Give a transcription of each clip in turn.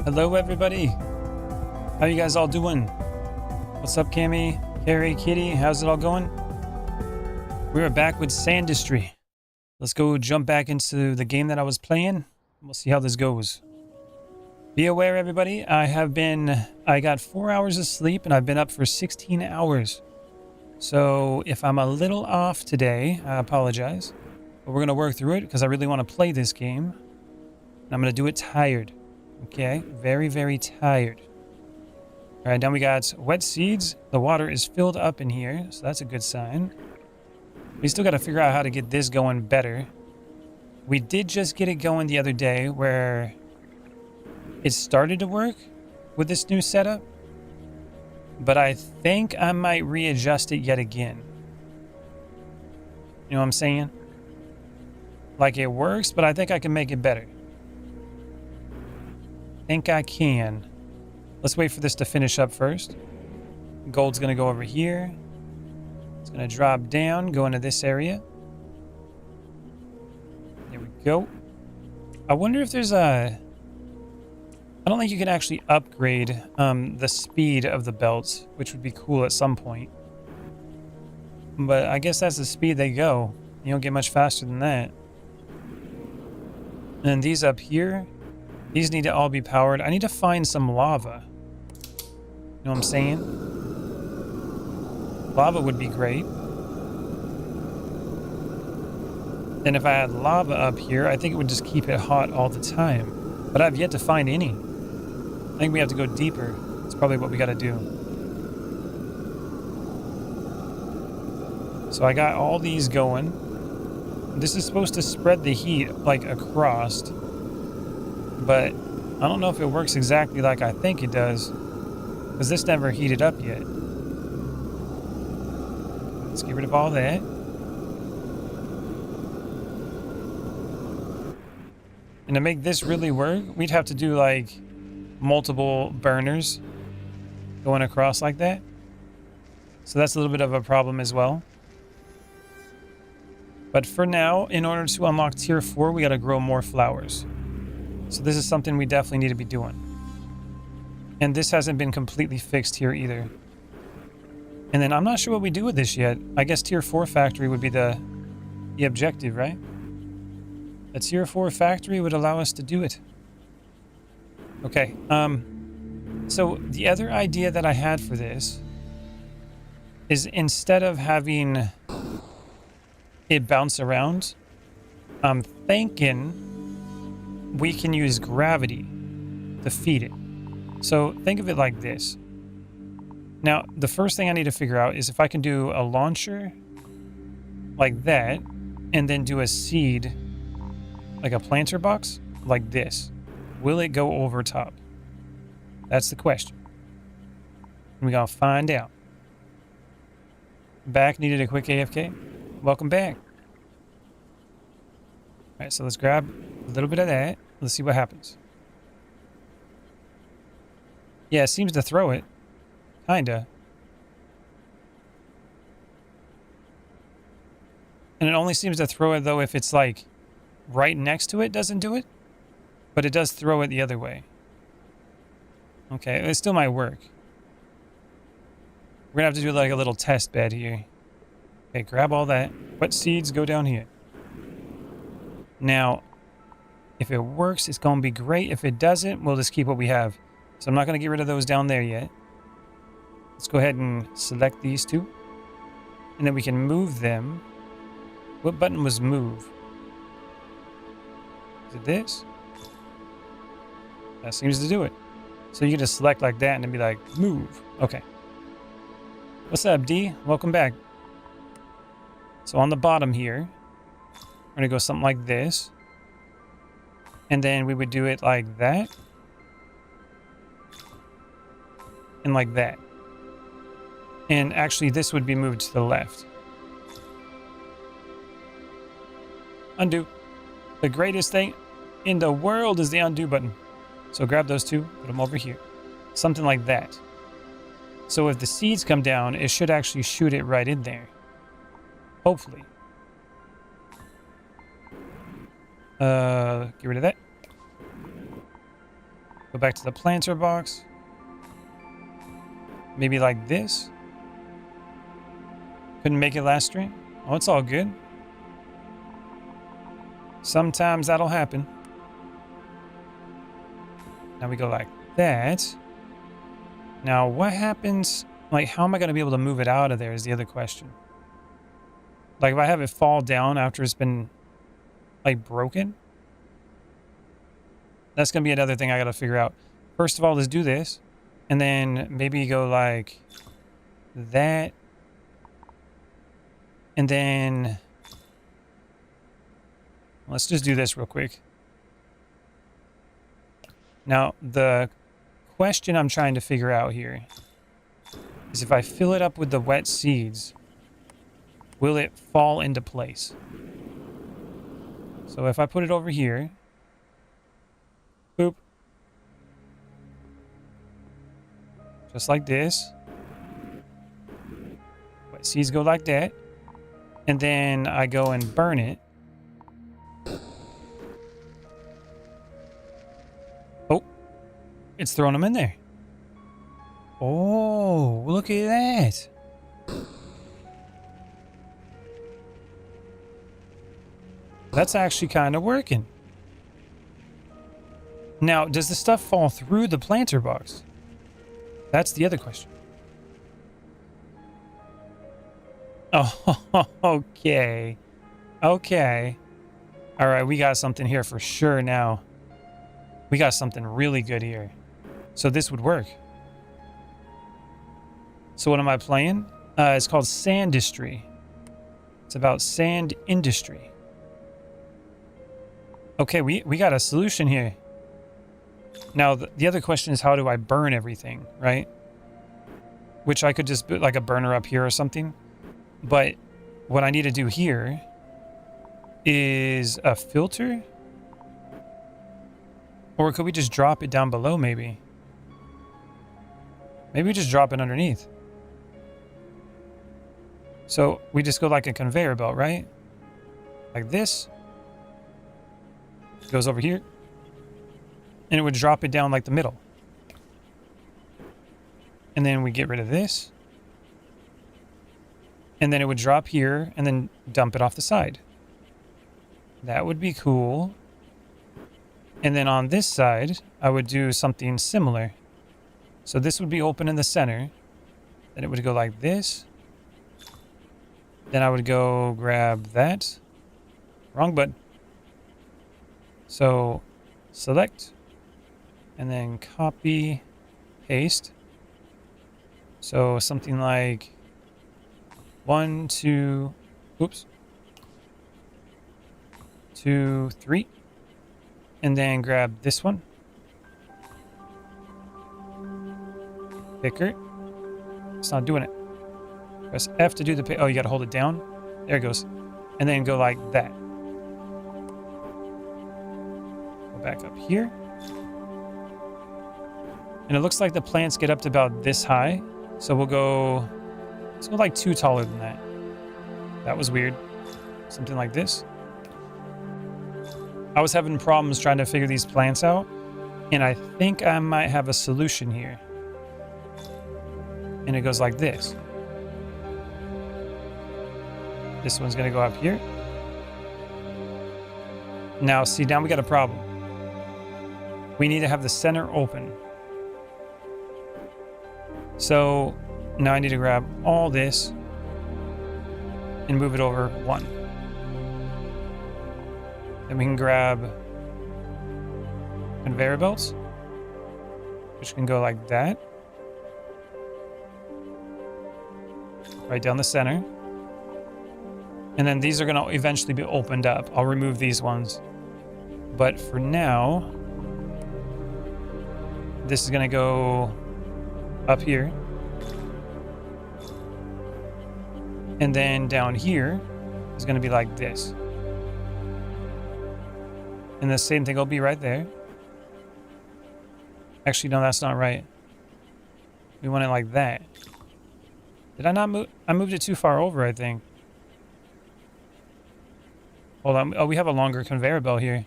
Hello, everybody. How you guys all doing? What's up, Cammy, Carrie, Kitty? How's it all going? We're back with Sandustry. Let's go jump back into the game that I was playing. We'll see how this goes. Be aware, everybody, I got 4 hours of sleep and I've been up for 16 hours. So if I'm a little off today, I apologize. But we're going to work through it because I really want to play this game. And I'm going to do it tired. Okay, very, very tired. All right, now we got wet seeds. The water is filled up in here, so that's a good sign. We still got to figure out how to get this going better. We did just get it going the other day where it started to work with this new setup, but I think I might readjust it yet again. You know what I'm saying? Like, it works, but I think I can make it better. Think I can. Let's wait for this to finish up first. Gold's gonna go over here. It's gonna drop down, go into this area. There we go. I wonder if there's a... I don't think you can actually upgrade the speed of the belts, which would be cool at some point. But I guess that's the speed they go. You don't get much faster than that. And then these up here, these need to all be powered. I need to find some lava. You know what I'm saying? Lava would be great. And if I had lava up here, I think it would just keep it hot all the time. But I've yet to find any. I think we have to go deeper. That's probably what we got to do. So I got all these going. This is supposed to spread the heat like across. But I don't know if it works exactly like I think it does. Because this never heated up yet. Let's get rid of all that. And to make this really work, we'd have to do like multiple burners going across like that. So that's a little bit of a problem as well. But for now, in order to unlock tier 4, we got to grow more flowers. So this is something we definitely need to be doing. And this hasn't been completely fixed here either. And then I'm not sure what we do with this yet. I guess tier 4 factory would be the objective, right? A tier 4 factory would allow us to do it. Okay. So the other idea that I had for this is instead of having it bounce around, I'm thinking we can use gravity to feed it. So think of it like this. Now, the first thing I need to figure out is if I can do a launcher like that and then do a seed, like a planter box, like this. Will it go over top? That's the question. We're going to find out. Back, needed a quick AFK. Welcome back. All right, so let's grab a little bit of that. Let's see what happens. Yeah, it seems to throw it. Kinda. And it only seems to throw it, though, if it's, like, right next to it doesn't do it. But it does throw it the other way. Okay, it still might work. We're gonna have to do, like, a little test bed here. Okay, grab all that. Wet seeds, go down here. Now, if it works, it's gonna be great. If it doesn't, we'll just keep what we have. So I'm not going to get rid of those down there yet. Let's go ahead and select these two. And then we can move them. What button was move? Is it this? That seems to do it. So you can just select like that and then be like, move. Okay. What's up, D? Welcome back. So on the bottom here, we're going to go something like this. And then we would do it like that. And like that. And actually this would be moved to the left. Undo. The greatest thing in the world is the undo button. So grab those two, put them over here. Something like that. So if the seeds come down, it should actually shoot it right in there. Hopefully. Get rid of that. Go back to the planter box. Maybe like this. Couldn't make it last stream. Oh, it's all good. Sometimes that'll happen. Now we go like that. Now what happens? Like, how am I going to be able to move it out of there is the other question. Like, if I have it fall down after it's been, like, broken, that's going to be another thing I got to figure out. First of all, let's do this. And then maybe go like that. And then let's just do this real quick. Now, the question I'm trying to figure out here is if I fill it up with the wet seeds, will it fall into place? So if I put it over here, boop, just like this, wet seeds go like that, and then I go and burn it. Oh, it's throwing them in there. Oh, look at that. That's actually kind of working. Now, does the stuff fall through the planter box? That's the other question. Oh, okay. Okay. All right, we got something here for sure now. We got something really good here. So this would work. So what am I playing? It's called Sandustry. It's about sand industry. Okay, we got a solution here. Now, the other question is, how do I burn everything, right? Which I could just put like a burner up here or something. But what I need to do here is a filter. Or could we just drop it down below, maybe? Maybe we just drop it underneath. So we just go like a conveyor belt, right? Like this. It goes over here. And it would drop it down like the middle. And then we get rid of this. And then it would drop here and then dump it off the side. That would be cool. And then on this side, I would do something similar. So this would be open in the center. Then it would go like this. Then I would go grab that. Wrong button. So select. And then copy, paste. So something like 1, 2, oops. 2, 3. And then grab this one. Picker. It's not doing it. Press F to do the pick. Oh, you got to hold it down. There it goes. And then go like that. Go back up here. And it looks like the plants get up to about this high. So we'll go, let's go like 2 taller than that. That was weird. Something like this. I was having problems trying to figure these plants out. And I think I might have a solution here. And it goes like this. This one's going to go up here. Now, see, now we got a problem. We need to have the center open. So now I need to grab all this and move it over 1. Then we can grab conveyor belts, which can go like that. Right down the center. And then these are going to eventually be opened up. I'll remove these ones. But for now, this is going to go up here. And then down here is going to be like this. And the same thing will be right there. Actually, no, that's not right. We want it like that. Did I not move? I moved it too far over, I think. Hold on. Oh, we have a longer conveyor belt here.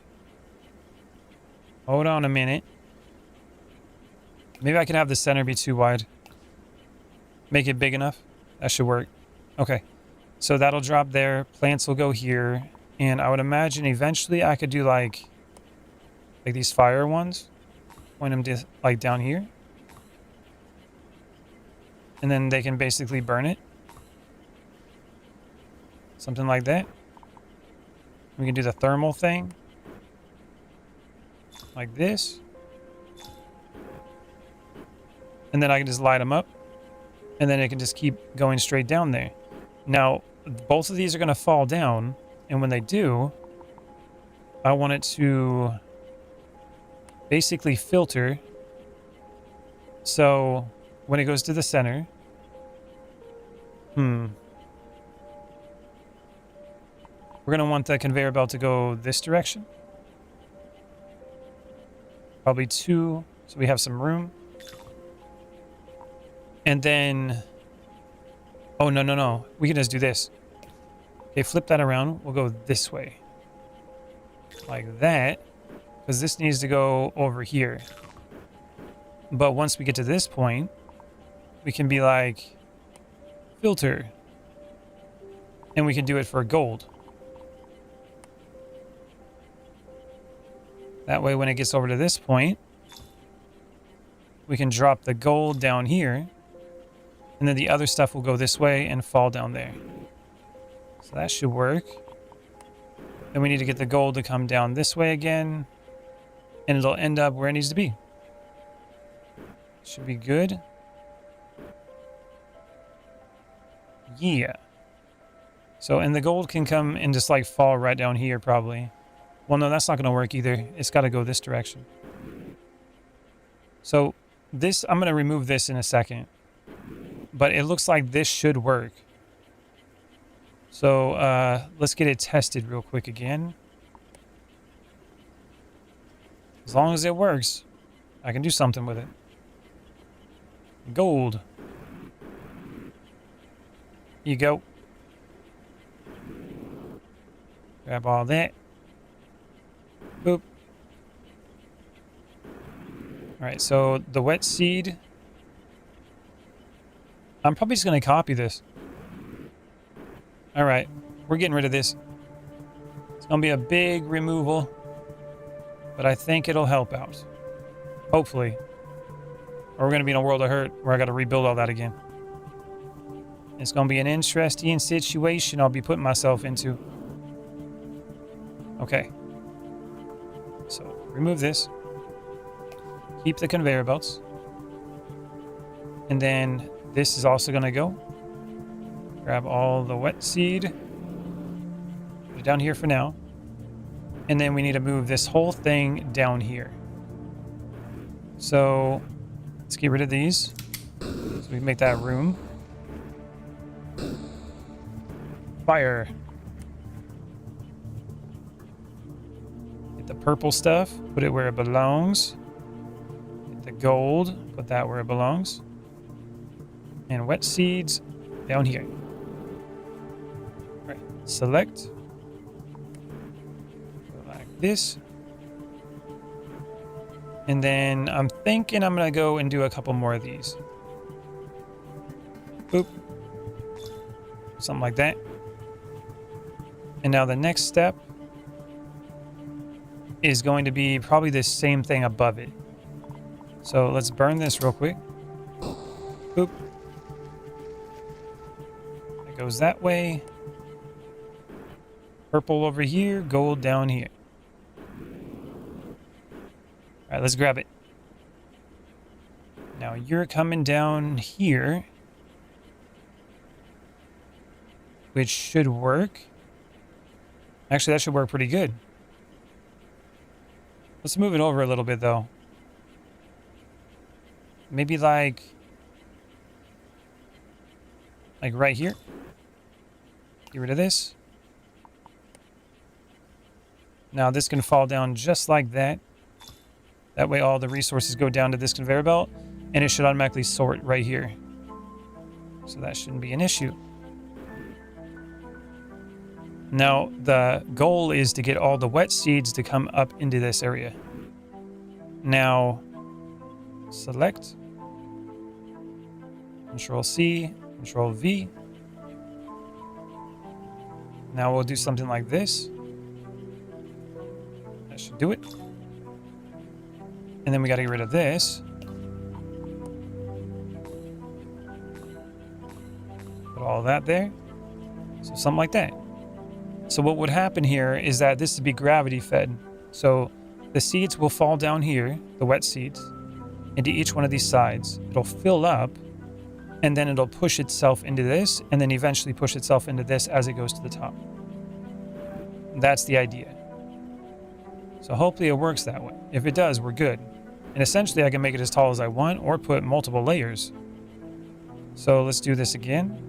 Hold on a minute. Maybe I can have the center be too wide. Make it big enough. That should work. Okay. So that'll drop there. Plants will go here. And I would imagine eventually I could do like these fire ones. Point them to like down here. And then they can basically burn it. Something like that. We can do the thermal thing. Like this. And then I can just light them up. And then it can just keep going straight down there. Now, both of these are going to fall down. And when they do, I want it to basically filter. So when it goes to the center. We're going to want the conveyor belt to go this direction. Probably 2, so we have some room. And then... Oh, no. We can just do this. Okay, flip that around. We'll go this way. Like that. Because this needs to go over here. But once we get to this point, we can be like... filter. And we can do it for gold. That way, when it gets over to this point, we can drop the gold down here. And then the other stuff will go this way and fall down there. So that should work. Then we need to get the gold to come down this way again. And it'll end up where it needs to be. Should be good. Yeah. So, and the gold can come and just like fall right down here probably. Well, no, that's not going to work either. It's got to go this direction. So this, I'm going to remove this in a second. But it looks like this should work. So let's get it tested real quick again. As long as it works, I can do something with it. Gold. Here you go. Grab all that. Boop. Alright, so the wet seed. I'm probably just going to copy this. Alright, we're getting rid of this. It's going to be a big removal. But I think it'll help out. Hopefully. Or we're going to be in a world of hurt where I got to rebuild all that again. It's going to be an interesting situation I'll be putting myself into. Okay. So, remove this. Keep the conveyor belts. And then this is also going to go. Grab all the wet seed. Put it down here for now. And then we need to move this whole thing down here. So, let's get rid of these. So we can make that room. Fire. Get the purple stuff. Put it where it belongs. Get the gold. Put that where it belongs. And wet seeds down here. All right. Select. Go like this. And then I'm thinking I'm going to go and do a couple more of these. Boop. Something like that. And now the next step is going to be probably the same thing above it. So let's burn this real quick. Boop. It goes that way. Purple over here, gold down here. All right, let's grab it. Now you're coming down here, which should work. Actually, that should work pretty good. Let's move it over a little bit, though. Maybe like right here. Get rid of this. Now this can fall down just like that. That way all the resources go down to this conveyor belt, and it should automatically sort right here. So that shouldn't be an issue. Now, the goal is to get all the wet seeds to come up into this area. Now, select, Control C, Control V. Now we'll do something like this. That should do it. And then we got to get rid of this. Put all that there. So something like that. So what would happen here is that this would be gravity fed. So the seeds will fall down here, the wet seeds, into each one of these sides. It'll fill up, and then it'll push itself into this, and then eventually push itself into this as it goes to the top. That's the idea. So hopefully it works that way. If it does, we're good. And essentially I can make it as tall as I want or put multiple layers. So let's do this again.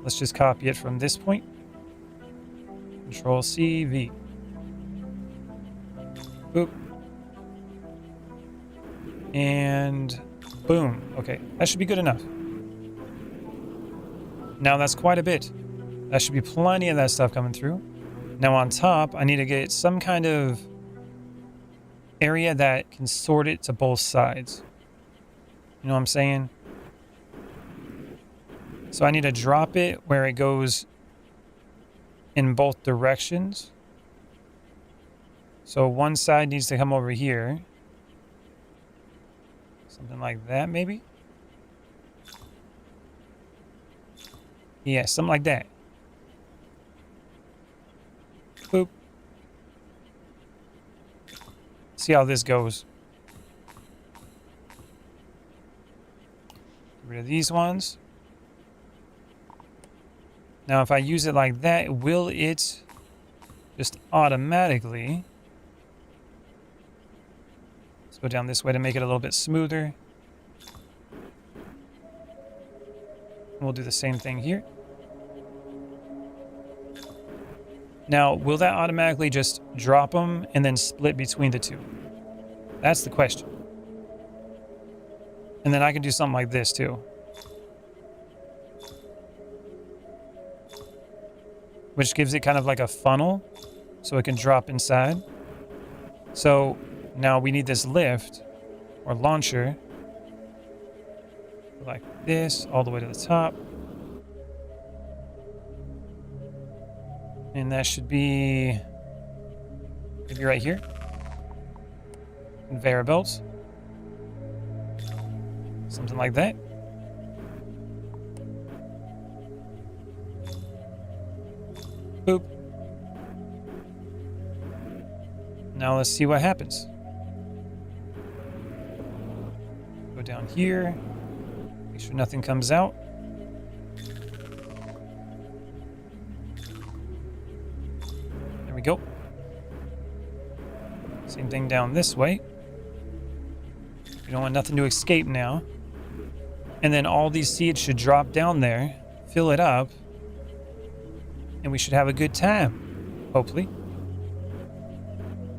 Let's just copy it from this point. Control C, V. Boop. And boom. Okay, that should be good enough. Now that's quite a bit. That should be plenty of that stuff coming through. Now on top, I need to get some kind of area that can sort it to both sides. You know what I'm saying? So I need to drop it where it goes in both directions. So one side needs to come over here. Something like that, maybe? Yeah, something like that. Boop. See how this goes. Get rid of these ones. Now, if I use it like that, will it just automatically... Let's go down this way to make it a little bit smoother. We'll do the same thing here. Now, will that automatically just drop them and then split between the two? That's the question. And then I can do something like this too. Which gives it kind of like a funnel, so it can drop inside. So now we need this lift or launcher, like this, all the way to the top. And that should be maybe right here. Conveyor belts. Something like that. Boop. Now let's see what happens. Go down here. Make sure nothing comes out. There we go. Same thing down this way. We don't want nothing to escape now. And then all these seeds should drop down there, fill it up, and we should have a good time, hopefully.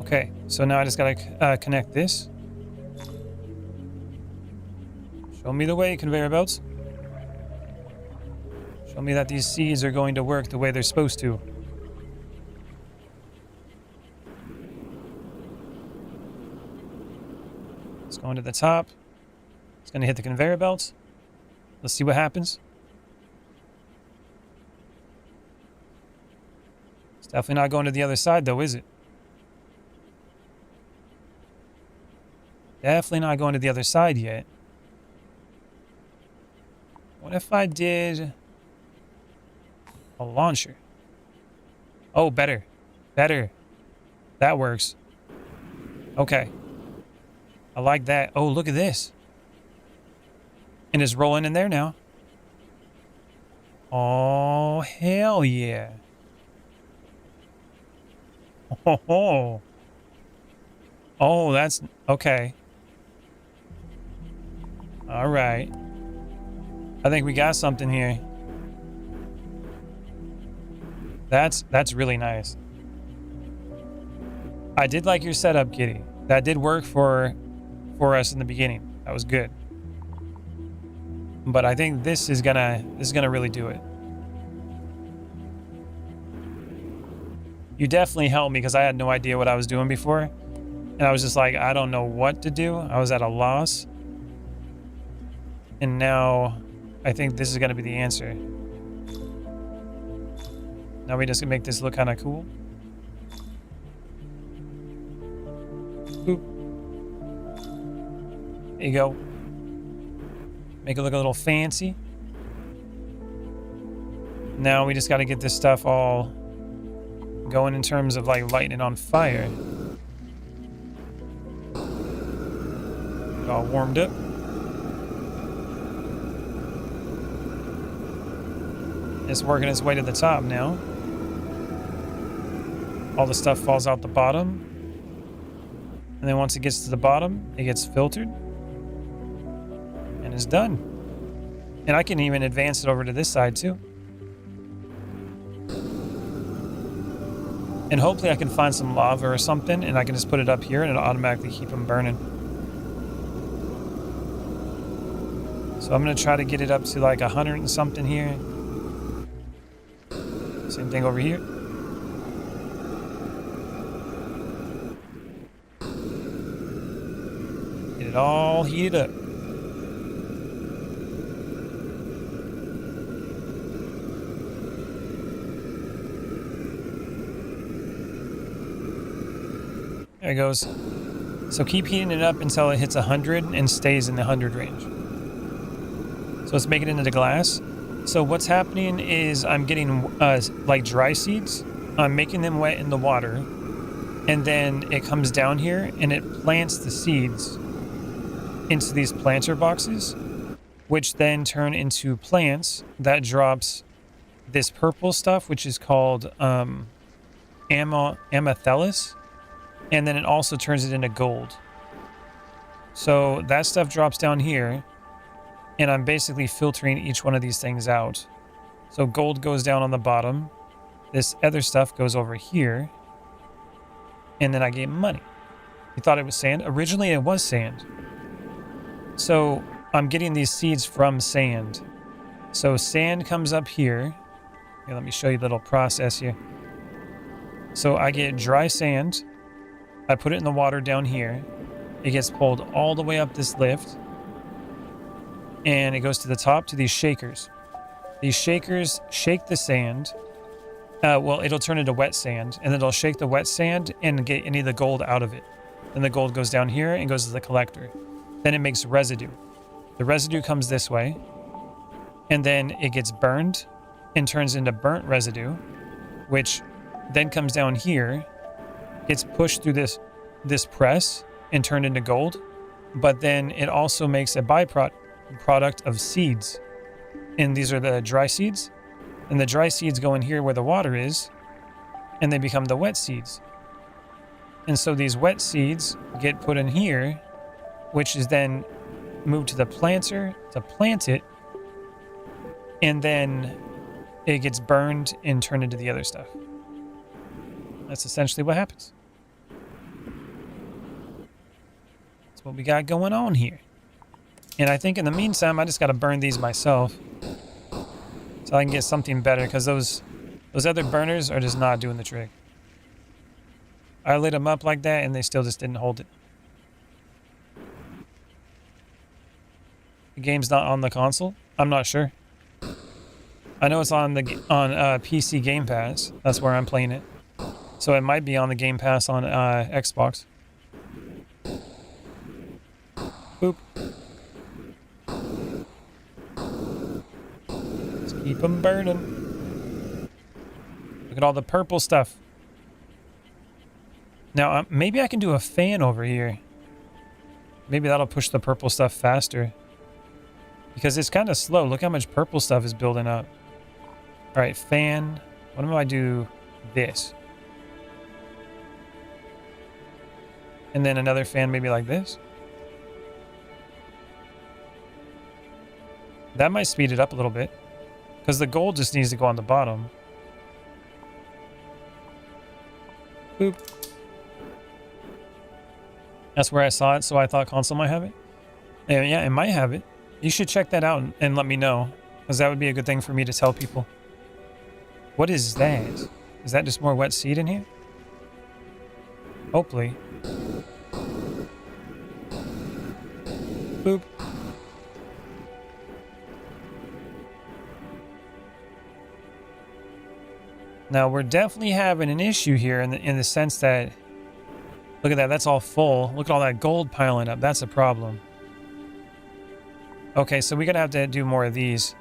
Okay, so now I just gotta connect this. Show me the way, conveyor belts. Show me that these seeds are going to work the way they're supposed to. It's going to the top. It's gonna hit the conveyor belts. Let's see what happens. It's definitely not going to the other side though, is it? Definitely not going to the other side yet. What if I did a launcher? Oh, better. Better. That works. Okay. I like that. Oh, look at this. And it's rolling in there now. Oh, hell yeah. Oh, oh, that's okay. All right. I think we got something here. That's really nice. I did like your setup, Kitty. That did work for us in the beginning. That was good. But I think this is gonna really do it. You definitely helped me because I had no idea what I was doing before. And I was just like, I don't know what to do. I was at a loss. And now I think this is going to be the answer. Now we just can make this look kind of cool. Boop. There you go. Make it look a little fancy. Now we just got to get this stuff all going in terms of like lighting it on fire. Get all warmed up. It's working its way to the top now. All the stuff falls out the bottom. And then once it gets to the bottom, it gets filtered. And it's done. And I can even advance it over to this side too. And hopefully I can find some lava or something, and I can just put it up here and it'll automatically keep them burning. So I'm going to try to get it up to like 100 and something here. Same thing over here. Get it all heated up. There it goes. So keep heating it up until it hits 100 and stays in the 100 range. So let's make it into the glass. So what's happening is I'm getting like dry seeds. I'm making them wet in the water. And then it comes down here and it plants the seeds into these planter boxes, which then turn into plants that drops this purple stuff, which is called amethyst. And then it also turns it into gold. So that stuff drops down here, and I'm basically filtering each one of these things out. So gold goes down on the bottom. This other stuff goes over here. And then I get money. You thought it was sand? Originally it was sand. So I'm getting these seeds from sand. So sand comes up here. Here, let me show you the little process here. So I get dry sand. I put it in the water down here. It gets pulled all the way up this lift. And it goes to the top to these shakers. These shakers shake the sand. Well, it'll turn into wet sand. And then it'll shake the wet sand and get any of the gold out of it. Then the gold goes down here and goes to the collector. Then it makes residue. The residue comes this way. And then it gets burned and turns into burnt residue, which then comes down here. Gets pushed through this press and turned into gold, but then it also makes a byproduct of seeds, and these are the dry seeds, and the dry seeds go in here where the water is, and they become the wet seeds. And so these wet seeds get put in here, which is then moved to the planter to plant it, and then it gets burned and turned into the other stuff. That's essentially what happens. That's what we got going on here. And I think in the meantime, I just got to burn these myself so I can get something better, because those other burners are just not doing the trick. I lit them up like that and they still just didn't hold it. The game's not on the console? I'm not sure. I know it's on PC Game Pass. That's where I'm playing it. So it might be on the Game Pass on Xbox. Boop. Let's keep them burning. Look at all the purple stuff. Now, maybe I can do a fan over here. Maybe that'll push the purple stuff faster. Because it's kind of slow. Look how much purple stuff is building up. All right, fan. What if I do this? And then another fan maybe like this. That might speed it up a little bit. Because the gold just needs to go on the bottom. Boop. That's where I saw it, so I thought console might have it. Yeah, it might have it. You should check that out and let me know. Because that would be a good thing for me to tell people. What is that? Is that just more wet seed in here? Hopefully. Boop. Now we're definitely having an issue here in the sense that, look at that, that's all full. Look at all that gold piling up. That's a problem. Okay, so we're gonna have to do more of these.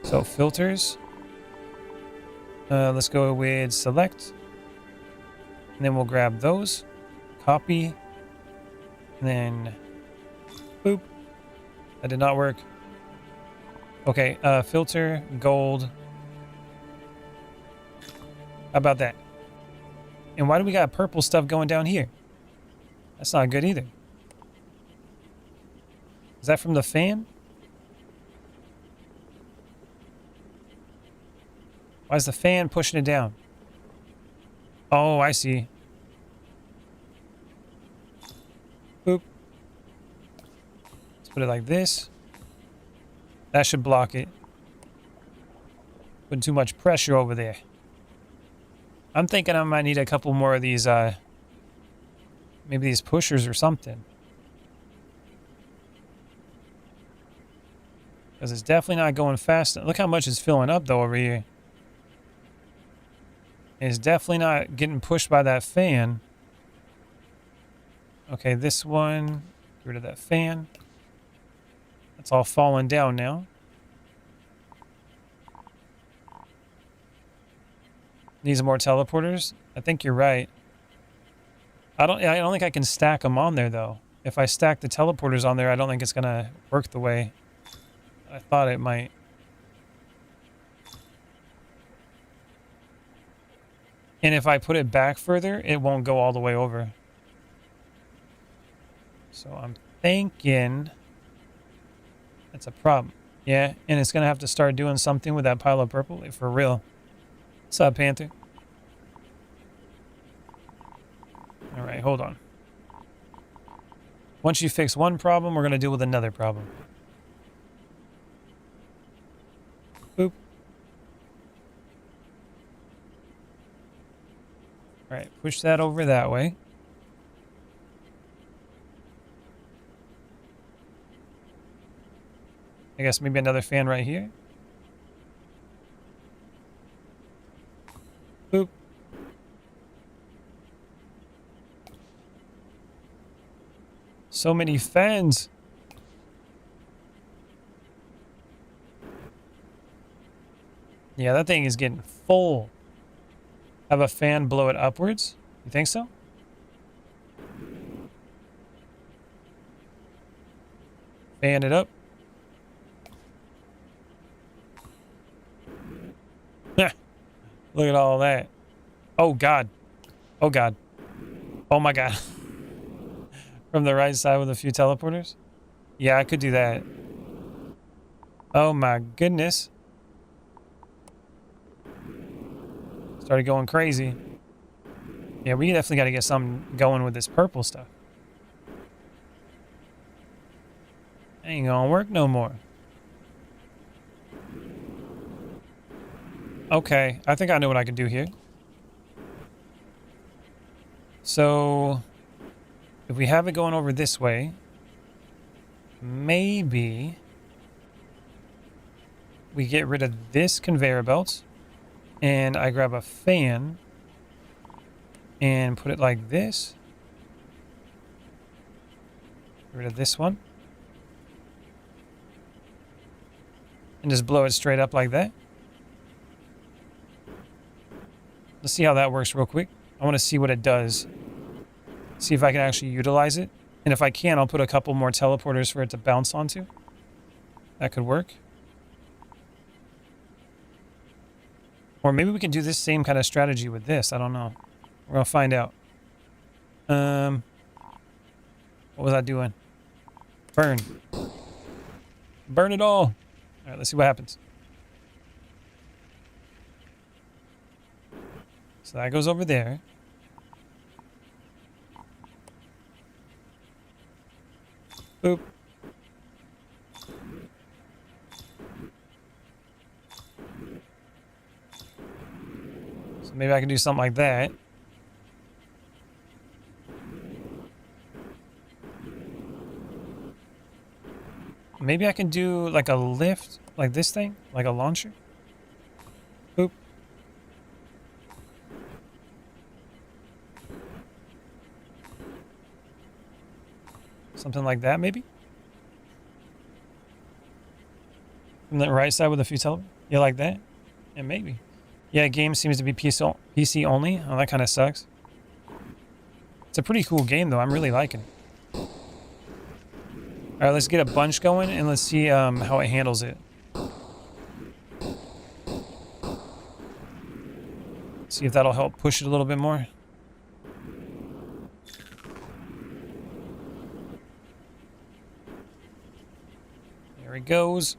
So filters. Let's go with select. And then we'll grab those. Copy. And then boop. That did not work. Okay, filter, gold. How about that? And why do we got purple stuff going down here? That's not good either. Is that from the fan? Why is the fan pushing it down? Oh, I see. Boop. Let's put it like this. That should block it. Putting too much pressure over there. I'm thinking I might need a couple more of these, maybe these pushers or something. Because it's definitely not going fast. Look how much it's filling up, though, over here. It's definitely not getting pushed by that fan. Okay, this one. Get rid of that fan. That's all falling down now. Needs more teleporters? I think you're right. I don't think I can stack them on there, though. If I stack the teleporters on there, I don't think it's going to work the way I thought it might. And if I put it back further, it won't go all the way over. So I'm thinking that's a problem. Yeah, and it's going to have to start doing something with that pile of purple, for real. What's up, Panther? All right, hold on. Once you fix one problem, we're going to deal with another problem. Boop. All right, push that over that way. I guess maybe another fan right here. Boop. So many fans. Yeah, that thing is getting full. Have a fan blow it upwards? You think so? Fan it up. Look at all that. Oh, God. Oh, God. Oh, my God. From the right side with a few teleporters? Yeah, I could do that. Oh, my goodness. Started going crazy. Yeah, we definitely got to get something going with this purple stuff. Ain't gonna work no more. Okay, I think I know what I can do here. So, if we have it going over this way, maybe we get rid of this conveyor belt and I grab a fan and put it like this. Get rid of this one. And just blow it straight up like that. Let's see how that works real quick. I want to see what it does. See if I can actually utilize it. And if I can, I'll put a couple more teleporters for it to bounce onto. That could work. Or maybe we can do this same kind of strategy with this. I don't know. We're going to find out. What was I doing? Burn. Burn it all. All right, let's see what happens. So that goes over there. Boop. So maybe I can do something like that. Maybe I can do like a lift, like this thing, like a launcher. Oop. Something like that, maybe? From the right side with a few teleporters? You like that? Yeah, maybe. Yeah, game seems to be PC only. Oh, that kind of sucks. It's a pretty cool game, though. I'm really liking it. Alright, let's get a bunch going, and let's see how it handles it. See if that'll help push it a little bit more. There it goes.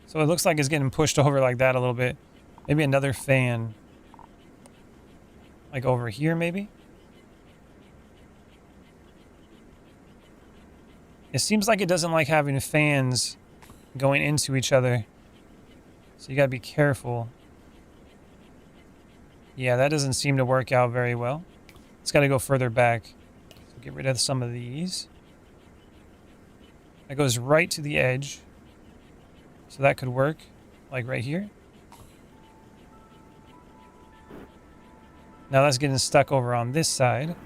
So it looks like it's getting pushed over like that a little bit. Maybe another fan. Like over here, maybe? It seems like it doesn't like having fans going into each other. So you gotta be careful. Yeah, that doesn't seem to work out very well. It's gotta go further back. So get rid of some of these. That goes right to the edge. So that could work, like right here. Now that's getting stuck over on this side.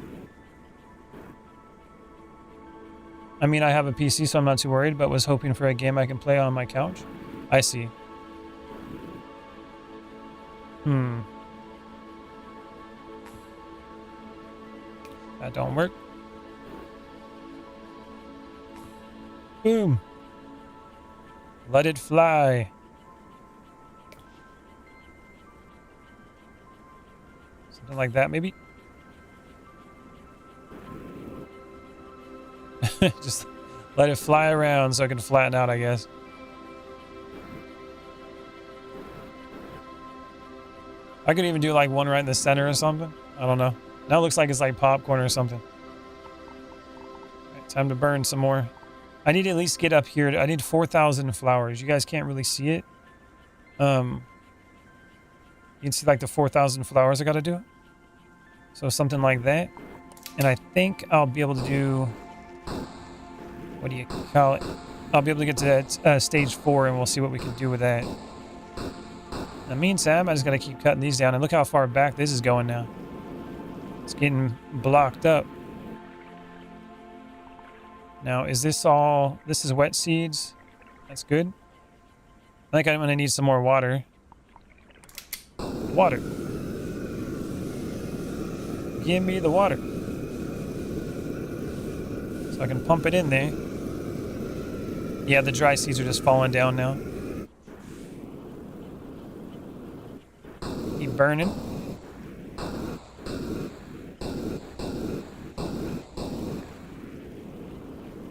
I mean, I have a PC, so I'm not too worried, but was hoping for a game I can play on my couch. I see. That don't work. Boom. Let it fly. Something like that, maybe? Just let it fly around so it can flatten out, I guess. I could even do like one right in the center or something. I don't know. Now it looks like it's like popcorn or something. Right, time to burn some more. I need to at least get up here. I need 4,000 flowers. You guys can't really see it. You can see like the 4,000 flowers I got to do. So something like that. And I think I'll be able to do... What do you call it? I'll be able to get to that, stage 4, and we'll see what we can do with that. In the meantime, I just got to keep cutting these down. And look how far back this is going now. It's getting blocked up. Now, is this all... This is wet seeds. That's good. I think I'm going to need some more water. Water. Give me the water. So I can pump it in there. Yeah, the dry seeds are just falling down now. Keep burning.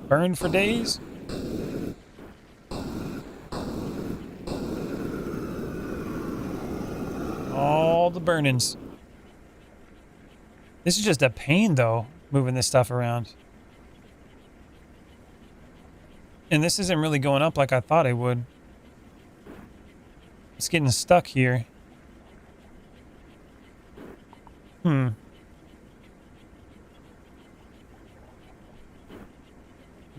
Burn for days. All the burnings. This is just a pain, though, moving this stuff around. And this isn't really going up like I thought it would. It's getting stuck here. Maybe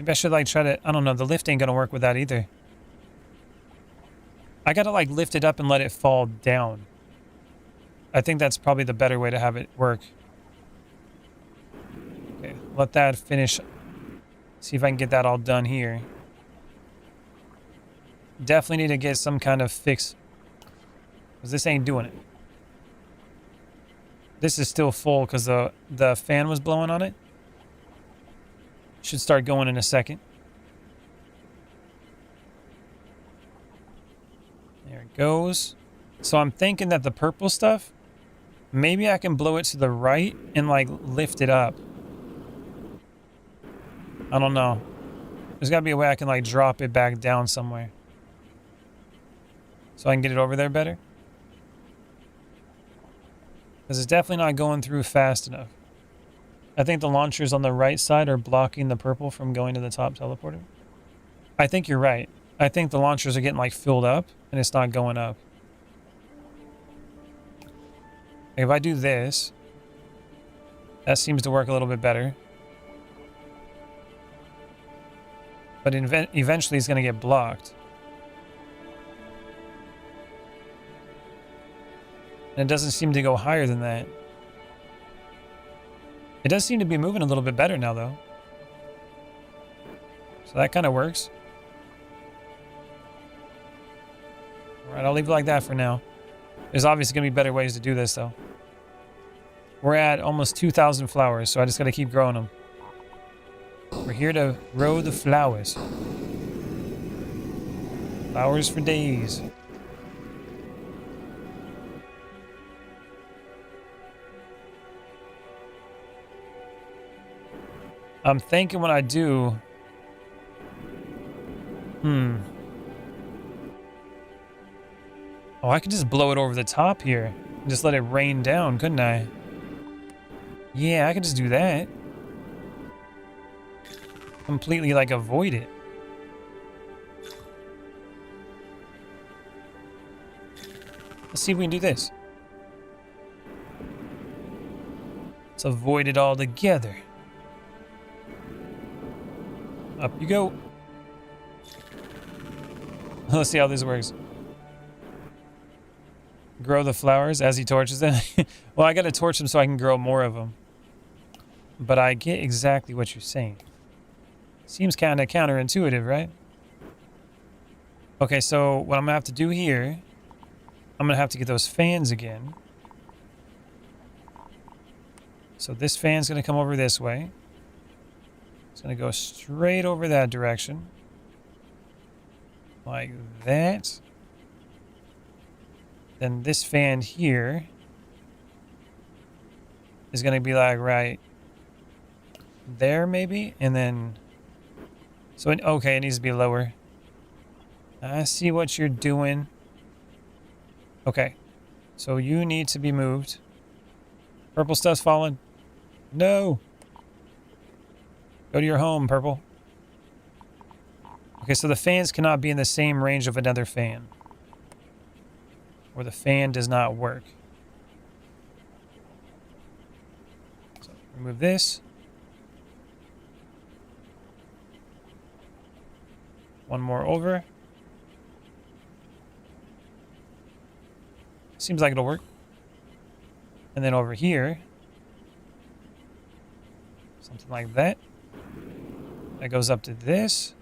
I should like try to... I don't know. The lift ain't gonna work with that either. I gotta like lift it up and let it fall down. I think that's probably the better way to have it work. Okay, let that finish. See if I can get that all done here. Definitely need to get some kind of fix. Because this ain't doing it. This is still full because the fan was blowing on it. Should start going in a second. There it goes. So I'm thinking that the purple stuff, maybe I can blow it to the right and like lift it up. I don't know. There's got to be a way I can like drop it back down somewhere. So I can get it over there better. Because it's definitely not going through fast enough. I think the launchers on the right side are blocking the purple from going to the top teleporter. I think you're right. I think the launchers are getting like filled up and it's not going up. If I do this, that seems to work a little bit better. But eventually it's going to get blocked. And it doesn't seem to go higher than that. It does seem to be moving a little bit better now, though. So that kind of works. Alright, I'll leave it like that for now. There's obviously going to be better ways to do this, though. We're at almost 2,000 flowers, so I just got to keep growing them. We're here to grow the flowers. Flowers for days. I'm thinking when I do... Oh, I could just blow it over the top here. And just let it rain down, couldn't I? Yeah, I could just do that. Completely, like, avoid it. Let's see if we can do this. Let's avoid it all together. Up you go. Let's see how this works. Grow the flowers as he torches them. Well, I gotta torch them so I can grow more of them. But I get exactly what you're saying. Seems kind of counterintuitive, right? Okay, so what I'm gonna have to do here, I'm gonna have to get those fans again. So this fan's gonna come over this way. It's gonna go straight over that direction. Like that. Then this fan here is going to be like right there maybe. And then, so okay, it needs to be lower. I see what you're doing. Okay, so you need to be moved. Purple stuff's falling. No. Go to your home, purple. Okay, so the fans cannot be in the same range of another fan. Or the fan does not work. So remove this. One more over. Seems like it'll work. And then over here, something like that. That goes up to this.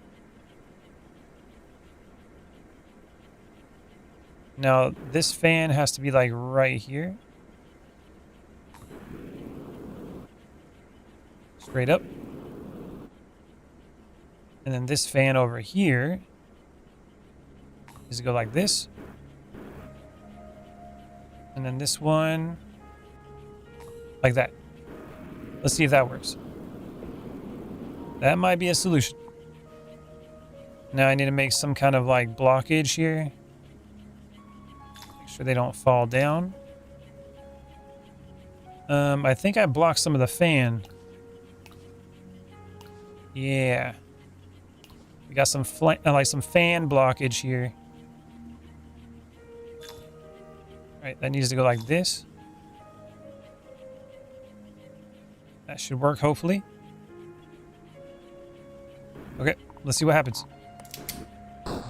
Now, this fan has to be like right here. Straight up. And then this fan over here is to go like this. And then this one like that. Let's see if that works. That might be a solution. Now I need to make some kind of like blockage here. Sure they don't fall down. I think I blocked some of the fan. Yeah. We got some like some fan blockage here. Right, that needs to go like this. That should work, hopefully. Okay, let's see what happens.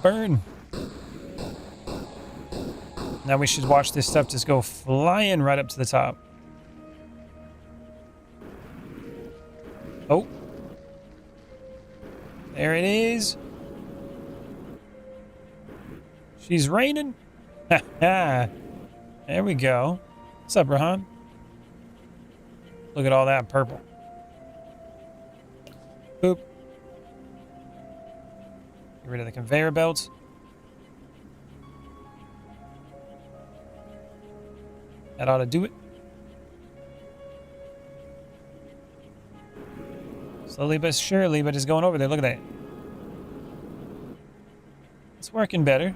Burn! Now we should watch this stuff just go flying right up to the top. Oh. There it is. She's raining. Ha ha. There we go. What's up, Rahan? Look at all that purple. Boop. Get rid of the conveyor belts. That ought to do it. Slowly but surely, but it's going over there. Look at that. It's working better.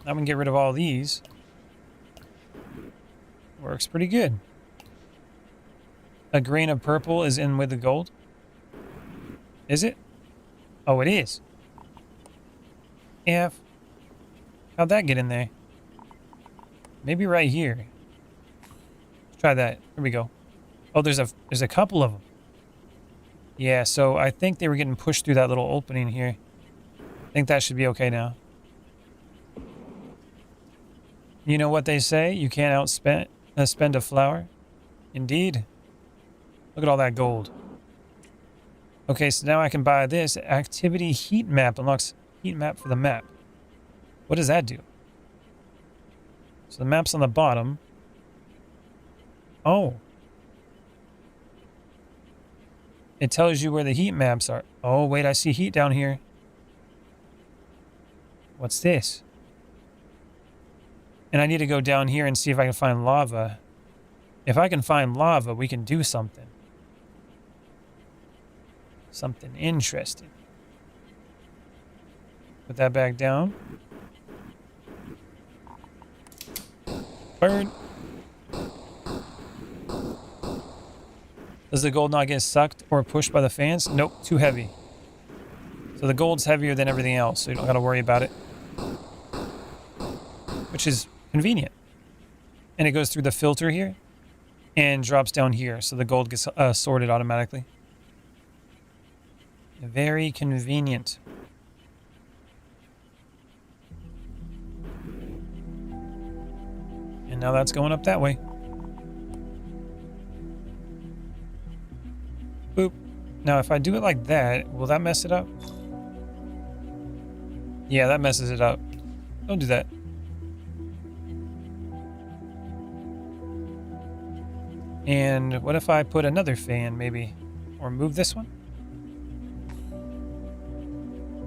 I'm going to get rid of all these. Works pretty good. A grain of purple is in with the gold. Is it? Oh, it is. F. How'd that get in there? Maybe right here. Let's try that. Here we go. Oh, there's a couple of them. Yeah, so I think they were getting pushed through that little opening here. I think that should be okay now. You know what they say? You can't spend a flower. Indeed. Look at all that gold. Okay, so now I can buy this. Activity heat map unlocks heat map for the map. What does that do? So the map's on the bottom. Oh. It tells you where the heat maps are. Oh, wait, I see heat down here. What's this? And I need to go down here and see if I can find lava. If I can find lava, we can do something. Something interesting. Put that back down. Burn. Does the gold not get sucked or pushed by the fans? Nope, too heavy. So the gold's heavier than everything else, so you don't got to worry about it. Which is convenient. And it goes through the filter here and drops down here, so the gold gets sorted automatically. Very convenient. And now that's going up that way. Boop. Now if I do it like that, will that mess it up? Yeah, that messes it up. Don't do that. And what if I put another fan, maybe? Or move this one?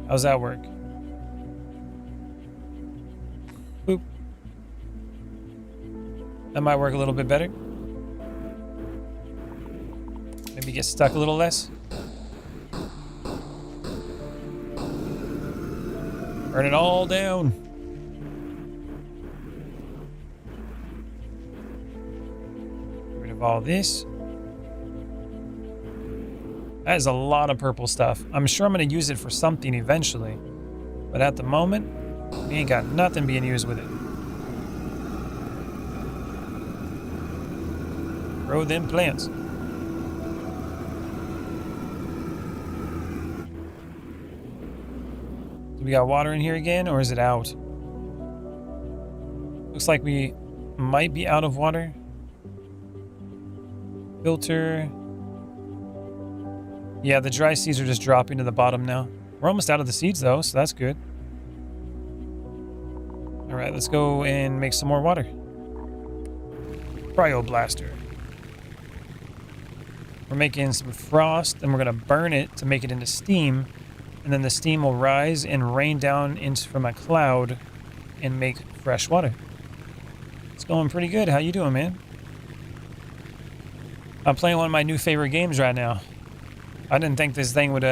How's that work? Boop. That might work a little bit better. Maybe get stuck a little less. Burn it all down. Get rid of all this. That is a lot of purple stuff. I'm sure I'm going to use it for something eventually. But at the moment, we ain't got nothing being used with it. Grow them plants. Do we got water in here again, or is it out? Looks like we might be out of water. Filter. Yeah, the dry seeds are just dropping to the bottom now. We're almost out of the seeds though, so that's good. All right, let's go and make some more water. Cryo blaster. We're making some frost, and we're gonna burn it to make it into steam, and then the steam will rise and rain down from a cloud and make fresh water. It's going pretty good. How you doing, man? I'm playing one of my new favorite games right now. I didn't think this thing would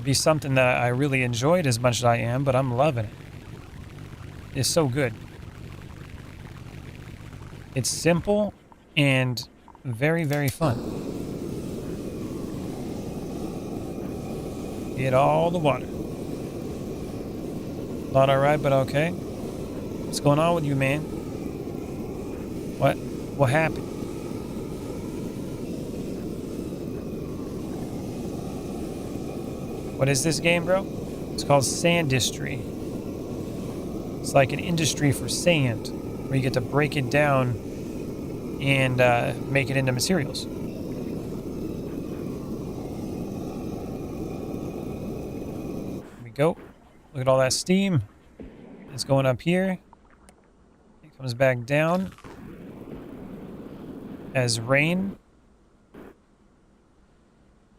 be something that I really enjoyed as much as I am, but I'm loving it. It's so good. It's simple and very, very fun. Get all the water. Not alright, but okay. What's going on with you, man? What happened? What is this game, bro? It's called Sandustry. It's like an industry for sand, where you get to break it down and make it into materials. Here we go. Look at all that steam. It's going up here. It comes back down as rain.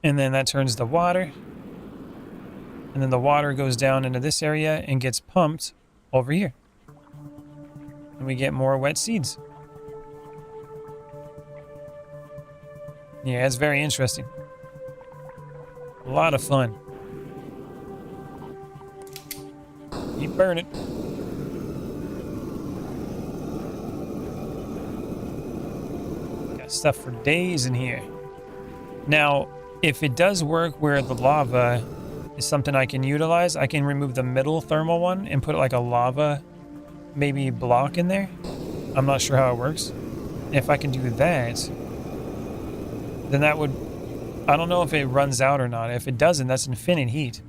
And then that turns to water. And then the water goes down into this area and gets pumped over here. And we get more wet seeds. Yeah, it's very interesting. A lot of fun. Keep burning. Got stuff for days in here. Now, if it does work where the lava is something I can utilize, I can remove the middle thermal one and put like a lava maybe block in there. I'm not sure how it works. If I can do that, then that would I don't know if it runs out or not. If it doesn't, that's infinite heat.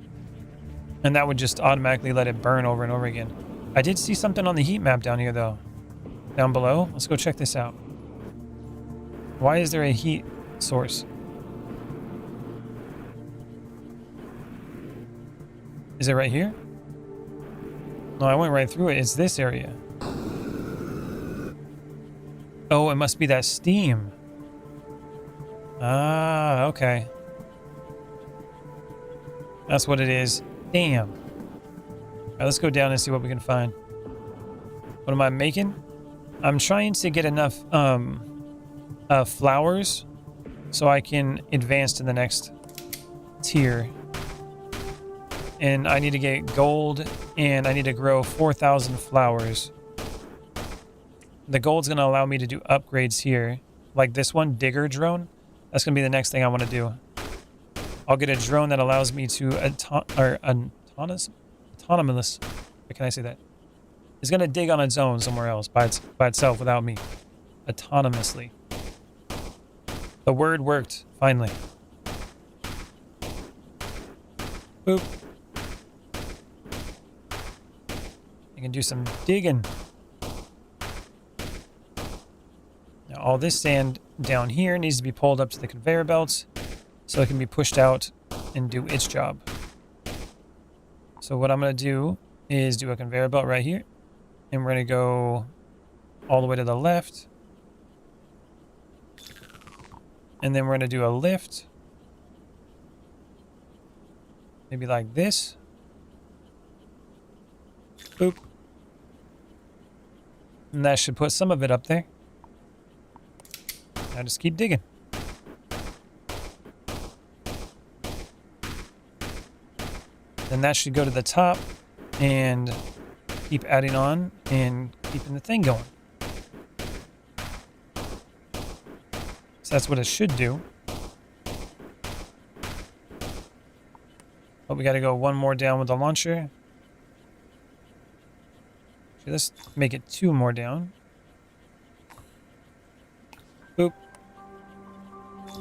And that would just automatically let it burn over and over again. I did see something on the heat map down here, though. Down below. Let's go check this out. Why is there a heat source? Is it right here? No, I went right through it. It's this area. Oh, it must be that steam. Ah, okay. That's what it is. Damn. All right, let's go down and see what we can find. What am I making? I'm trying to get enough flowers so I can advance to the next tier. And I need to get gold, and I need to grow 4,000 flowers. The gold's going to allow me to do upgrades here. Like this one, digger drone. That's going to be the next thing I want to do. I'll get a drone that allows me to autonomous. How can I say that? It's going to dig on its own somewhere else by itself without me. Autonomously. The word worked, finally. Boop. I can do some digging. Now all this sand down here needs to be pulled up to the conveyor belts so it can be pushed out and do its job. So what I'm going to do is do a conveyor belt right here. And we're going to go all the way to the left. And then we're going to do a lift. Maybe like this. Boop. And that should put some of it up there. Now just keep digging. Then that should go to the top and keep adding on and keeping the thing going. So that's what it should do. But we got to go one more down with the launcher. Okay, let's make it 2 more down. Boop.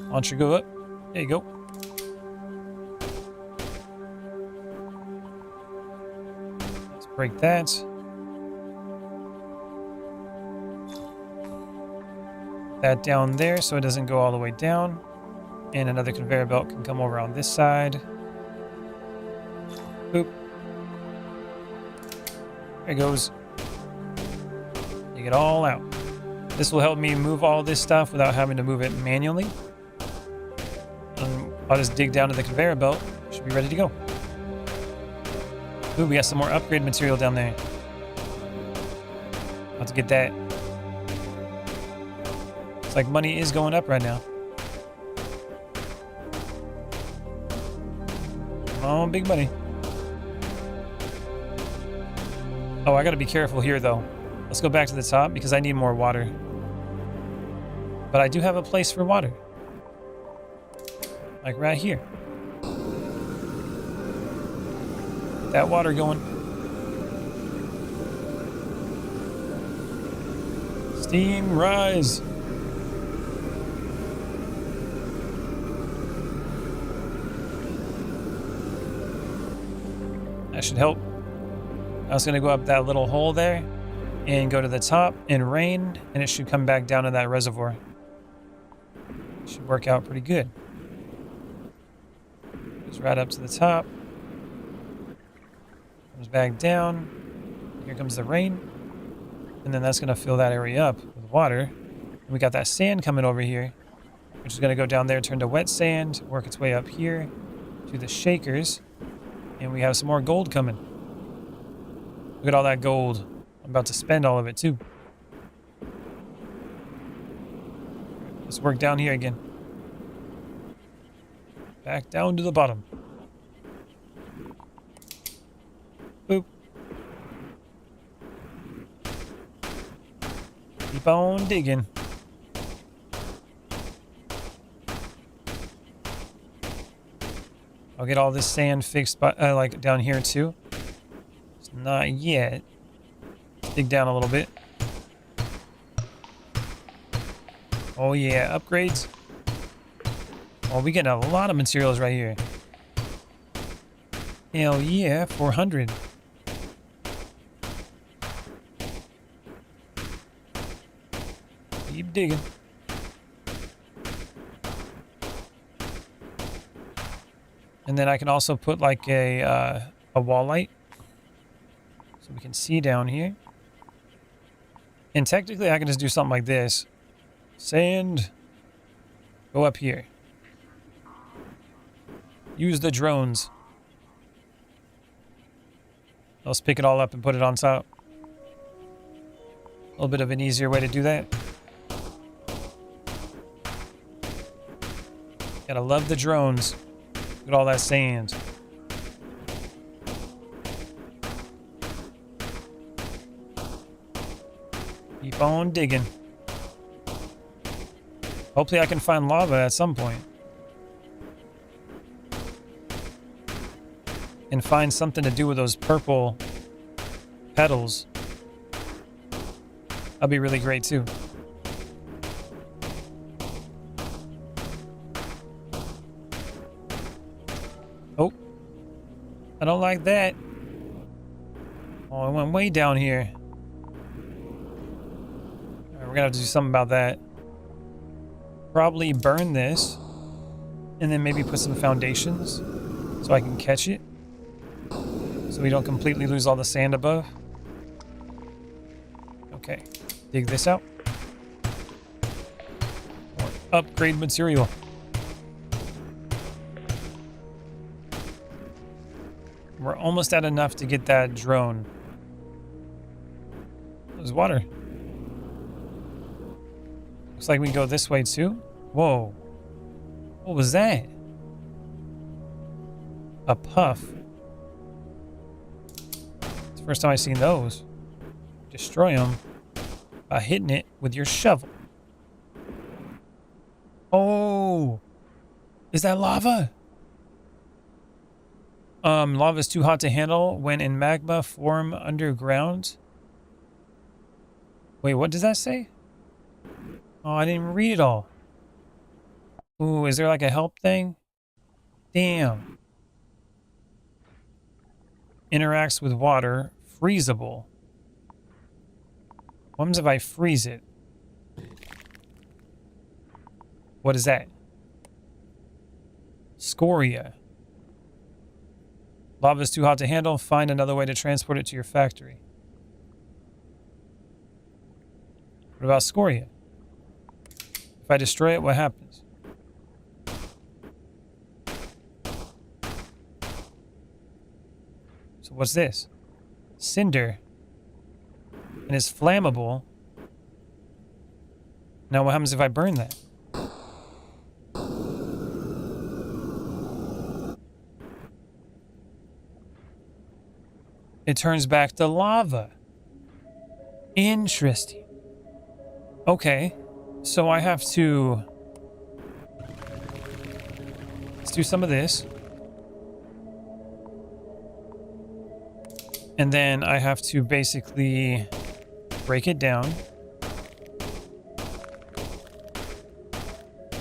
Launcher go up. There you go. Let's break that. That down there so it doesn't go all the way down. And another conveyor belt can come over on this side. Boop. There it goes. Take it all out. This will help me move all this stuff without having to move it manually. And I'll just dig down to the conveyor belt. Should be ready to go. Ooh, we got some more upgrade material down there. About to get that. It's like money is going up right now. Oh, big money. Oh, I gotta be careful here though. Let's go back to the top because I need more water. But I do have a place for water. Like right here. Get that water going. Steam rise. That should help. I was going to go up that little hole there and go to the top and rain, and it should come back down to that reservoir. Should work out pretty good. Goes right up to the top. Comes back down. Here comes the rain. And then that's going to fill that area up with water. And we got that sand coming over here, which is going to go down there, turn to wet sand, work its way up here to the shakers. And we have some more gold coming. Look at all that gold. I'm about to spend all of it too. Let's work down here again. Back down to the bottom. Boop. Keep on digging. I'll get all this sand fixed by, like down here too. It's not yet. Dig down a little bit. Oh yeah, upgrades. Well, we get a lot of materials right here. Hell yeah, 400. Keep digging. And then I can also put like a wall light so we can see down here. And technically I can just do something like this. Sand, go up here. Use the drones. Let's pick it all up and put it on top. A little bit of an easier way to do that. Gotta love the drones. Look at all that sand. Keep on digging. Hopefully I can find lava at some point. And find something to do with those purple petals. That'd be really great too. Oh. I don't like that. Oh, I went way down here. Alright, we're gonna have to do something about that. Probably burn this. And then maybe put some foundations so I can catch it. So we don't completely lose all the sand above. Okay, dig this out. Or upgrade material. We're almost at enough to get that drone. There's water. Looks like we can go this way too. Whoa. What was that? A puff. It's the first time I've seen those. Destroy them by hitting it with your shovel. Oh, is that lava? Lava is too hot to handle when in magma form underground. Wait, what does that say? Oh, I didn't even read it all. Ooh, is there like a help thing? Damn. Interacts with water. Freezable. What happens if I freeze it? What is that? Scoria. Lava is too hot to handle. Find another way to transport it to your factory. What about scoria? If I destroy it, what happens? So what's this? Cinder. And it's flammable. Now what happens if I burn that? It turns back to lava. Interesting. Okay. So I have to... Let's do some of this. And then I have to basically break it down.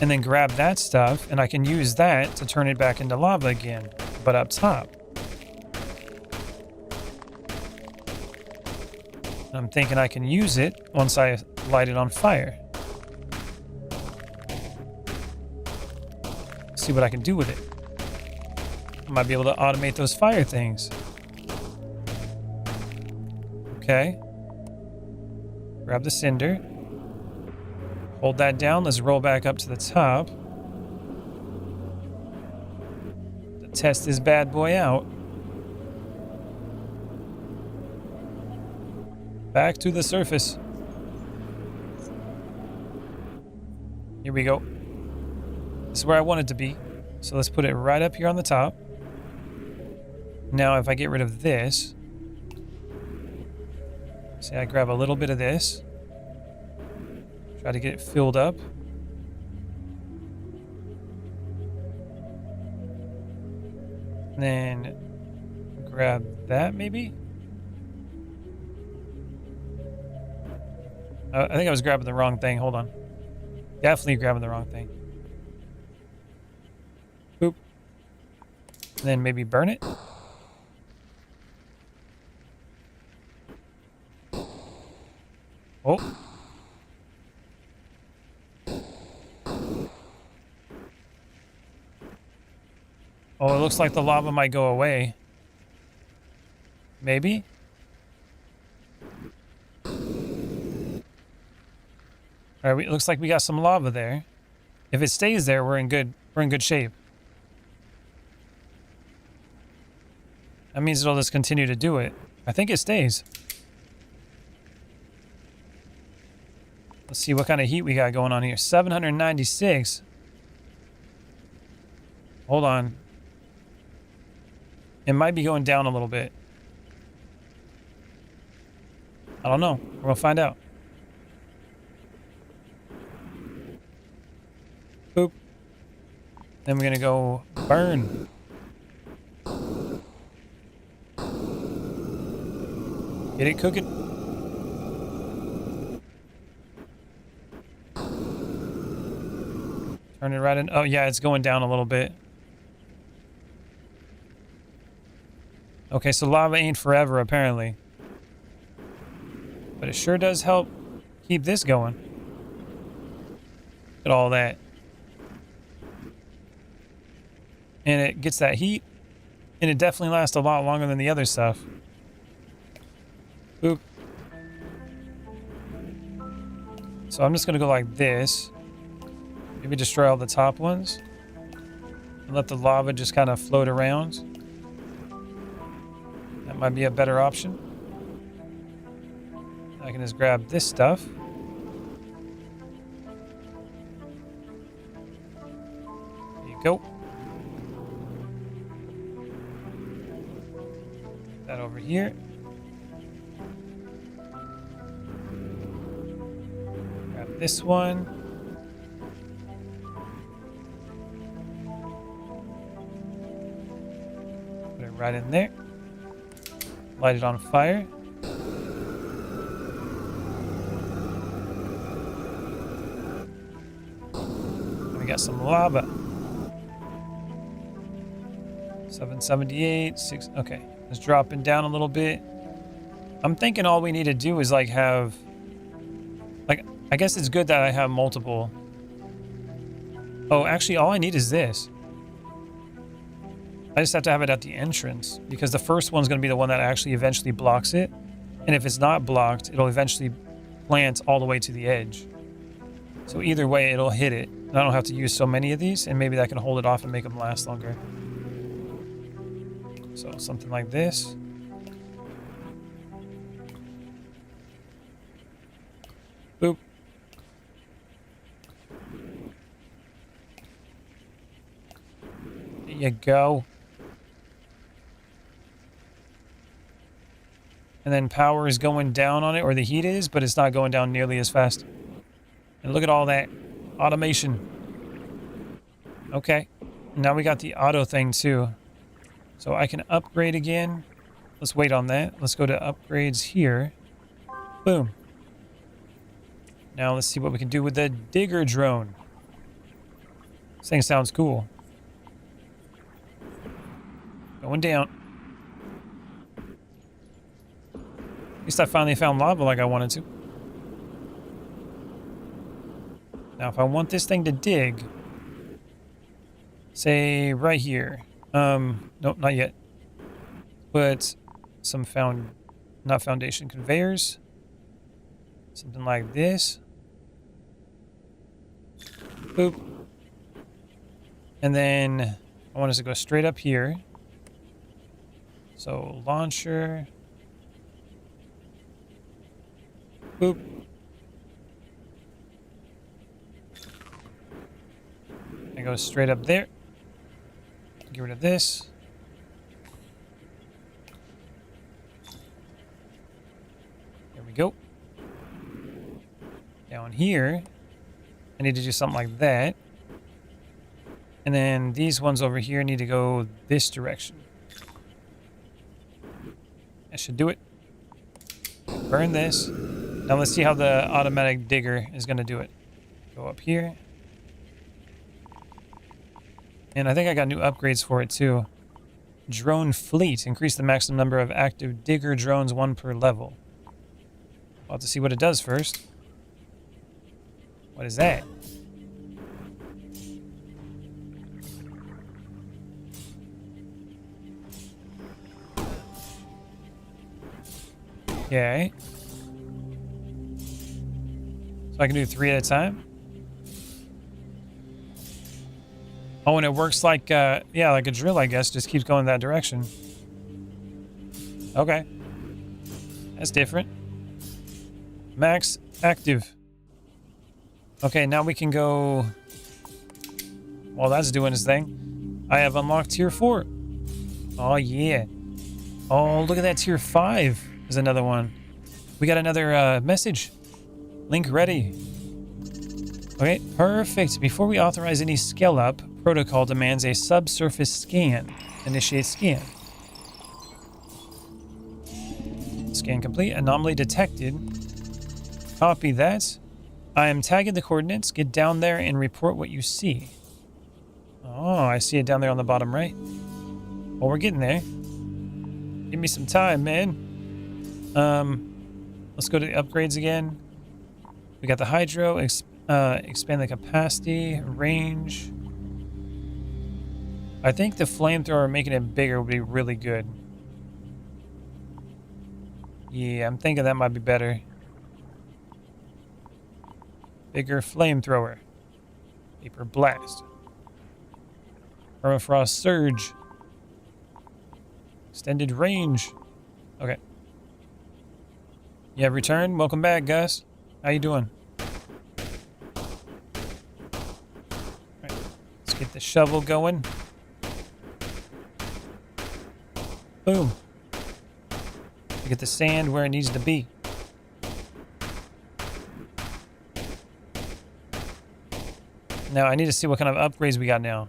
And then grab that stuff, and I can use that to turn it back into lava again, but up top. I'm thinking I can use it once I light it on fire. See what I can do with it. I might be able to automate those fire things. Okay. Grab the cinder. Hold that down. Let's roll back up to the top. Test this bad boy out. Back to the surface. Here we go. This is where I want it to be. So let's put it right up here on the top. Now if I get rid of this, say I grab a little bit of this, try to get it filled up. And then grab that maybe. I think I was grabbing the wrong thing. Hold on. Definitely grabbing the wrong thing. And then maybe burn it. Oh. Oh, it looks like the lava might go away. Maybe? Alright, it looks like we got some lava there. If it stays there, we're in good shape. That means it'll just continue to do it. I think it stays. Let's see what kind of heat we got going on here. 796. Hold on. It might be going down a little bit. I don't know. We're gonna find out. Boop. Then we're gonna go burn. Get it cooking. Turn it right in. Oh yeah, it's going down a little bit. Okay, so lava ain't forever apparently. But it sure does help keep this going. Look at all that. And it gets that heat. And it definitely lasts a lot longer than the other stuff. Boop. So I'm just going to go like this. Maybe destroy all the top ones. And let the lava just kind of float around. That might be a better option. I can just grab this stuff. There you go. Put that over here. Grab this one. Put it right in there. Light it on fire. We got some lava. 778, 6. Okay, it's dropping down a little bit. I'm thinking all we need to do is like have, like, I guess it's good that I have multiple. Oh, actually, all I need is this. I just have to have it at the entrance because the first one's going to be the one that actually eventually blocks it. And if it's not blocked, it'll eventually plant all the way to the edge. So either way, it'll hit it. And I don't have to use so many of these, and maybe that can hold it off and make them last longer. So something like this. Boop. There you go. And then power is going down on it, or the heat is, but it's not going down nearly as fast. And look at all that automation. Okay. Now we got the auto thing too. So I can upgrade again. Let's wait on that. Let's go to upgrades here. Boom. Now let's see what we can do with the digger drone. This thing sounds cool. Going down. At least I finally found lava like I wanted to. Now if I want this thing to dig, say right here. Nope, not yet. Put some not foundation conveyors. Something like this. Boop. And then I want us to go straight up here. So launcher. Boop. And go straight up there. Get rid of this. There we go. Down here, I need to do something like that. And then these ones over here need to go this direction. That should do it. Burn this. Now let's see how the automatic digger is going to do it. Go up here. And I think I got new upgrades for it too. drone fleet. Increase the maximum number of active digger drones, 1 per level. We'll have to see what it does first. What is that? Okay. So I can do 3 at a time? Oh, and it works like, yeah, like a drill, I guess. Just keeps going that direction. Okay. That's different. Max active. Okay, now we can go... While that's doing its thing, I have unlocked tier 4. Oh, yeah. Oh, look at that. Tier 5 is another one. We got another message. Link ready. Okay, perfect. Before we authorize any scale up, protocol demands a subsurface scan. Initiate scan. Scan complete. Anomaly detected. Copy that. I am tagging the coordinates. Get down there and report what you see. Oh, I see it down there on the bottom right. Well, we're getting there. Give me some time, man. Let's go to the upgrades again. We got the hydro. Expand the capacity. Range. I think the flamethrower making it bigger would be really good. Yeah, I'm thinking that might be better. Bigger flamethrower. Vapor blast. Permafrost surge. Extended range. Okay. You have returned. Welcome back, Gus. How you doing? Alright. Let's get the shovel going. Boom. Get the sand where it needs to be. Now I need to see what kind of upgrades we got now.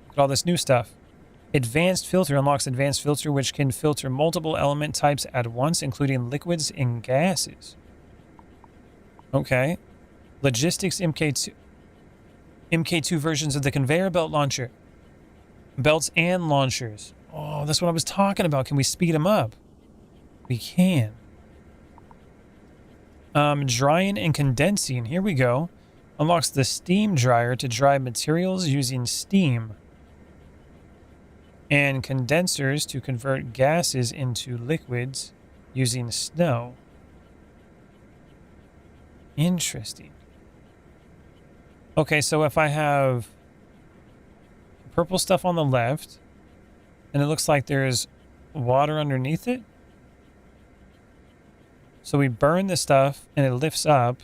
Look at all this new stuff. Advanced filter unlocks advanced filter, which can filter multiple element types at once, including liquids and gases. Okay. Logistics MK2 versions of the conveyor belt launcher. Belts and launchers. Oh, that's what I was talking about. Can we speed them up? We can. Drying and condensing. Here we go. Unlocks the steam dryer to dry materials using steam. And condensers to convert gases into liquids using snow. Interesting. Okay, so if I have purple stuff on the left, and it looks like there's water underneath it. So we burn the stuff and it lifts up.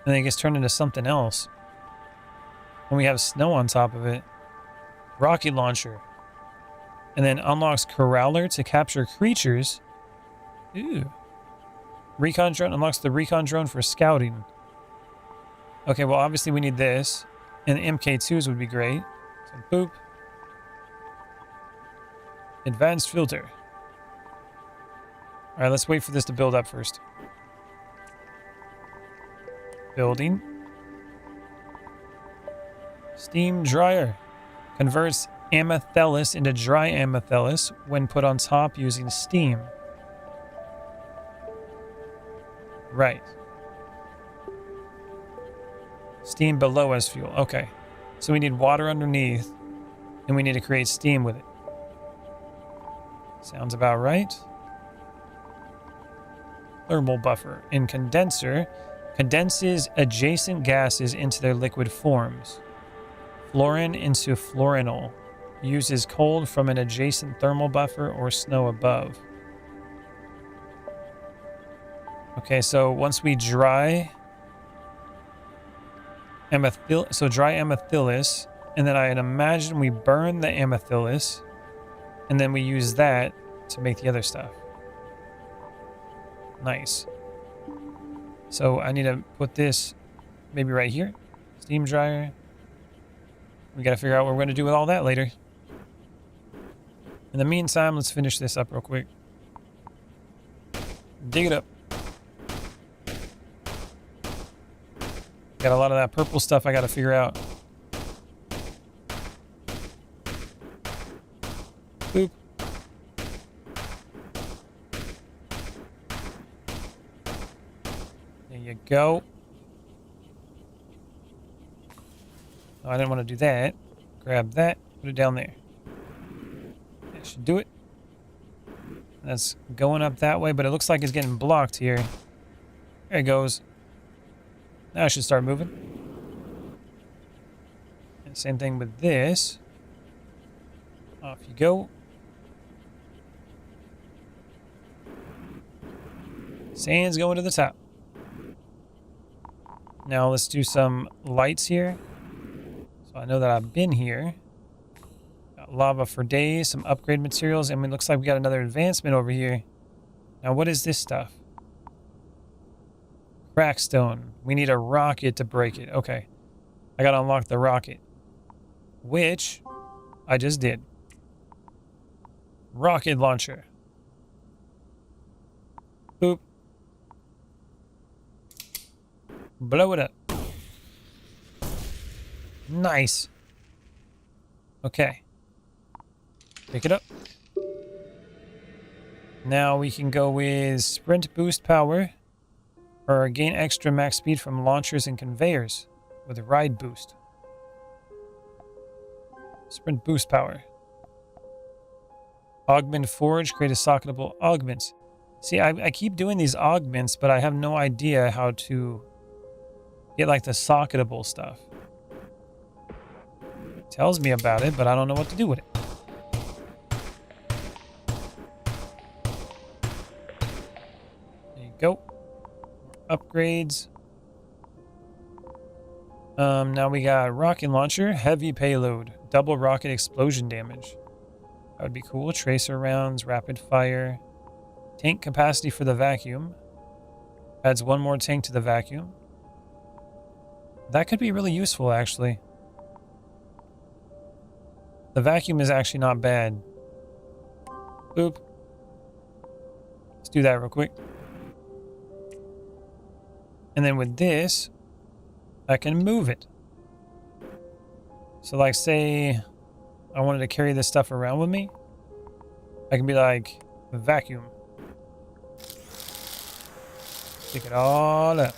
And then it gets turned into something else. And we have snow on top of it. Rocket launcher. And then unlocks corraler to capture creatures. Ooh. Recon drone unlocks the recon drone for scouting. Okay, well obviously we need this. And MK2s would be great. So boop. Advanced filter. Alright, let's wait for this to build up first. Building. Steam dryer. Converts amethylus into dry amethylus when put on top using steam. Right. Steam below as fuel. Okay. So we need water underneath, and we need to create steam with it. Sounds about right. Thermal buffer. In condenser, condenses adjacent gases into their liquid forms. Fluorine into fluorinol. Uses cold from an adjacent thermal buffer or snow above. Okay, so once we dry dry amethylus, and then I'd imagine we burn the amethylus, and then we use that to make the other stuff. Nice. So I need to put this maybe right here. Steam dryer. We got to figure out what we're going to do with all that later. In the meantime, let's finish this up real quick. Dig it up. Got a lot of that purple stuff I got to figure out. Boop. There you go. Oh, I didn't want to do that. Grab that, put it down there. That should do it. That's going up that way, but it looks like it's getting blocked here. There it goes. Now I should start moving. And same thing with this. Off you go. Sand's going to the top. Now let's do some lights here. So I know that I've been here. Got lava for days, some upgrade materials, and it looks like we got another advancement over here. Now what is this stuff? Crackstone. We need a rocket to break it. Okay. I gotta unlock the rocket. Which I just did. Rocket launcher. Boop. Blow it up. Nice. Okay. Pick it up. Now we can go with sprint boost power or gain extra max speed from launchers and conveyors with a ride boost. Sprint boost power. Augment forge, create a socketable augments. See, I keep doing these augments, but I have no idea how to get like the socketable stuff. It tells me about it, but I don't know what to do with it. There you go. Upgrades. Now we got rocket launcher, heavy payload, double rocket explosion damage. That would be cool. Tracer rounds, rapid fire. Tank capacity for the vacuum. Adds one more tank to the vacuum. That could be really useful, actually. The vacuum is actually not bad. Boop. Let's do that real quick. And then with this, I can move it. So like, say I wanted to carry this stuff around with me. I can be like, vacuum. Pick it all up.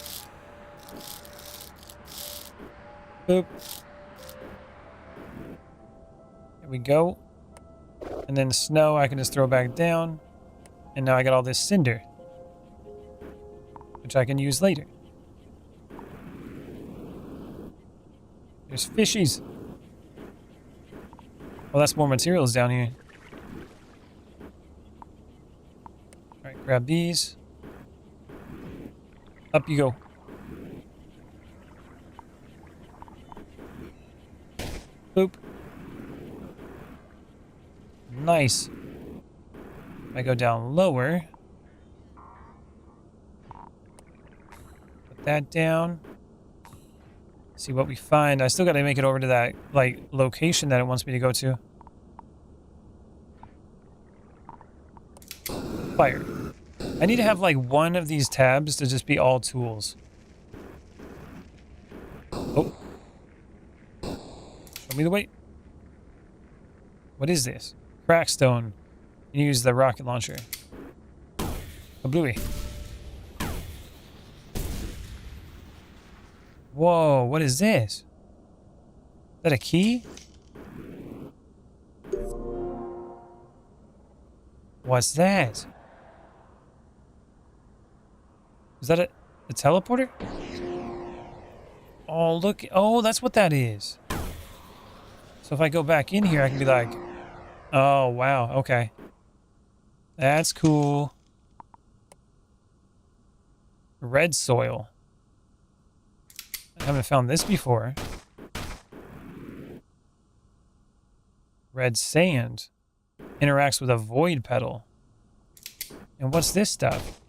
Boop. There we go. And then snow I can just throw back down. And now I got all this cinder, which I can use later. There's fishies. Well, that's more materials down here. Alright, grab these. Up you go. Boop. Nice. I go down lower. Put that down. See what we find. I still got to make it over to that like location that it wants me to go to. Fire. I need to have like one of these tabs to just be all tools. Oh. Show me the way. What is this? Crackstone. Use the rocket launcher. Kablooey. Whoa, what is this? Is that a key? What's that? Is that a teleporter? Oh, look. Oh, that's what that is. So if I go back in here, I can be like, oh, wow. Okay. That's cool. Red soil. I haven't found this before. Red sand. Interacts with a void petal. And what's this stuff?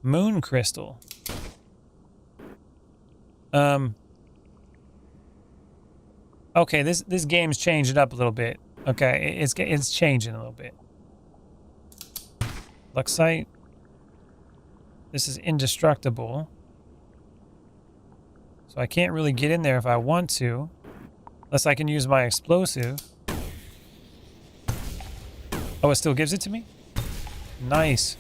Moon crystal. Okay, this game's changing up a little bit. Okay, it's changing a little bit. Luxite. This is indestructible. So I can't really get in there if I want to. Unless I can use my explosive. Oh, it still gives it to me? Nice.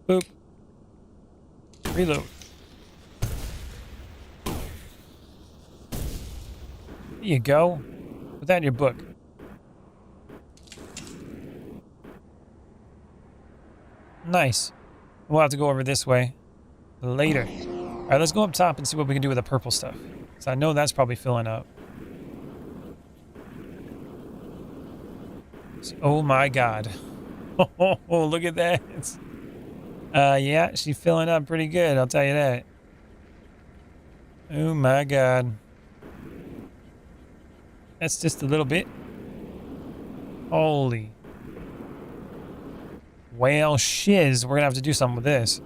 Boop. Reload. There you go. Put that in your book. Nice. We'll have to go over this way later. All right, let's go up top and see what we can do with the purple stuff. So I know that's probably filling up. Oh my god. Oh, look at that. Yeah, she's filling up pretty good, I'll tell you that. Oh my god. That's just a little bit. Holy. Well, shiz. We're gonna have to do something with this.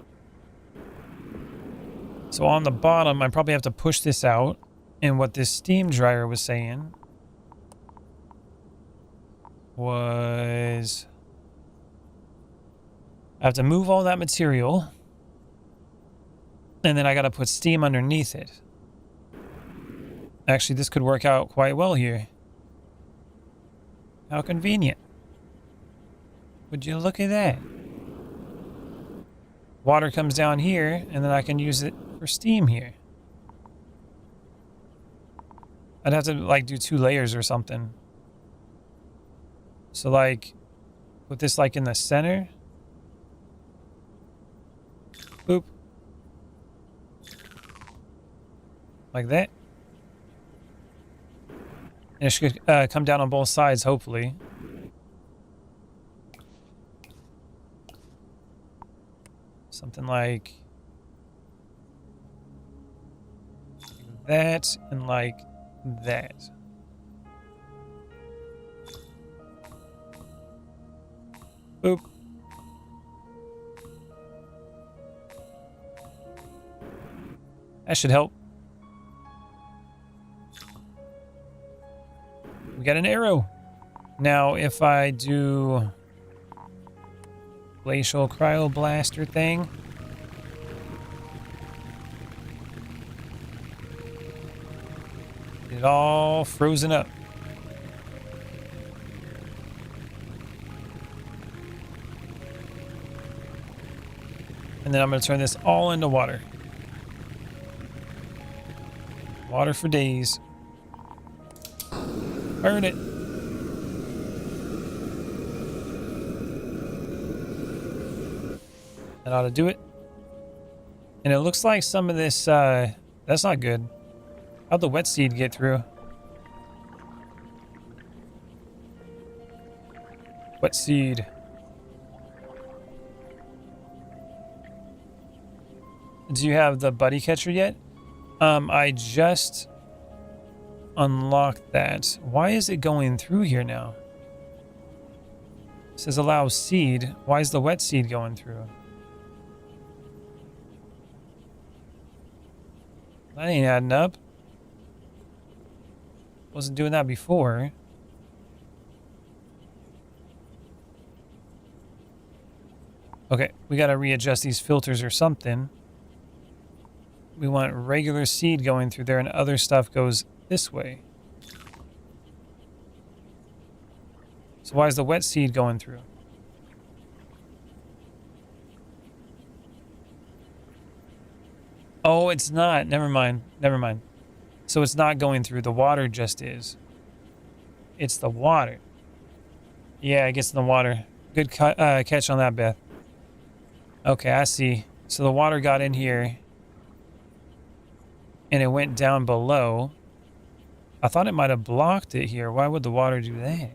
So on the bottom, I probably have to push this out. And what this steam dryer was saying was I have to move all that material. And then I gotta put steam underneath it. Actually, this could work out quite well here. How convenient. Would you look at that? Water comes down here, and then I can use it for steam here. I'd have to, like, do 2 layers or something. So, like, put this, like, in the center. Boop. Like that. And it should come down on both sides, hopefully. Something like that and like that. Boop. That should help. We got an arrow. Now, if I do glacial cryoblaster thing. Get it all frozen up. And then I'm going to turn this all into water. Water for days. Burn it. That ought to do it. And it looks like some of this, that's not good. How'd the wet seed get through? Wet seed. Do you have the buddy catcher yet? I just unlocked that. Why is it going through here now? It says allow seed. Why is the wet seed going through? That ain't adding up. Wasn't doing that before. Okay, we gotta readjust these filters or something. We want regular seed going through there and other stuff goes this way. So why is the wet seed going through? Oh, it's not. Never mind. Never mind. So it's not going through. The water just is. It's the water. Yeah, it gets in the water. Good catch on that, Beth. Okay, I see. So the water got in here. And it went down below. I thought it might have blocked it here. Why would the water do that?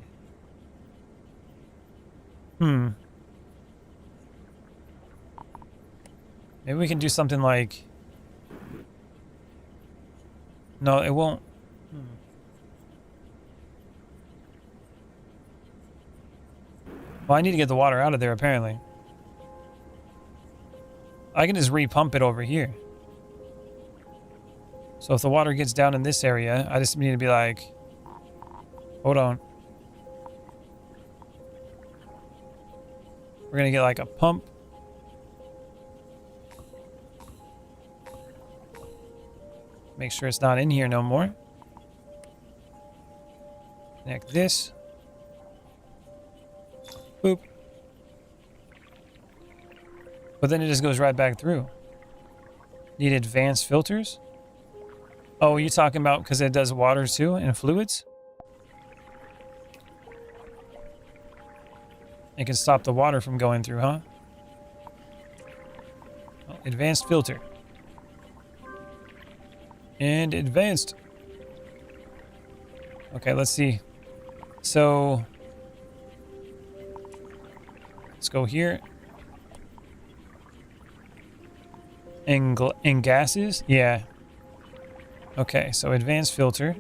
Maybe we can do something like... No, it won't. Well, I need to get the water out of there, apparently. I can just repump it over here. So if the water gets down in this area, I just need to be like, hold on. We're going to get like a pump. Make sure it's not in here no more. Connect this. Boop. But then it just goes right back through. Need advanced filters? Oh, you talking about because it does water too and fluids? It can stop the water from going through, huh? Oh, advanced filter. And advanced. Okay, let's see. So let's go here. In gases? Yeah. Okay, so advanced filter.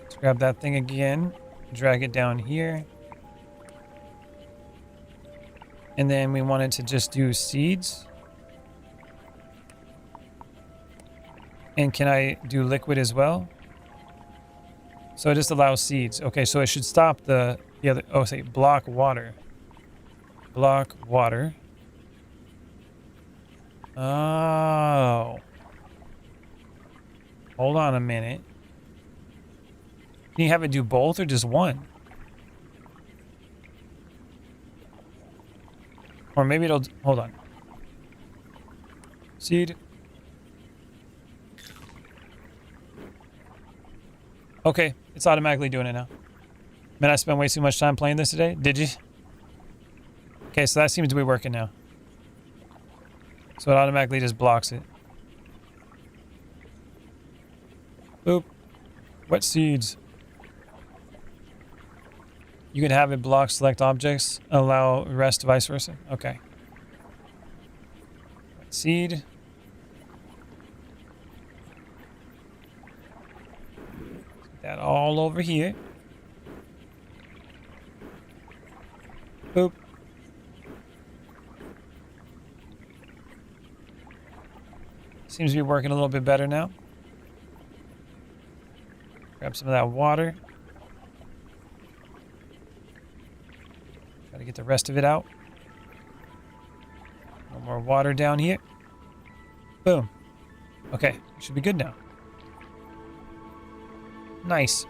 Let's grab that thing again. Drag it down here. And then we wanted to just do seeds. And can I do liquid as well? So it just allows seeds. Okay, so it should stop the other. Oh, say block water. Block water. Oh. Hold on a minute. Can you have it do both or just one? Or maybe it'll... Hold on. Seed. Okay, it's automatically doing it now. Man, I spent way too much time playing this today. Did you? Okay, so that seems to be working now. So it automatically just blocks it. Boop. Wet seeds. You can have it block select objects, allow rest, vice versa. Okay. Wet seed. Get that all over here. Boop. Seems to be working a little bit better now. Grab some of that water. Try to get the rest of it out. A little more water down here. Boom. Okay, should be good now. Nice.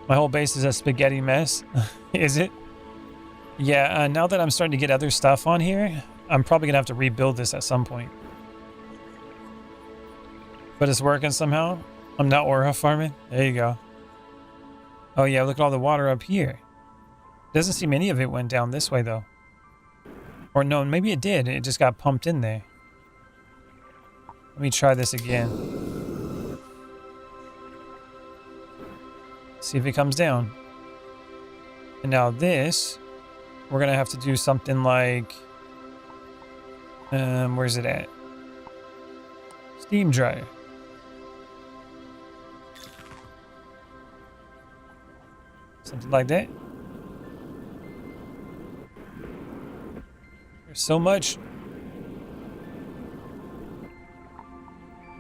My whole base is a spaghetti mess. Is it? Yeah, now that I'm starting to get other stuff on here, I'm probably going to have to rebuild this at some point. But it's working somehow. I'm not aura farming. There you go. Oh yeah, look at all the water up here. Doesn't seem any of it went down this way though. Or no, maybe it did. It just got pumped in there. Let me try this again. See if it comes down. And now this, we're gonna have to do something like, where's it at? Steam dryer. Something like that. There's so much.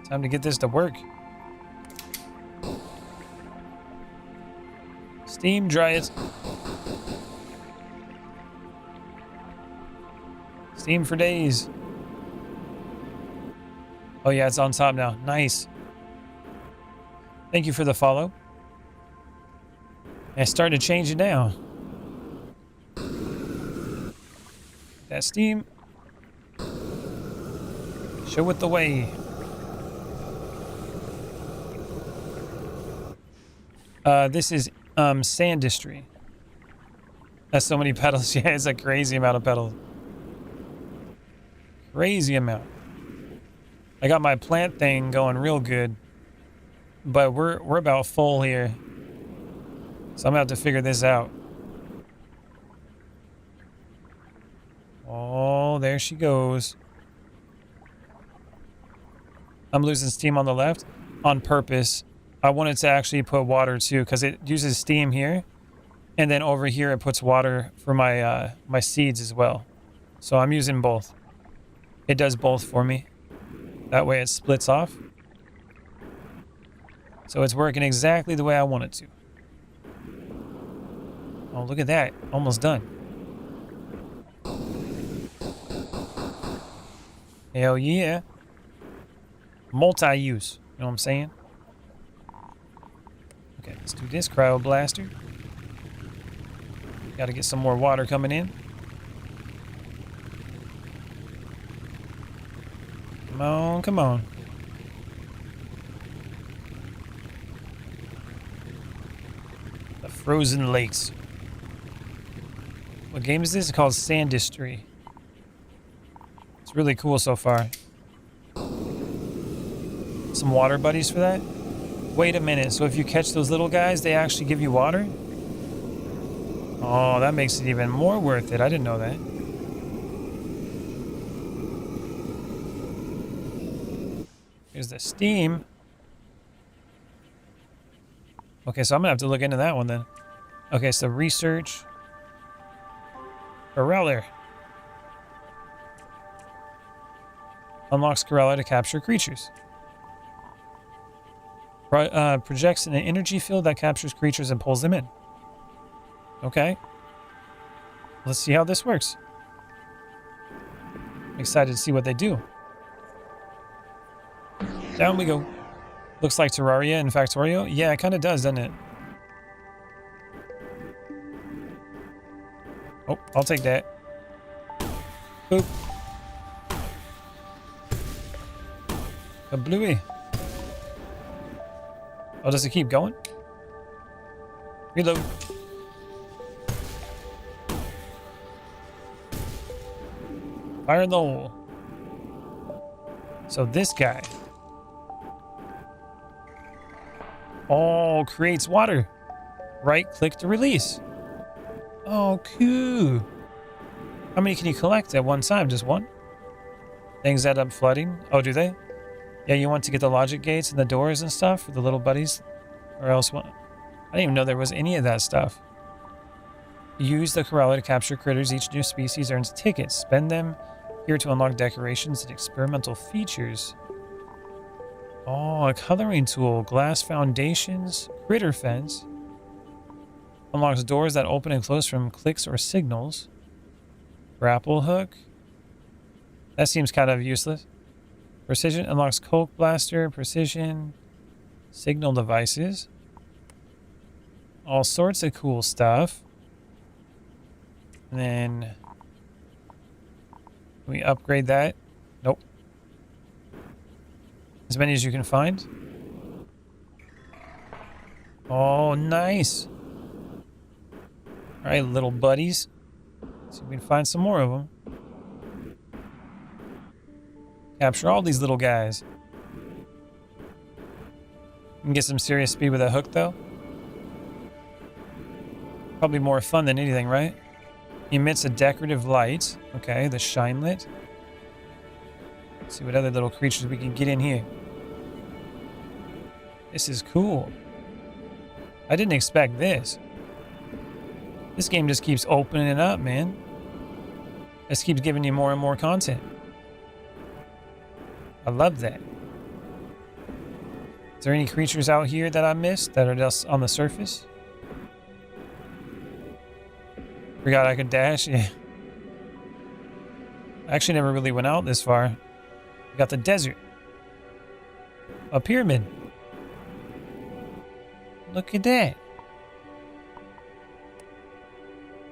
Time to get this to work. Steam dry it. Steam for days. Oh yeah, it's on top now. Nice. Thank you for the follow. I started to change it down. That steam. Show it the way. This is Sandustry. That's so many pedals. Yeah, it's a crazy amount of pedals. Crazy amount. I got my plant thing going real good, but we're about full here. So I'm gonna have to figure this out. Oh, there she goes. I'm losing steam on the left on purpose. I wanted to actually put water too, because it uses steam here, and then over here it puts water for my my seeds as well. So I'm using both. It does both for me. That way it splits off. So it's working exactly the way I want it to. Oh, look at that. Almost done. Hell yeah. Multi-use. You know what I'm saying? Okay, let's do this. Cryo blaster. Got to get some more water coming in. Come on, come on. The frozen lakes. What game is this? It's called Sandustry. It's really cool so far. Some water buddies for that? Wait a minute, so if you catch those little guys, they actually give you water? Oh, that makes it even more worth it. I didn't know that. Here's the steam. Okay, so I'm gonna have to look into that one then. Okay, so research. Corellar. Unlocks Corellar to capture creatures. Projects an energy field that captures creatures and pulls them in. Okay. Let's see how this works. I'm excited to see what they do. Down we go. Looks like Terraria in Factorio. Yeah, it kind of does, doesn't it? Oh, I'll take that. Boop. Kablooey. Oh, does it keep going? Reload. Fire in the hole. So this guy. Oh, creates water. Right click to release. Oh, cool. How many can you collect at one time? Just one? Things end up flooding. Oh, do they? Yeah, you want to get the logic gates and the doors and stuff for the little buddies? Or else what? I didn't even know there was any of that stuff. Use the Corella to capture critters. Each new species earns tickets. Spend them here to unlock decorations and experimental features. Oh, a coloring tool. Glass foundations. Critter fence. Unlocks doors that open and close from clicks or signals. Grapple hook. That seems kind of useless. Precision unlocks Coke blaster. Precision. Signal devices. All sorts of cool stuff. And then... can we upgrade that? Nope. As many as you can find. Oh, nice. Alright, little buddies. See if we can find some more of them. Capture all these little guys. You can get some serious speed with that hook, though. Probably more fun than anything, right? Emits a decorative light. Okay, the shine lit. Let's see what other little creatures we can get in here. This is cool. I didn't expect this. This game just keeps opening it up, man. Just keeps giving you more and more content. I love that. Is there any creatures out here that I missed that are just on the surface? Forgot I could dash? Yeah. I actually never really went out this far. We got the desert. A pyramid. Look at that.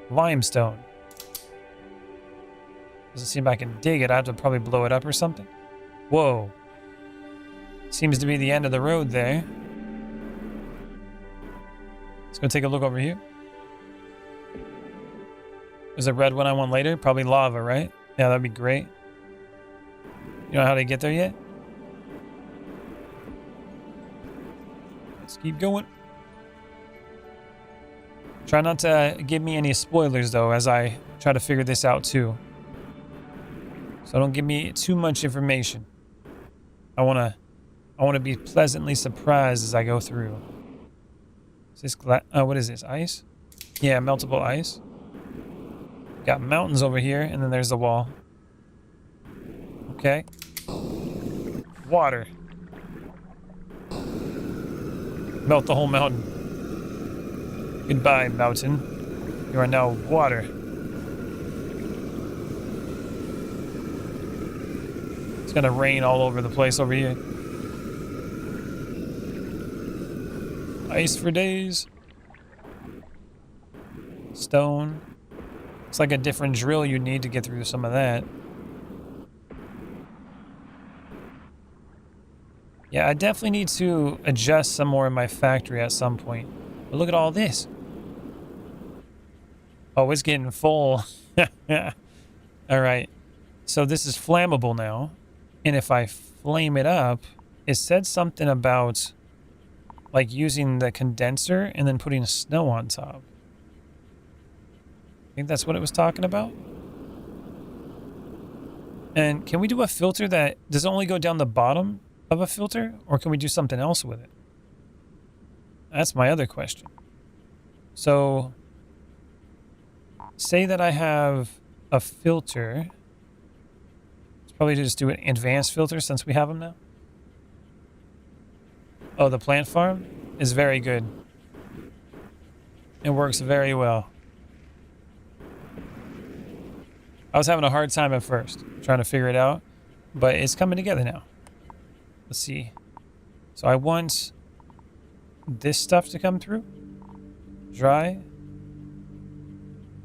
Limestone. Doesn't seem like I can dig it. I have to probably blow it up or something. Whoa. Seems to be the end of the road there. Let's go take a look over here. There's a red one I want later. Probably lava, right? Yeah, that'd be great. You know how to get there yet? Let's keep going. Try not to give me any spoilers, though, as I try to figure this out, too. So don't give me too much information. I want to be pleasantly surprised as I go through. Is this what is this? Ice? Yeah, meltable ice. Got mountains over here, and then there's the wall. Okay. Water. Melt the whole mountain. Goodbye, mountain. You are now water. It's gonna rain all over the place over here. Ice for days. Stone. It's like a different drill you need to get through some of that. Yeah, I definitely need to adjust some more in my factory at some point. But look at all this. Oh, it's getting full. All right. So this is flammable now. And if I flame it up, it said something about like using the condenser and then putting snow on top. I think that's what it was talking about. And can we do a filter that does it only go down the bottom of a filter, or can we do something else with it? That's my other question. So say that I have a filter. Let's probably just do an advanced filter since we have them now. Oh, the plant farm is very good. It works very well. I was having a hard time at first trying to figure it out, but it's coming together now. Let's see. So I want this stuff to come through. Dry.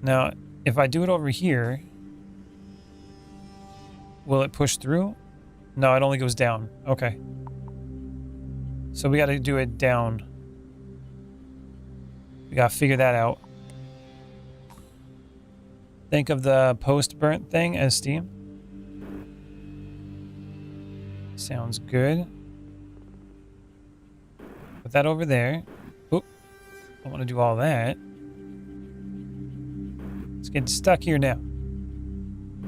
Now, if I do it over here, will it push through? No, it only goes down. Okay. So we got to do it down. We got to figure that out. Think of the post-burnt thing as steam. Sounds good. Put that over there. Oop. I want to do all that. It's getting stuck here now.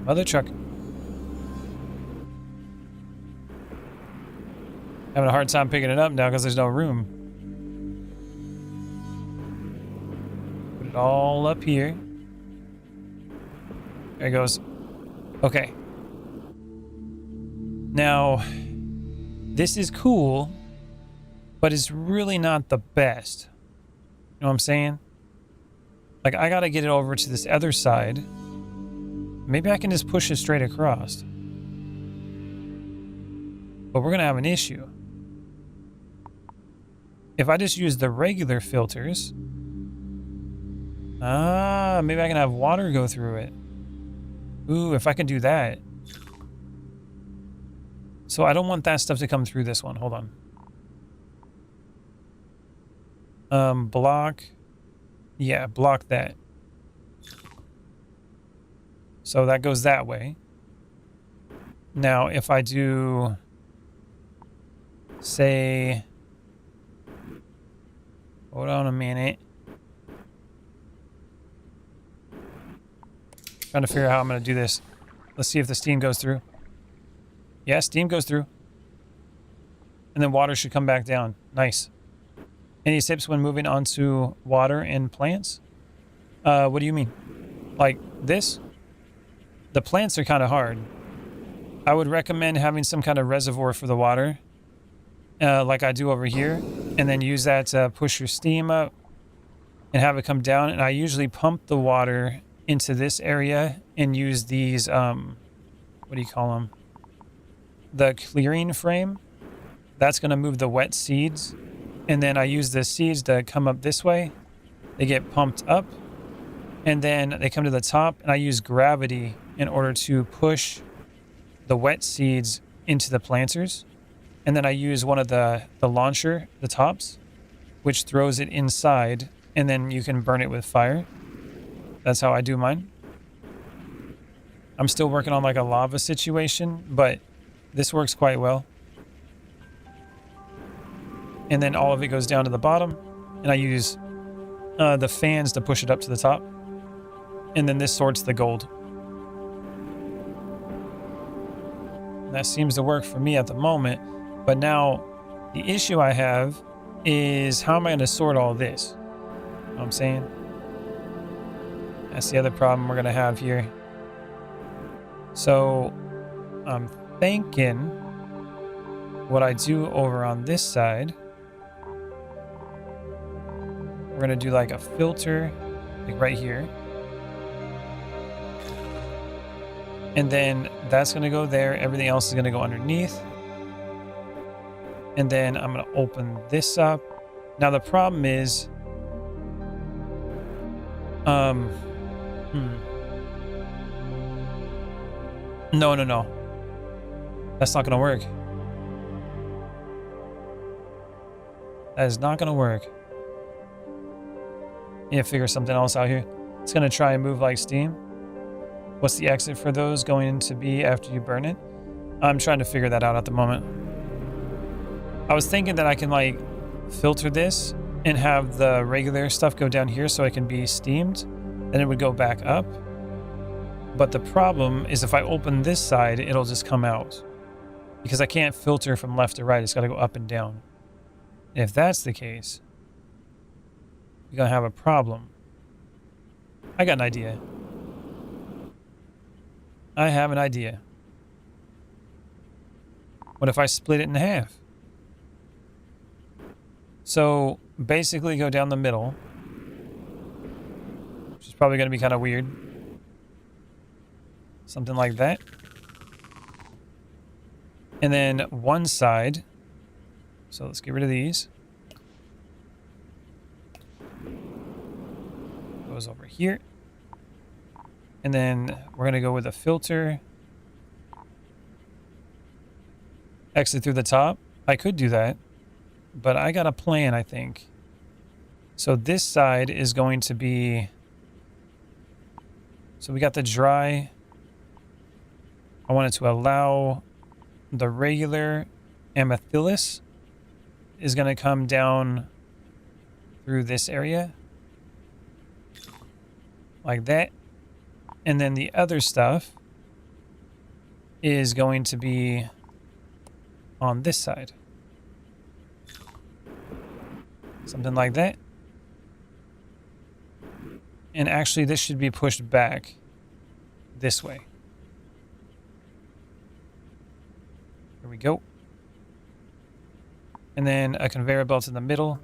Mother truck. Having a hard time picking it up now because there's no room. Put it all up here. There it goes. Okay. Now, this is cool, but it's really not the best. You know what I'm saying? Like, I gotta get it over to this other side. Maybe I can just push it straight across. But we're gonna have an issue. If I just use the regular filters... maybe I can have water go through it. Ooh, if I can do that. So I don't want that stuff to come through this one. Hold on. Block. Yeah, block that. So that goes that way. Now, if I do... say... Hold on a minute. Trying to figure out how I'm going to do this. Let's see if the steam goes through. Yeah, steam goes through. And then water should come back down. Nice. Any tips when moving onto water and plants? What do you mean? Like this? The plants are kind of hard. I would recommend having some kind of reservoir for the water. Like I do over here. And then use that to push your steam up. And have it come down. And I usually pump the water into this area. And use these, what do you call them? The clearing frame. That's going to move the wet seeds. And then I use the seeds to come up this way. They get pumped up. And then they come to the top. And I use gravity in order to push the wet seeds into the planters. And then I use one of the launcher, the tops, which throws it inside. And then you can burn it with fire. That's how I do mine. I'm still working on like a lava situation, but this works quite well. And then all of it goes down to the bottom. And I use the fans to push it up to the top. And then this sorts the gold. And that seems to work for me at the moment. But now the issue I have is how am I going to sort all this? You know what I'm saying? That's the other problem we're going to have here. So I'm thinking what I do over on this side, we're going to do like a filter, like right here. And then that's going to go there. Everything else is going to go underneath. And then I'm going to open this up Now the problem is, no. That's not gonna work. That is not gonna work. Yeah, figure something else out here. It's gonna try and move like steam. What's the exit for those going to be after you burn it? I'm trying to figure that out at the moment. I was thinking that I can like filter this and have the regular stuff go down here so it can be steamed. Then it would go back up. But the problem is if I open this side, it'll just come out. Because I can't filter from left to right. It's got to go up and down. And if that's the case, you're going to have a problem. I got an idea. I have an idea. What if I split it in half? So basically go down the middle, which is probably going to be kind of weird. Something like that. And then one side. So let's get rid of these. Goes over here. And then we're going to go with a filter. Exit through the top. I could do that. But I got a plan, I think. So this side is going to be... So we got the dry. I wanted to allow the regular amethyst is going to come down through this area. Like that. And then the other stuff is going to be on this side. Something like that. And actually this should be pushed back this way. Here we go. And then a conveyor belt in the middle.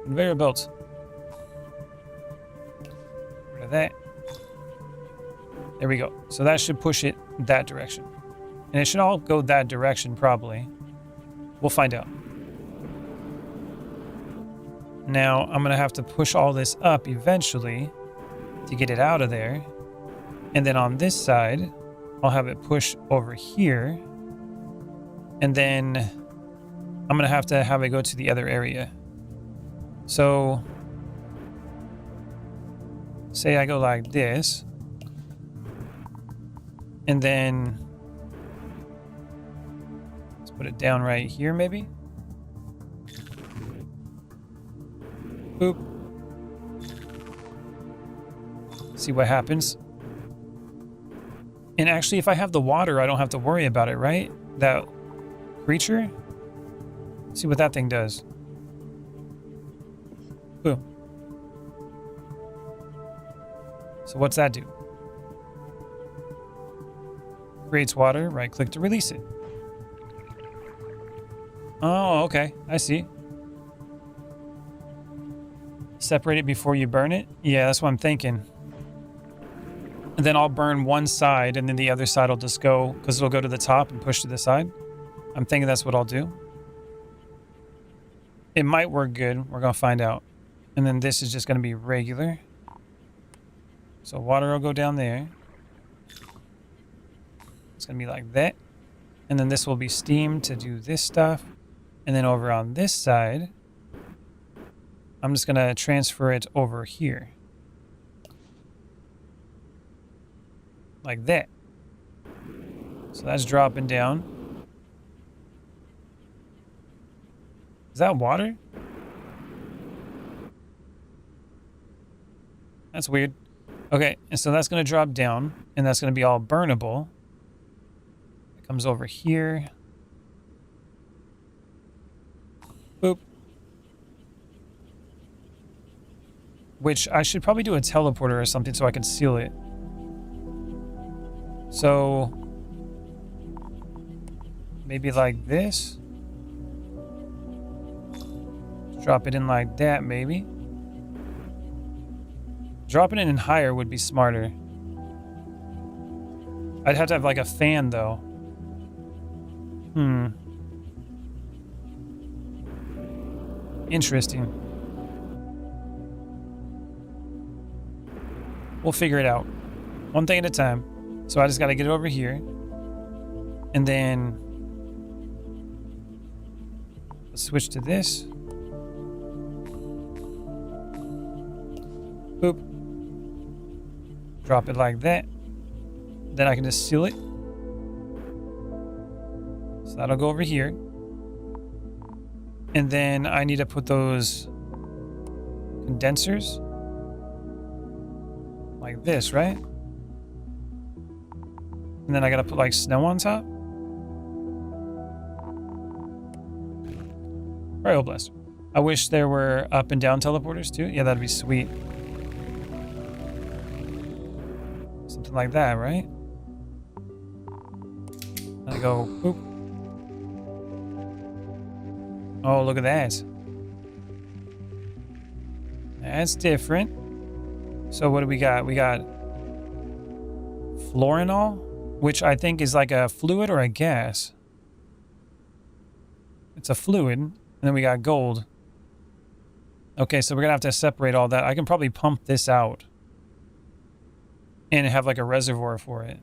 Conveyor belt. Get rid of that. There we go. So that should push it that direction. And it should all go that direction probably. We'll find out. Now I'm going to have to push all this up eventually to get it out of there. And then on this side, I'll have it push over here. And then I'm going to have it go to the other area. So say I go like this. And then let's put it down right here maybe. Boop. See what happens. And actually, if I have the water, I don't have to worry about it, right? That creature? Let's see what that thing does. Boom. So what's that do? Creates water, right click to release it. Oh, okay. I see. Separate it before you burn it? Yeah, that's what I'm thinking. And then I'll burn one side and then the other side will just go, because it'll go to the top and push to the side. I'm thinking that's what I'll do. It might work good. We're going to find out. And then this is just going to be regular. So water will go down there. It's going to be like that. And then this will be steamed to do this stuff. And then over on this side, I'm just going to transfer it over here. Like that. So that's dropping down. Is that water? That's weird. Okay, and so that's going to drop down, and that's going to be all burnable. It comes over here. Boop. Which I should probably do a teleporter or something so I can seal it. So maybe like this. Drop it in like that, maybe. Dropping it in higher would be smarter. I'd have to have like a fan though. Interesting. We'll figure it out. One thing at a time. So I just got to get it over here. And then let's switch to this. Boop. Drop it like that. Then I can just seal it. So that'll go over here. And then I need to put those condensers like this, right? And then I gotta put like snow on top. Alright, oh bless. I wish there were up and down teleporters too. Yeah, that'd be sweet. Something like that, right? And I go, boop. Oh, look at that. That's different. So what do we got? We got fluorinol, which I think is like a fluid or a gas. It's a fluid. And then we got gold. Okay, so we're going to have to separate all that. I can probably pump this out and have like a reservoir for it.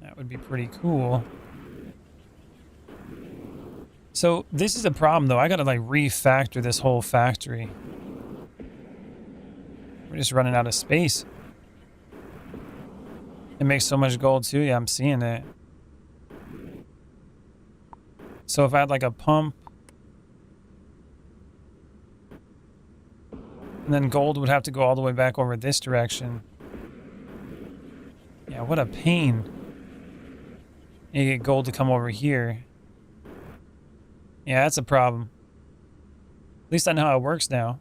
That would be pretty cool. So this is a problem though. I got to like refactor this whole factory. We're just running out of space. It makes so much gold too. Yeah, I'm seeing it. So if I had like a pump, and then gold would have to go all the way back over this direction. Yeah, what a pain. You get gold to come over here. Yeah, that's a problem. At least I know how it works now.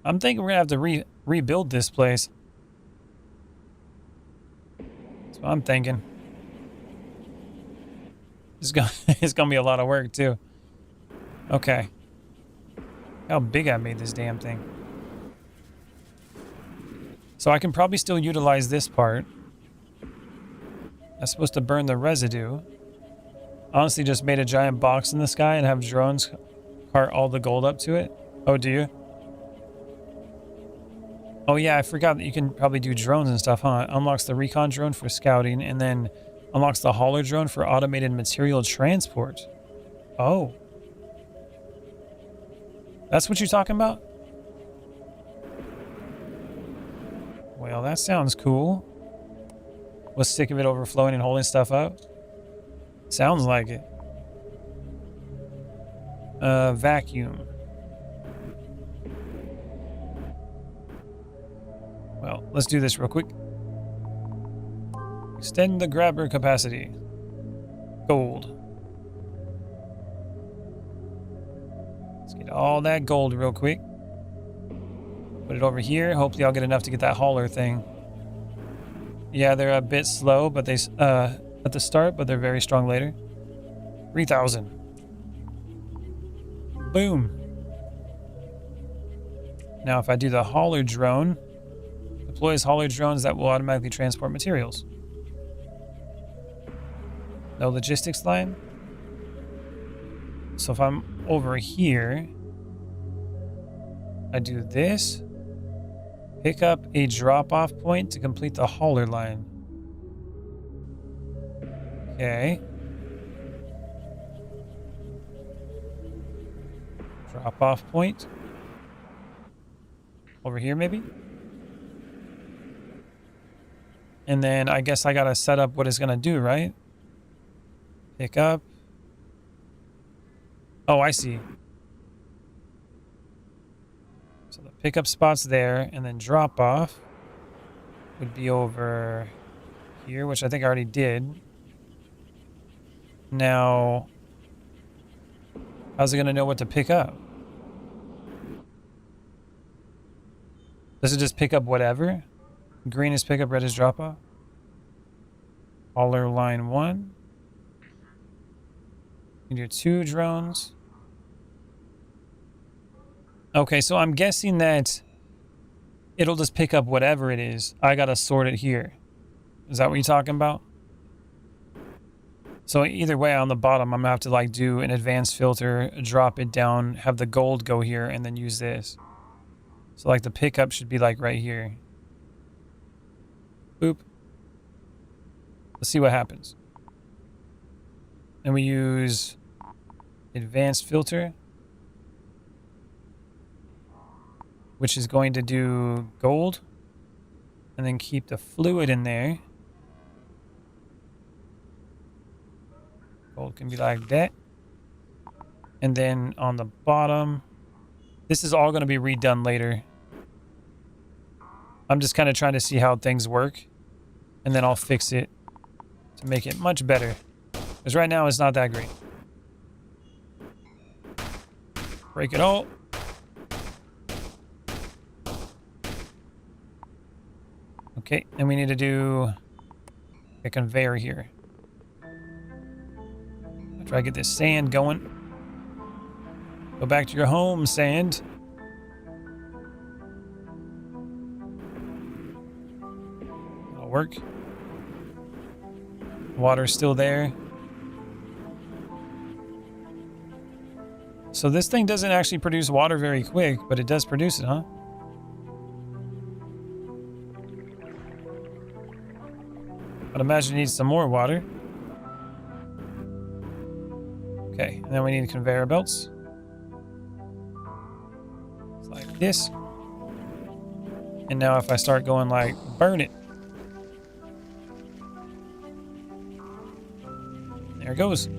I'm thinking we're gonna have to rebuild this place. That's what I'm thinking. It's gonna be a lot of work too. Okay. How big I made this damn thing. So I can probably still utilize this part. That's supposed to burn the residue. Honestly, just made a giant box in the sky and have drones cart all the gold up to it. Oh, do you? Oh yeah, I forgot that you can probably do drones and stuff, huh? It unlocks the recon drone for scouting and then unlocks the hauler drone for automated material transport. Oh. That's what you're talking about? Well, that sounds cool. Was sick of it overflowing and holding stuff up? Sounds like it. Vacuum. Well, let's do this real quick. Extend the grabber capacity. Gold. Let's get all that gold real quick. Put it over here. Hopefully I'll get enough to get that hauler thing. Yeah, they're a bit slow, but they at the start, but they're very strong later. 3,000. Boom. Now if I do the hauler drone, deploys hauler drones that will automatically transport materials. No logistics line. So if I'm over here, I do this. Pick up a drop-off point to complete the hauler line. Okay. Drop-off point. Over here, maybe? And then I guess I gotta set up what it's gonna do, right? Pick up. Oh, I see. So the pickup spot's there, and then drop off would be over here, which I think I already did. Now, how's it gonna know what to pick up? Does it just pick up whatever? Green is pick up, red is drop off. Hauler line 1. You do 2 drones. Okay, so I'm guessing that it'll just pick up whatever it is. I gotta sort it here. Is that what you're talking about? So either way, on the bottom, I'm gonna have to like do an advanced filter, drop it down, have the gold go here, and then use this. So like the pickup should be like right here. Boop. Let's see what happens. And we use advanced filter, which is going to do gold, and then keep the fluid in there. Gold can be like that. And then on the bottom, this is all going to be redone later. I'm just kind of trying to see how things work, and then I'll fix it to make it much better. Because right now it's not that great. Break it all. Okay, and we need to do a conveyor here. I'll try to get this sand going. Go back to your home, sand. That'll work. Water's still there. So this thing doesn't actually produce water very quick, but it does produce it, huh? I'd imagine it needs some more water. Okay, and then we need conveyor belts. It's like this. And now if I start going like, burn it. There it goes.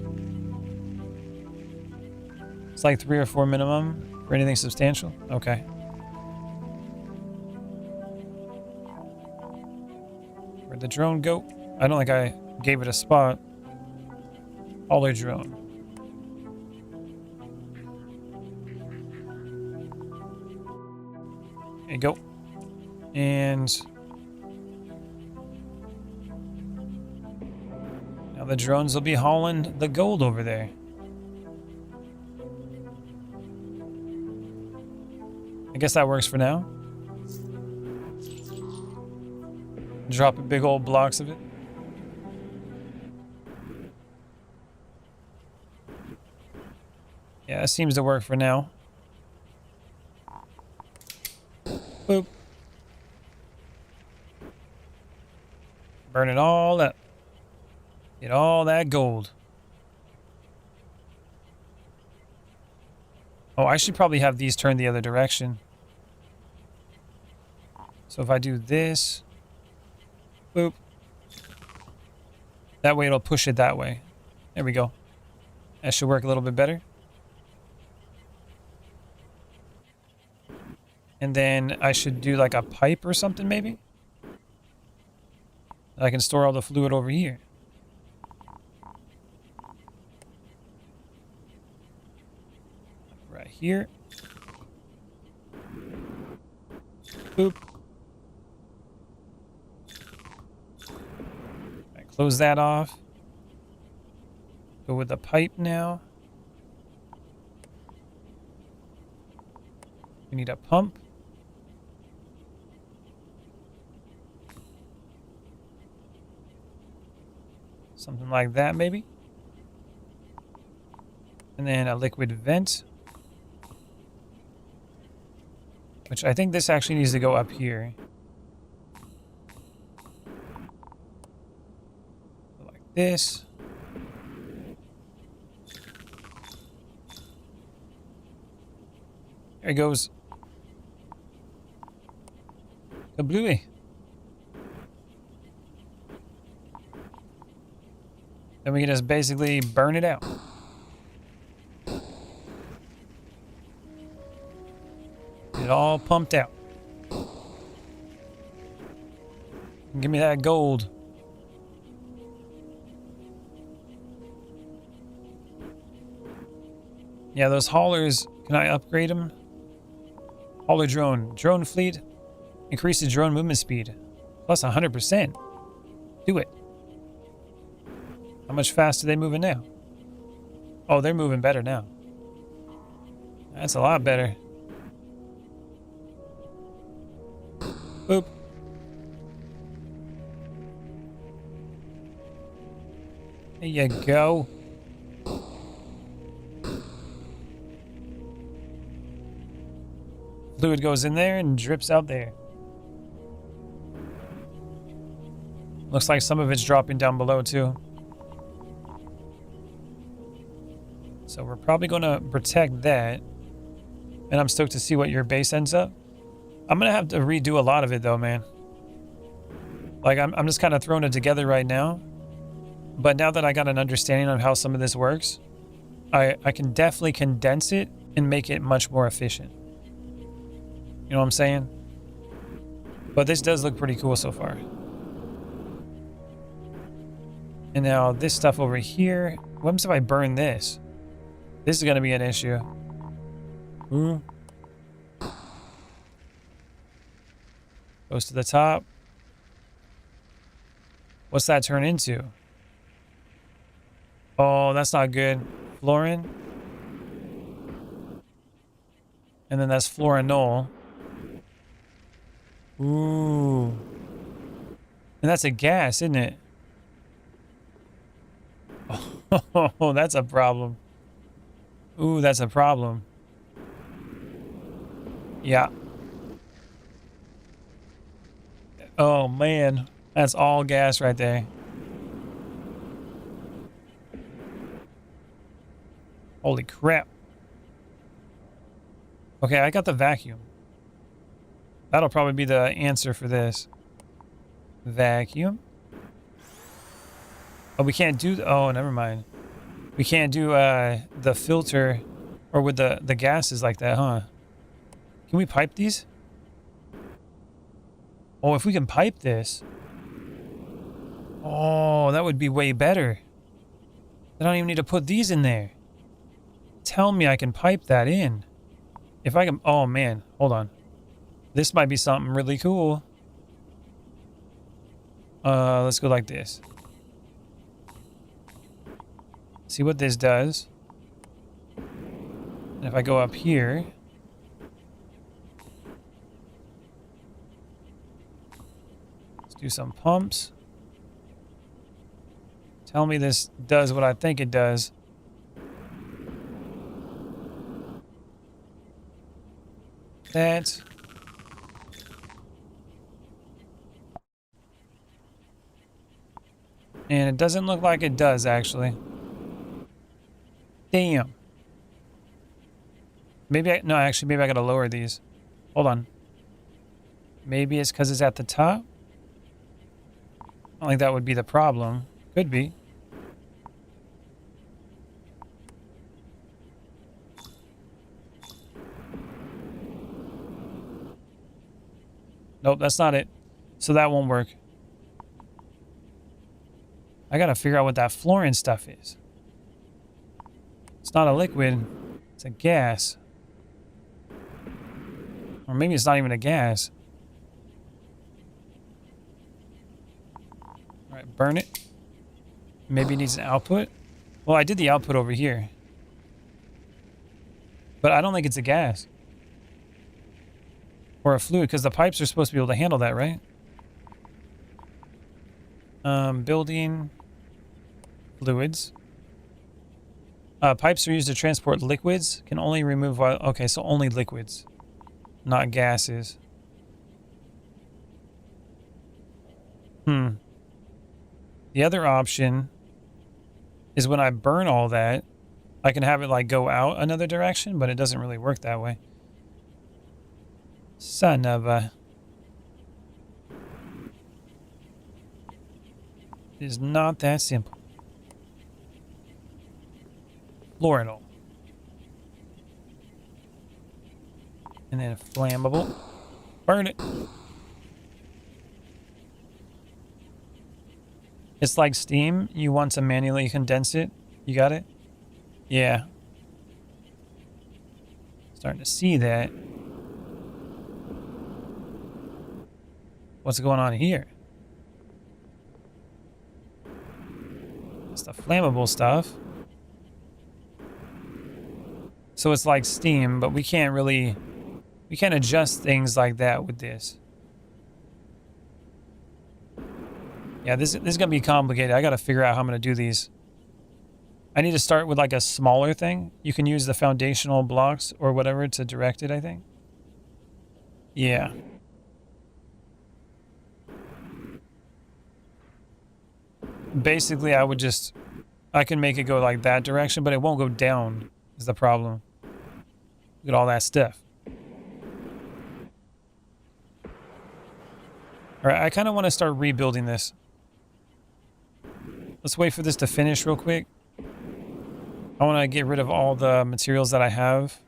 It's like 3 or 4 minimum for anything substantial. Okay. Where'd the drone go? I don't think I gave it a spot. Hauler drone. There you go. And now the drones will be hauling the gold over there. I guess that works for now. Drop big old blocks of it. Yeah, that seems to work for now. Boop. Burn it all up. Get all that gold. Oh, I should probably have these turned the other direction. So if I do this, boop. That way it'll push it that way. There we go. That should work a little bit better. And then I should do like a pipe or something maybe. I can store all the fluid over here. Right here. Boop. Right, close that off. Go with the pipe now. We need a pump. Something like that, maybe. And then a liquid vent. Which I think this actually needs to go up here. Like this. There it goes. Kablooey. Then we can just basically burn it out. Get it all pumped out. Give me that gold. Yeah, those haulers, can I upgrade them? Hauler drone. Drone fleet. Increases drone movement speed. Plus 100%. Do it. How much faster are they moving now? Oh, they're moving better now. That's a lot better. Boop. There you go. Fluid goes in there and drips out there. Looks like some of it's dropping down below too. So we're probably going to protect that. And I'm stoked to see what your base ends up. I'm going to have to redo a lot of it though, man. Like I'm just kind of throwing it together right now. But now that I got an understanding of how some of this works, I can definitely condense it and make it much more efficient. You know what I'm saying? But this does look pretty cool so far. And now this stuff over here. What happens if I burn this? This is going to be an issue. Ooh. Goes to the top. What's that turn into? Oh, that's not good. Fluorine. And then that's fluorinol. Ooh. And that's a gas, isn't it? Oh, that's a problem. Ooh, that's a problem. Yeah. Oh, man. That's all gas right there. Holy crap. Okay, I got the vacuum. That'll probably be the answer for this. Vacuum. Oh, we can't do... Oh, never mind. We can't do the filter or with the gases like that, huh? Can we pipe these? Oh, if we can pipe this... Oh, that would be way better. I don't even need to put these in there. Tell me I can pipe that in. If I can... Oh, man. Hold on. This might be something really cool. Let's go like this. See what this does. And if I go up here... Let's do some pumps. Tell me this does what I think it does. That. And it doesn't look like it does, actually. Damn. Maybe no, actually, maybe I gotta lower these. Hold on. Maybe it's because it's at the top? I don't think that would be the problem. Could be. Nope, that's not it. So that won't work. I gotta figure out what that fluorine stuff is. It's not a liquid. It's a gas. Or maybe it's not even a gas. Alright, burn it. Maybe it needs an output. Well, I did the output over here. But I don't think it's a gas. Or a fluid, because the pipes are supposed to be able to handle that, right? Building fluids. Pipes are used to transport liquids. Can only remove... Okay, so only liquids. Not gases. The other option is when I burn all that, I can have it like go out another direction, but it doesn't really work that way. Son of a... It is not that simple. Fluorinol. And then flammable. Burn it. It's like steam. You want to manually condense it. You got it? Yeah. Starting to see that. What's going on here? It's the flammable stuff. So it's like steam, but we can't really... We can't adjust things like that with this. Yeah, this is going to be complicated. I got to figure out how I'm going to do these. I need to start with like a smaller thing. You can use the foundational blocks or whatever to direct it, I think. Yeah. Basically, I can make it go like that direction, but it won't go down is the problem. Look at all that stuff. All right, I kind of want to start rebuilding this. Let's wait for this to finish real quick. I want to get rid of all the materials that I have.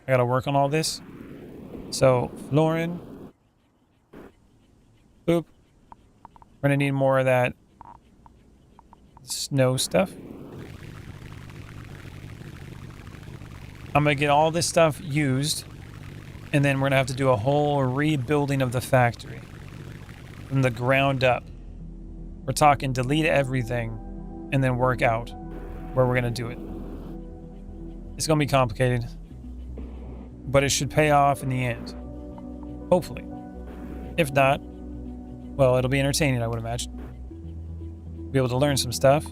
I got to work on all this. So, flooring. Boop. We're going to need more of that snow stuff. I'm going to get all this stuff used, and then we're going to have to do a whole rebuilding of the factory from the ground up. We're talking delete everything and then work out where we're going to do it. It's going to be complicated, but it should pay off in the end. Hopefully. If not, well, it'll be entertaining, I would imagine. Be able to learn some stuff.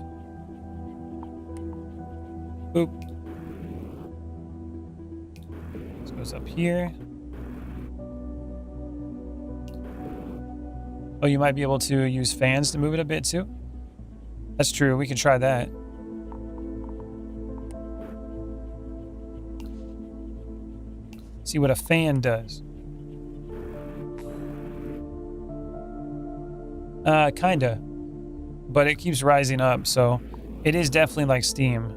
Boop. This goes up here. Oh, you might be able to use fans to move it a bit too. That's true. We can try that. See what a fan does. Kinda. But it keeps rising up, so it is definitely like steam.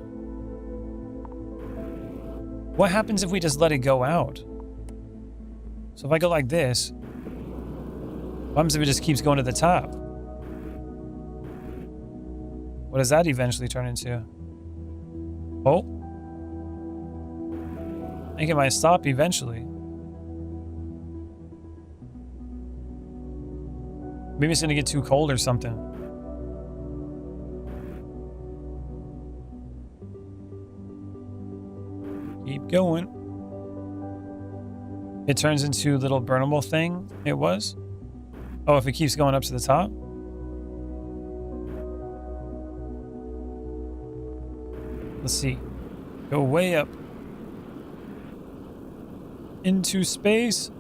What happens if we just let it go out? So if I go like this, what happens if it just keeps going to the top? What does that eventually turn into? Oh. I think it might stop eventually. Maybe it's gonna get too cold or something. Keep going. It turns into a little burnable thing. It was. Oh, if it keeps going up to the top? Let's see. Go way up. Into space.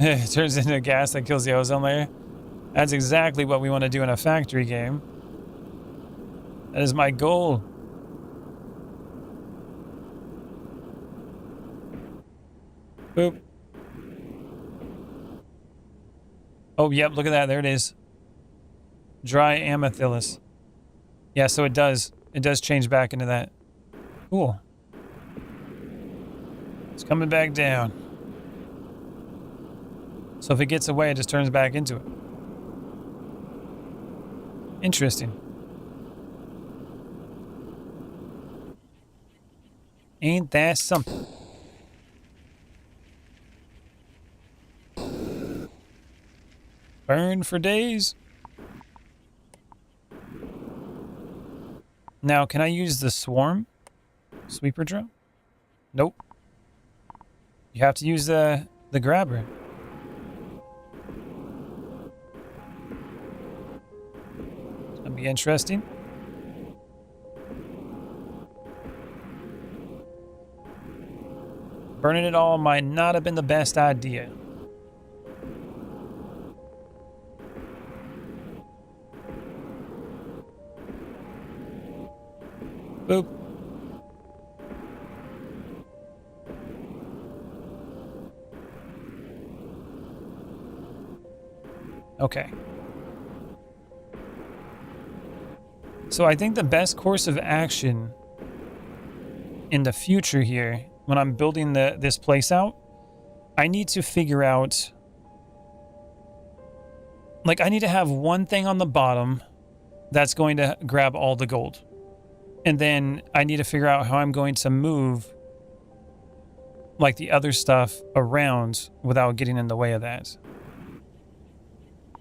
It turns into gas that kills the ozone layer. That's exactly what we want to do in a factory game. That is my goal. Boop. Oh, yep, look at that. There it is. Dry amethylus. Yeah, so it does change back into that. Cool. It's coming back down. So if it gets away, it just turns back into it. Interesting. Ain't that something? Burn for days. Now, can I use the swarm sweeper drill? Nope. You have to use the grabber. It's gonna be interesting. Burning it all might not have been the best idea. Boop. Okay. So I think the best course of action in the future here, when I'm building this place out, I need to figure out, like, I need to have one thing on the bottom that's going to grab all the gold. And then I need to figure out how I'm going to move, like, the other stuff around without getting in the way of that.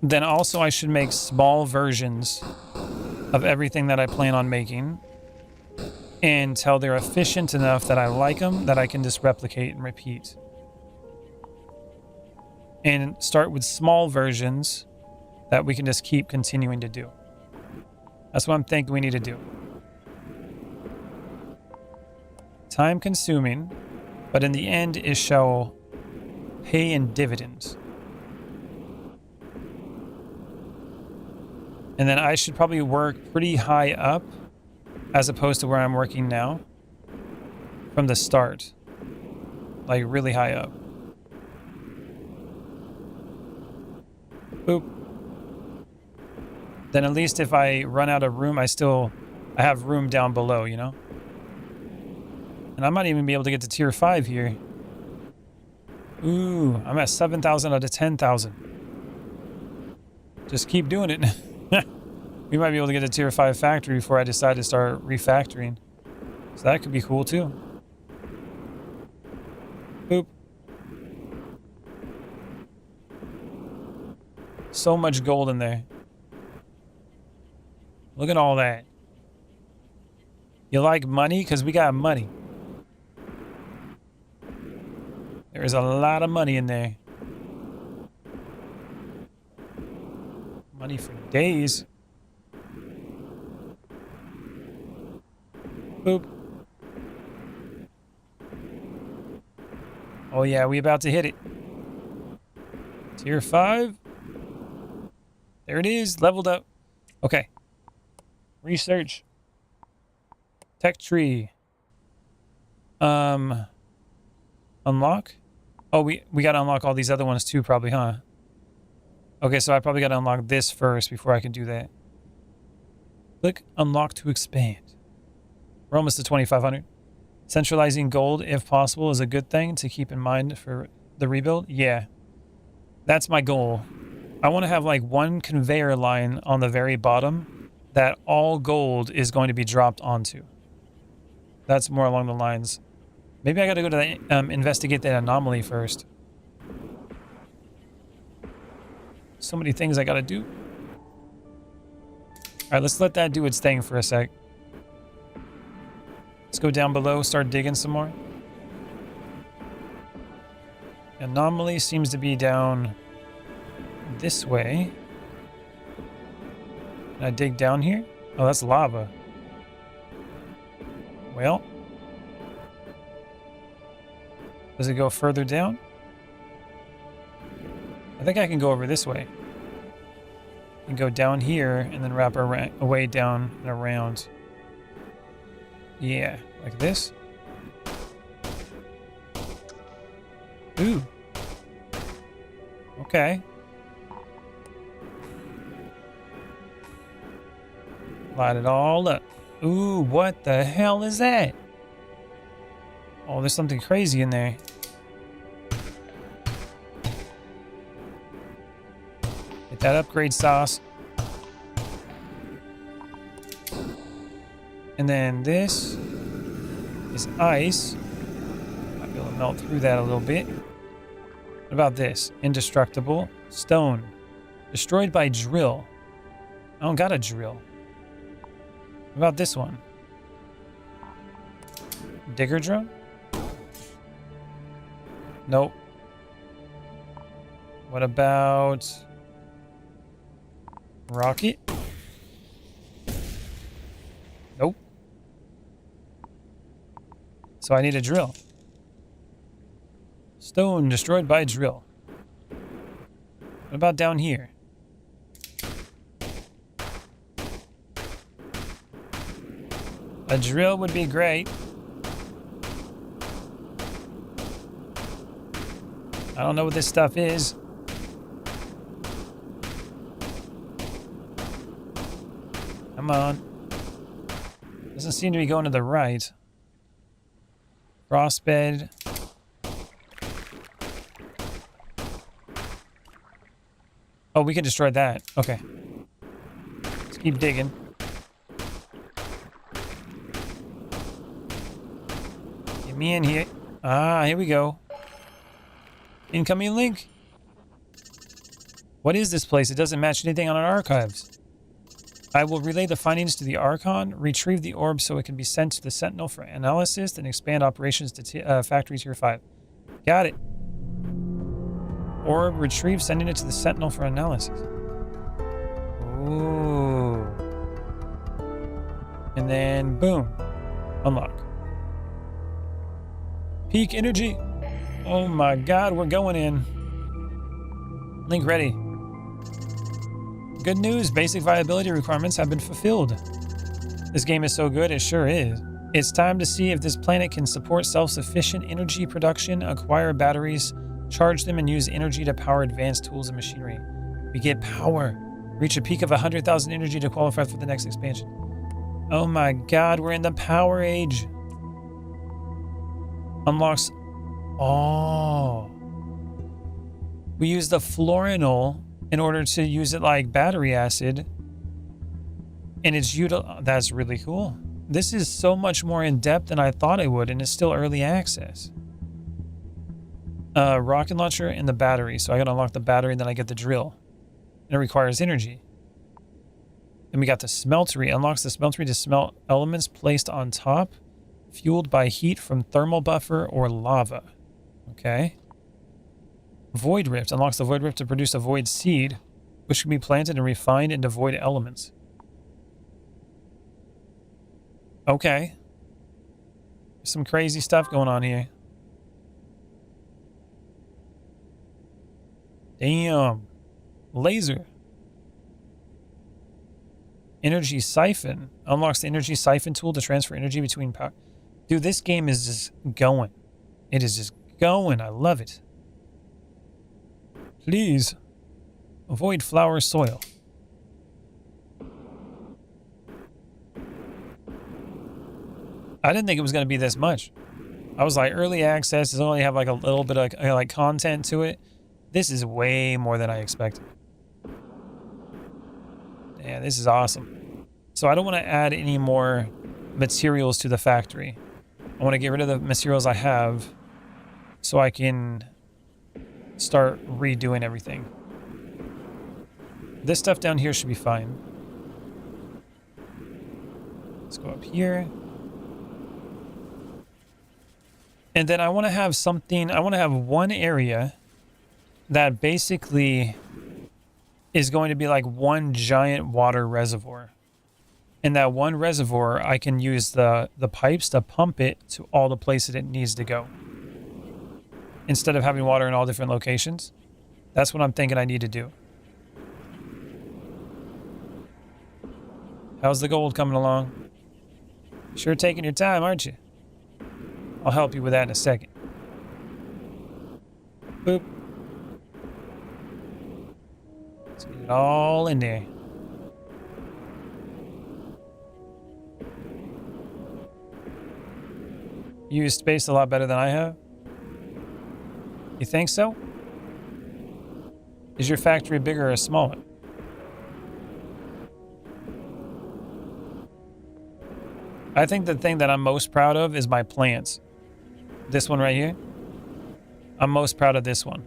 Then also I should make small versions of everything that I plan on making until they're efficient enough that I like them, that I can just replicate and repeat. And start with small versions that we can just keep continuing to do. That's what I'm thinking we need to do. Time consuming, but in the end it shall pay in dividends. And then I should probably work pretty high up as opposed to where I'm working now from the start. Like really high up. Boop. Then at least if I run out of room, I have room down below, you know? And I might even be able to get to tier 5 here. Ooh, I'm at 7,000 out of 10,000. Just keep doing it. We might be able to get a tier 5 factory before I decide to start refactoring. So that could be cool too. Boop. So much gold in there. Look at all that. You like money? Because we got money. There's a lot of money in there. Money for days. Boop. Oh yeah, we about to hit it. Tier 5. There it is, leveled up. Okay. Research. Tech tree. Unlock? Oh, we gotta unlock all these other ones too, probably, huh? Okay, so I probably gotta unlock this first before I can do that. Click unlock to expand. We're almost to 2,500. Centralizing gold, if possible, is a good thing to keep in mind for the rebuild. Yeah. That's my goal. I want to have like one conveyor line on the very bottom that all gold is going to be dropped onto. That's more along the lines. Maybe I got to go to the, investigate that anomaly first. So many things I got to do. All right, let's let that do its thing for a sec. Let's go down below, start digging some more. Anomaly seems to be down this way. Can I dig down here? Oh, that's lava. Well. Does it go further down? I think I can go over this way. And go down here and then wrap our way down and around. Yeah, like this. Ooh. Okay. Light it all up. Ooh, what the hell is that? Oh, there's something crazy in there. Get that upgrade sauce. And then this is ice. Might be able to melt through that a little bit. What about this? Indestructible. Stone. Destroyed by drill. I don't got a drill. What about this one? Digger drone? Nope. What about rocket? Nope. So I need a drill. Stone destroyed by drill. What about down here? A drill would be great. I don't know what this stuff is. Come on. Doesn't seem to be going to the right. Frost bed. Oh, we can destroy that. Okay. Let's keep digging. Get me in here. Ah, here we go. Incoming link. What is this place? It doesn't match anything on our archives. I will relay the findings to the Archon, retrieve the orb so it can be sent to the Sentinel for analysis, and expand operations to Factory Tier 5. Got it. Orb retrieve, sending it to the Sentinel for analysis. Ooh. And then boom. Unlock. Peak energy. Oh my god, we're going in. Link ready. Good news, basic viability requirements have been fulfilled. This game is so good, it sure is. It's time to see if this planet can support self-sufficient energy production, acquire batteries, charge them, and use energy to power advanced tools and machinery. We get power. Reach a peak of 100,000 energy to qualify for the next expansion. Oh my god, we're in the power age. Unlocks. Oh. We use the fluorinol in order to use it like battery acid. And it's that's really cool. This is so much more in depth than I thought it would, and it's still early access. Rocket launcher and the battery. So I gotta unlock the battery and then I get the drill. And it requires energy. And we got the smeltery. Unlocks the smeltery to smelt elements placed on top, fueled by heat from thermal buffer or lava. Okay. Void rift. Unlocks the void rift to produce a void seed, which can be planted and refined into void elements. Okay. Some crazy stuff going on here. Damn. Laser. Energy siphon. Unlocks the energy siphon tool to transfer energy between power. Dude, this game is just going. It is just going. I love it. Please. Avoid flower soil. I didn't think it was going to be this much. I was like, early access does only have like a little bit of like content to it. This is way more than I expected. Yeah, this is awesome. So I don't want to add any more materials to the factory. I want to get rid of the materials I have so I can start redoing everything. This stuff down here should be fine. Let's go up here. And then I want to have something, I want to have one area that basically is going to be like one giant water reservoir. In that one reservoir, I can use the pipes to pump it to all the places it needs to go. Instead of having water in all different locations. That's what I'm thinking I need to do. How's the gold coming along? Sure taking your time, aren't you? I'll help you with that in a second. Boop. Let's get it all in there. You use space a lot better than I have? You think so? Is your factory bigger or smaller? I think the thing that I'm most proud of is my plants. This one right here. I'm most proud of this one.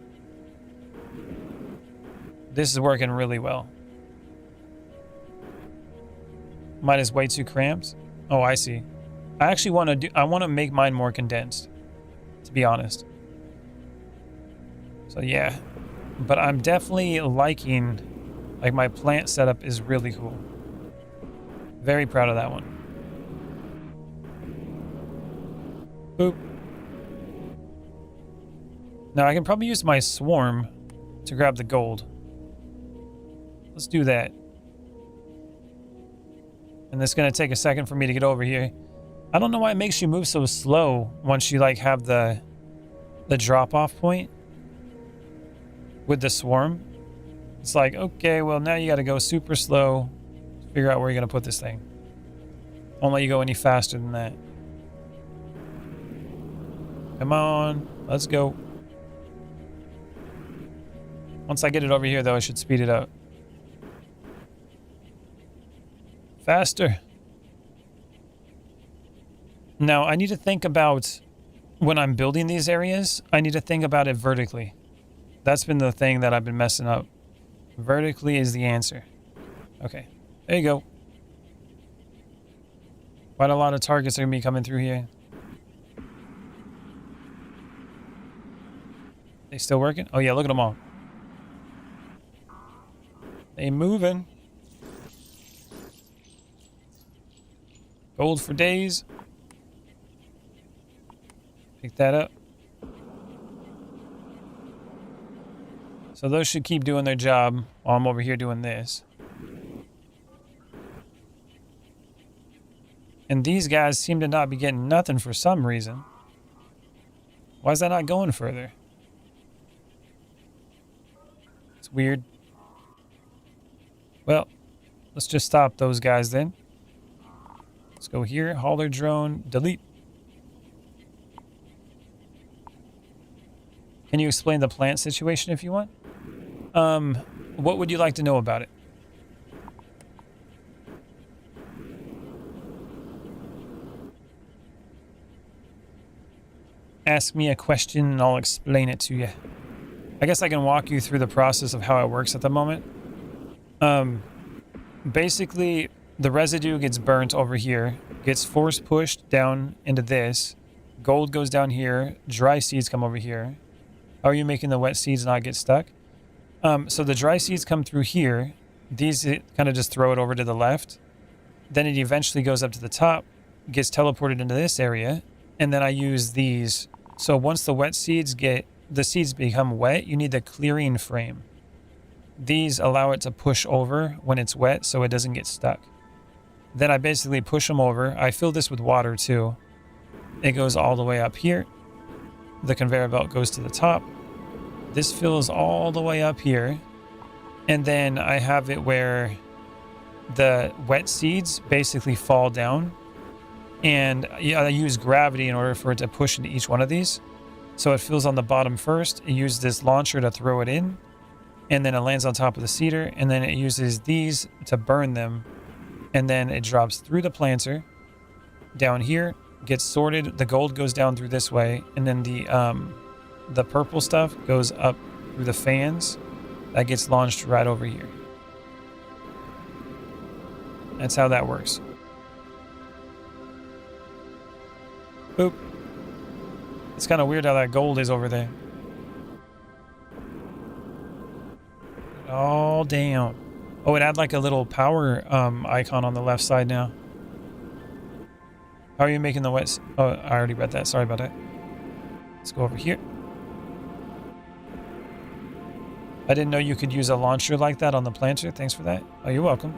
This is working really well. Mine is way too cramped. Oh, I see. I actually want to make mine more condensed, to be honest. So yeah, but I'm definitely liking, like, my plant setup is really cool. Very proud of that one. Boop. Now I can probably use my swarm to grab the gold. Let's do that. And it's gonna take a second for me to get over here. I don't know why it makes you move so slow once you like have the drop-off point with the swarm. It's like, okay, well now you gotta go super slow to figure out where you're gonna put this thing. Won't let you go any faster than that. Come on, let's go. Once I get it over here though, I should speed it up. Faster. Now, I need to think about, when I'm building these areas, I need to think about it vertically. That's been the thing that I've been messing up. Vertically is the answer. Okay, there you go. Quite a lot of targets are going to be coming through here. They still working? Oh yeah, look at them all. They moving. Gold for days. Pick that up. So those should keep doing their job while I'm over here doing this. And these guys seem to not be getting nothing for some reason. Why is that not going further? It's weird. Well, let's just stop those guys then. Let's go here, hauler drone, delete. Can you explain the plant situation if you want? What would you like to know about it? Ask me a question and I'll explain it to you. I guess I can walk you through the process of how it works at the moment. Basically, the residue gets burnt over here, gets force pushed down into this. Gold goes down here, dry seeds come over here. How are you making the wet seeds not get stuck? So the dry seeds come through here. These kind of just throw it over to the left. Then it eventually goes up to the top, gets teleported into this area, and then I use these. So once the wet seeds the seeds become wet, you need the clearing frame. These allow it to push over when it's wet so it doesn't get stuck. Then I basically push them over. I fill this with water too. It goes all the way up here. The conveyor belt goes to the top. This fills all the way up here. And then I have it where the wet seeds basically fall down. And I use gravity in order for it to push into each one of these. So it fills on the bottom first. It uses this launcher to throw it in. And then it lands on top of the cedar. And then it uses these to burn them. And then it drops through the planter down here, gets sorted. The gold goes down through this way. And then the purple stuff goes up through the fans. That gets launched right over here. That's how that works. Boop. It's kind of weird how that gold is over there. All down. Oh, it had like a little power icon on the left side now. How are you making the wet... Oh, I already read that. Sorry about that. Let's go over here. I didn't know you could use a launcher like that on the planter. Thanks for that. Oh, you're welcome.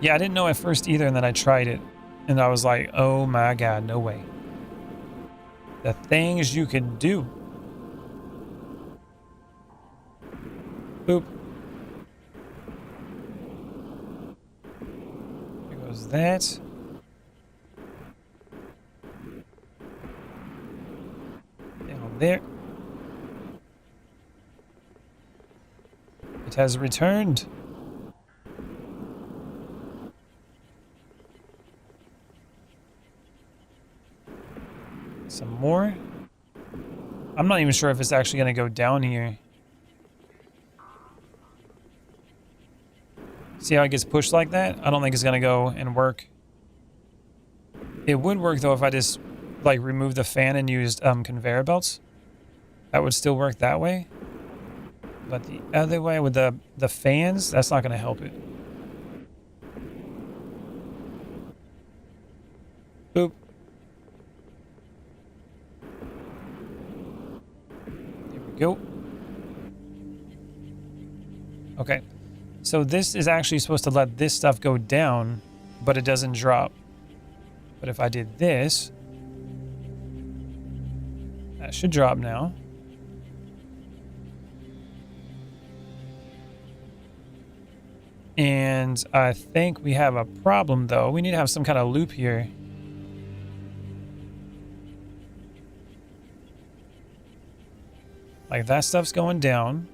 Yeah, I didn't know at first either, and then I tried it. And I was like, oh my god, no way. The things you can do. Boop. There goes that. Down there. It has returned. Some more. I'm not even sure if it's actually going to go down here. See how it gets pushed like that? I don't think it's going to go and work. It would work though if I just like removed the fan and used conveyor belts. That would still work that way. But the other way with the fans, that's not going to help it. Boop. There we go. Okay. So this is actually supposed to let this stuff go down, but it doesn't drop. But if I did this, that should drop now. And I think we have a problem though. We need to have some kind of loop here. Like that stuff's going down.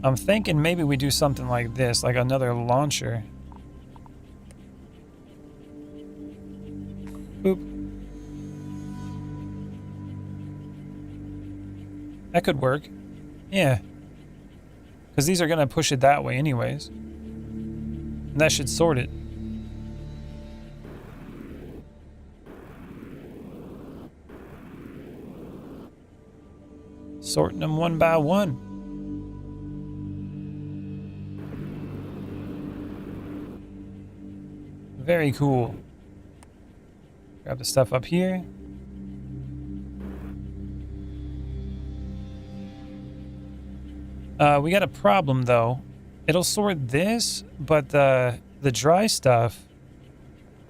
I'm thinking maybe we do something like this, like another launcher. Boop. That could work. Yeah. Because these are going to push it that way anyways. And that should sort it. Sorting them one by one. Very cool. Grab the stuff up here. We got a problem though. It'll sort this, but the dry stuff,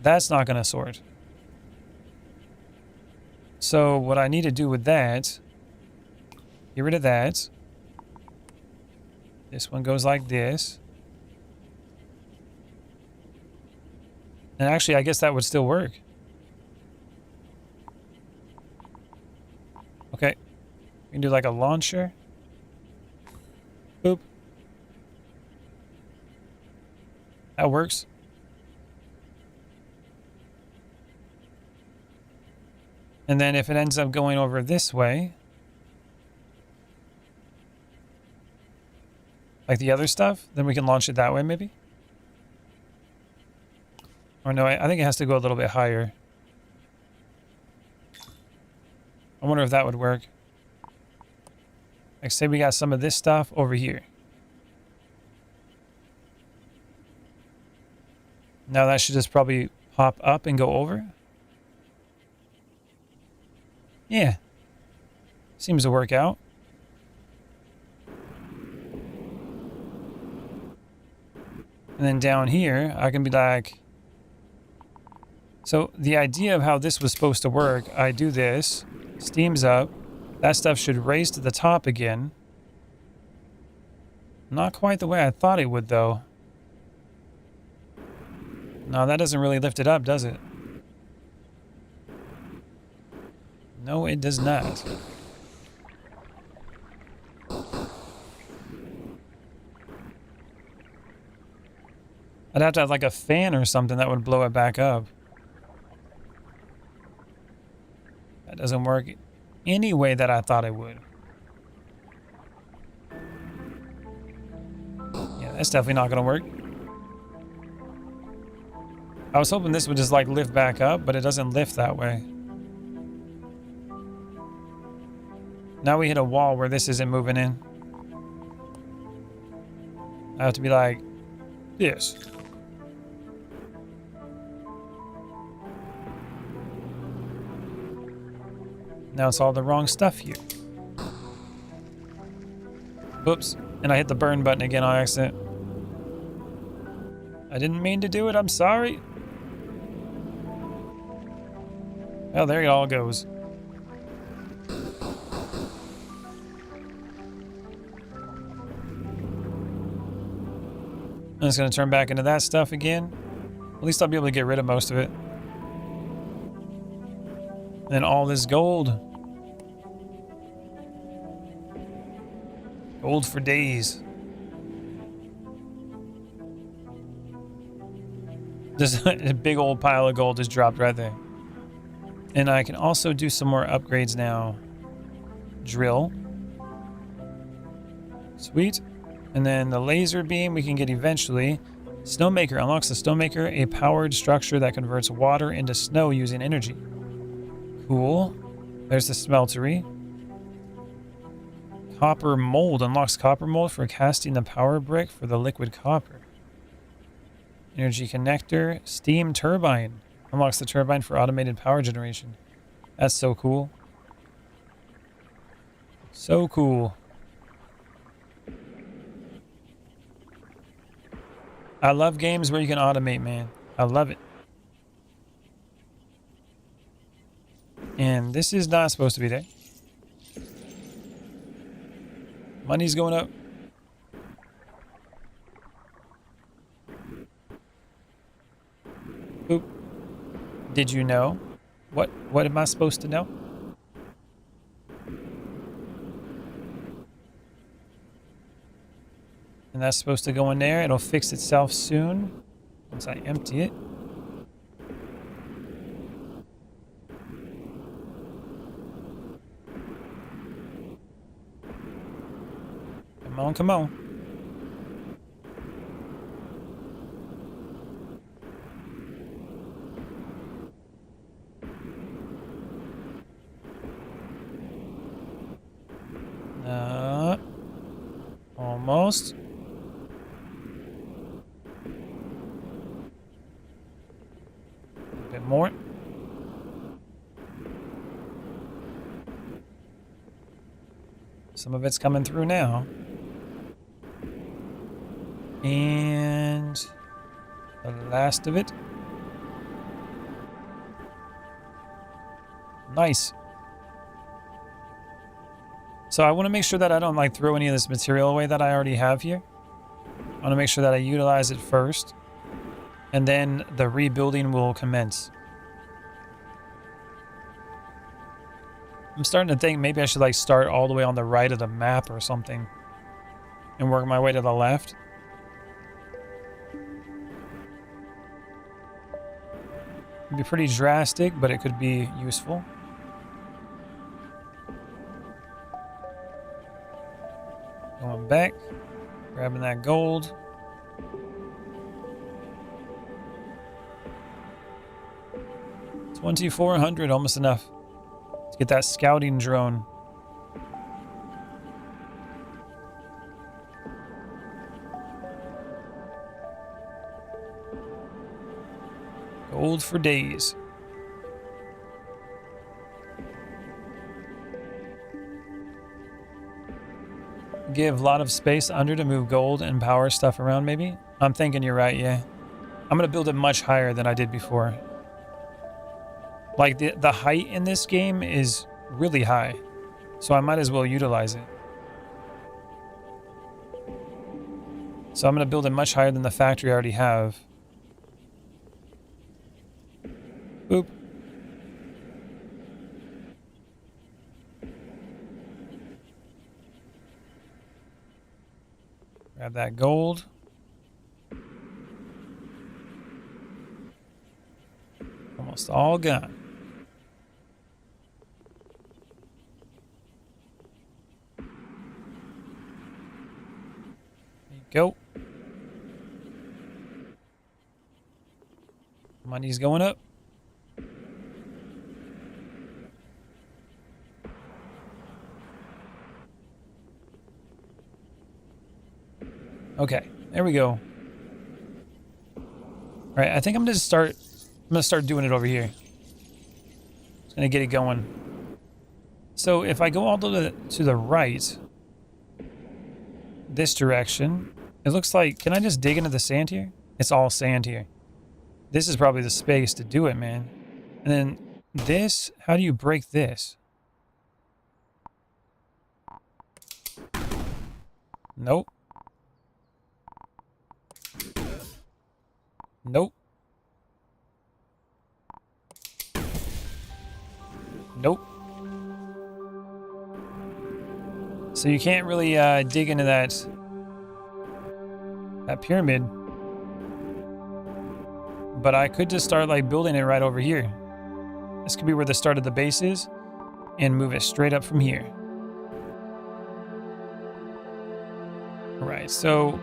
that's not going to sort. So what I need to do with that, get rid of that. This one goes like this. And actually, I guess that would still work. Okay. We can do like a launcher. Boop. That works. And then if it ends up going over this way, like the other stuff, then we can launch it that way maybe? Or no, I think it has to go a little bit higher. I wonder if that would work. Like say we got some of this stuff over here. Now that should just probably pop up and go over. Yeah. Seems to work out. And then down here, I can be like... So the idea of how this was supposed to work, I do this, steams up. That stuff should raise to the top again. Not quite the way I thought it would, though. No, that doesn't really lift it up, does it? No, it does not. I'd have to have like a fan or something that would blow it back up. That doesn't work any way that I thought it would. Yeah, that's definitely not gonna work. I was hoping this would just like lift back up, but it doesn't lift that way. Now we hit a wall where this isn't moving in. I have to be like this. Now it's all the wrong stuff here. Oops. And I hit the burn button again on accident. I didn't mean to do it. I'm sorry. Well, there it all goes. And it's going to turn back into that stuff again. At least I'll be able to get rid of most of it. And then all this gold. Gold for days. Just a big old pile of gold just dropped right there. And I can also do some more upgrades now. Drill. Sweet. And then the laser beam we can get eventually. Snowmaker unlocks the Snowmaker, a powered structure that converts water into snow using energy. Cool. There's the smeltery. Copper mold unlocks copper mold for casting the power brick for the liquid copper. Energy connector. Steam turbine unlocks the turbine for automated power generation. That's so cool. So cool. I love games where you can automate, man. I love it. And this is not supposed to be there. Money's going up. Oop. Did you know? What am I supposed to know? And that's supposed to go in there. It'll fix itself soon once I empty it. Come on, come on. Almost. some of it's coming through now. And the last of it. Nice. So I want to make sure that I don't like throw any of this material away that I already have here. I want to make sure that I utilize it first, and then the rebuilding will commence. I'm starting to think maybe I should like start all the way on the right of the map or something and work my way to the left. It'd be pretty drastic, but it could be useful. Going back, grabbing that gold. $2,400, almost enough to get that scouting drone. Gold for days. Give a lot of space under to move gold and power stuff around, maybe? I'm thinking you're right, yeah. I'm going to build it much higher than I did before. Like, the height in this game is really high, so I might as well utilize it. So I'm going to build it much higher than the factory I already have. Boop. Grab that gold. Almost all gone. There you go. Money's going up. Okay, there we go. All right, I think I'm gonna start doing it over here. Just gonna get it going. So if I go all to the right, this direction, it looks like, can I just dig into the sand here? It's all sand here. This is probably the space to do it, man. And then this, how do you break this? Nope. Nope. Nope. So you can't really dig into that pyramid. But I could just start like building it right over here. This could be where the start of the base is, and move it straight up from here. All right, so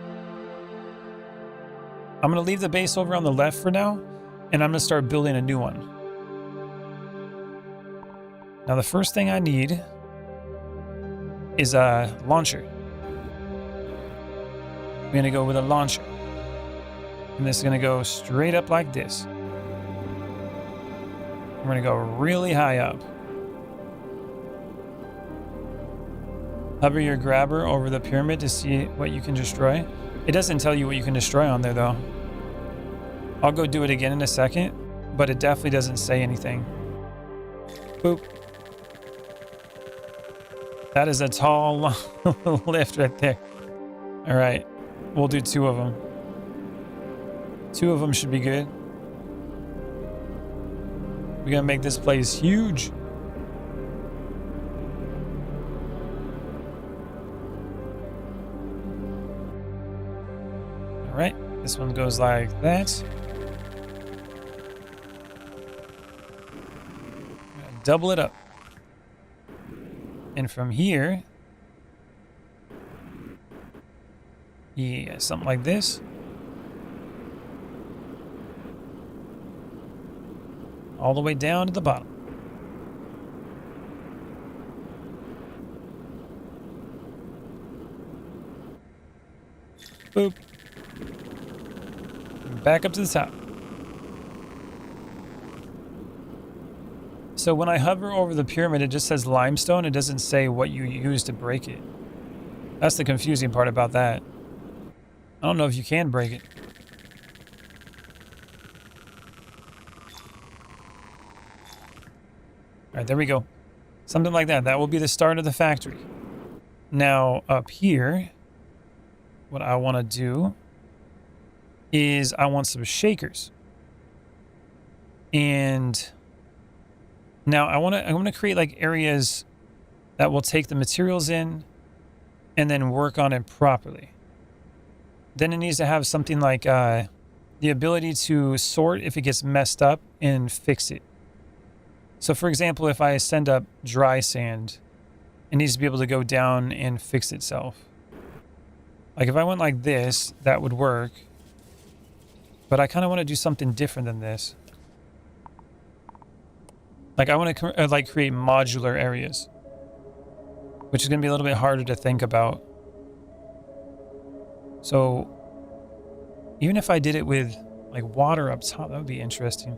I'm gonna leave the base over on the left for now, and I'm gonna start building a new one. Now the first thing I need is a launcher. We're gonna go with a launcher. And this is gonna go straight up like this. We're gonna go really high up. Hover your grabber over the pyramid to see what you can destroy. It doesn't tell you what you can destroy on there though. I'll go do it again in a second, but it definitely doesn't say anything. Boop. That is a tall lift right there. All right, we'll do 2 of them. 2 of them should be good. We're gonna make this place huge. All right, this one goes like that. Double it up. And from here, yeah, something like this. All the way down to the bottom. Boop. Back up to the top. So when I hover over the pyramid, it just says limestone. It doesn't say what you use to break it. That's the confusing part about that. I don't know if you can break it. Alright, there we go. Something like that. That will be the start of the factory. Now, up here, what I want to do is I want some shakers. And now I want to create like areas that will take the materials in and then work on it properly. Then it needs to have something like the ability to sort if it gets messed up and fix it. So for example, if I send up dry sand, it needs to be able to go down and fix itself. Like if I went like this, that would work. But I kind of want to do something different than this. Like I want to like create modular areas, which is going to be a little bit harder to think about. So even if I did it with like water up top, that would be interesting.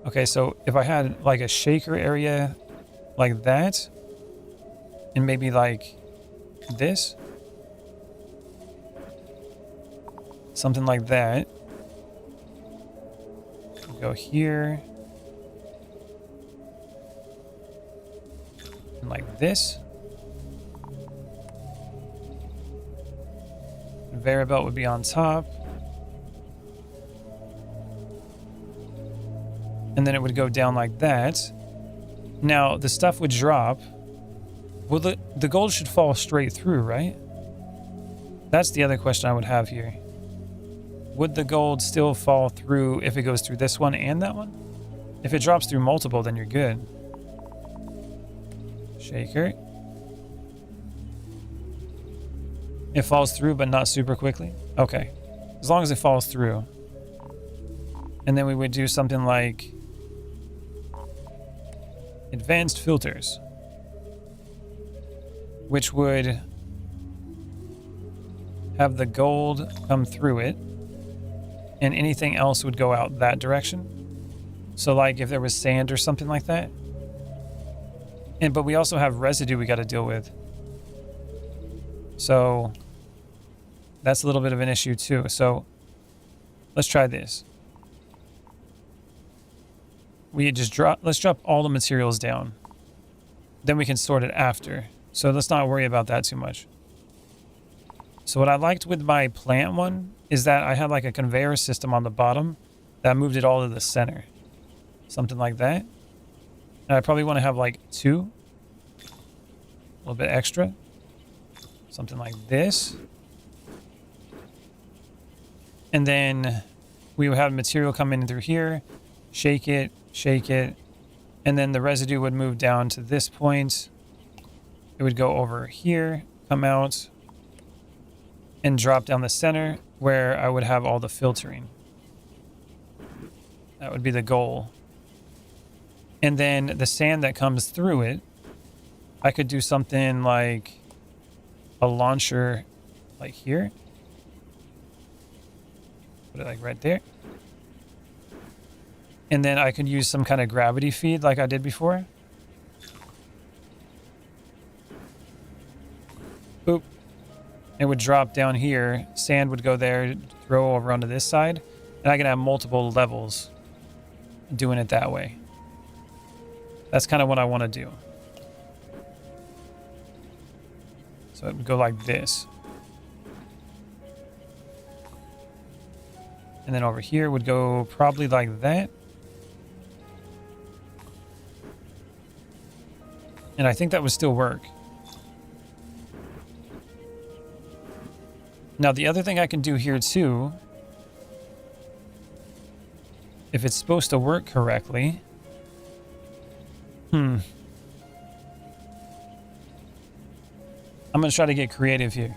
Okay, so if I had like a shaker area like that, and maybe like this, something like that. Go here. And like this. Conveyor belt would be on top. And then it would go down like that. Now, the stuff would drop. Well, the gold should fall straight through, right? That's the other question I would have here. Would the gold still fall through if it goes through this one and that one? If it drops through multiple, then you're good. Shaker. It falls through, but not super quickly? Okay. As long as it falls through. And then we would do something like advanced filters, which would have the gold come through it, and anything else would go out that direction. So like if there was sand or something like that. But we also have residue we got to deal with. So that's a little bit of an issue too. So let's try this. Let's drop all the materials down. Then we can sort it after. So let's not worry about that too much. So what I liked with my plant one is that I had like a conveyor system on the bottom that moved it all to the center. Something like that. And I probably want to have like 2. A little bit extra. Something like this. And then we would have material come in through here. Shake it. And then the residue would move down to this point. It would go over here. Come out. And drop down the center where I would have all the filtering. That would be the goal. And then the sand that comes through it, I could do something like a launcher like here. Put it like right there. And then I could use some kind of gravity feed like I did before. Boop. It would drop down here. Sand would go there, throw over onto this side. And I can have multiple levels doing it that way. That's kind of what I want to do. So it would go like this. And then over here would go probably like that. And I think that would still work. Now the other thing I can do here too, if it's supposed to work correctly. I'm going to try to get creative here.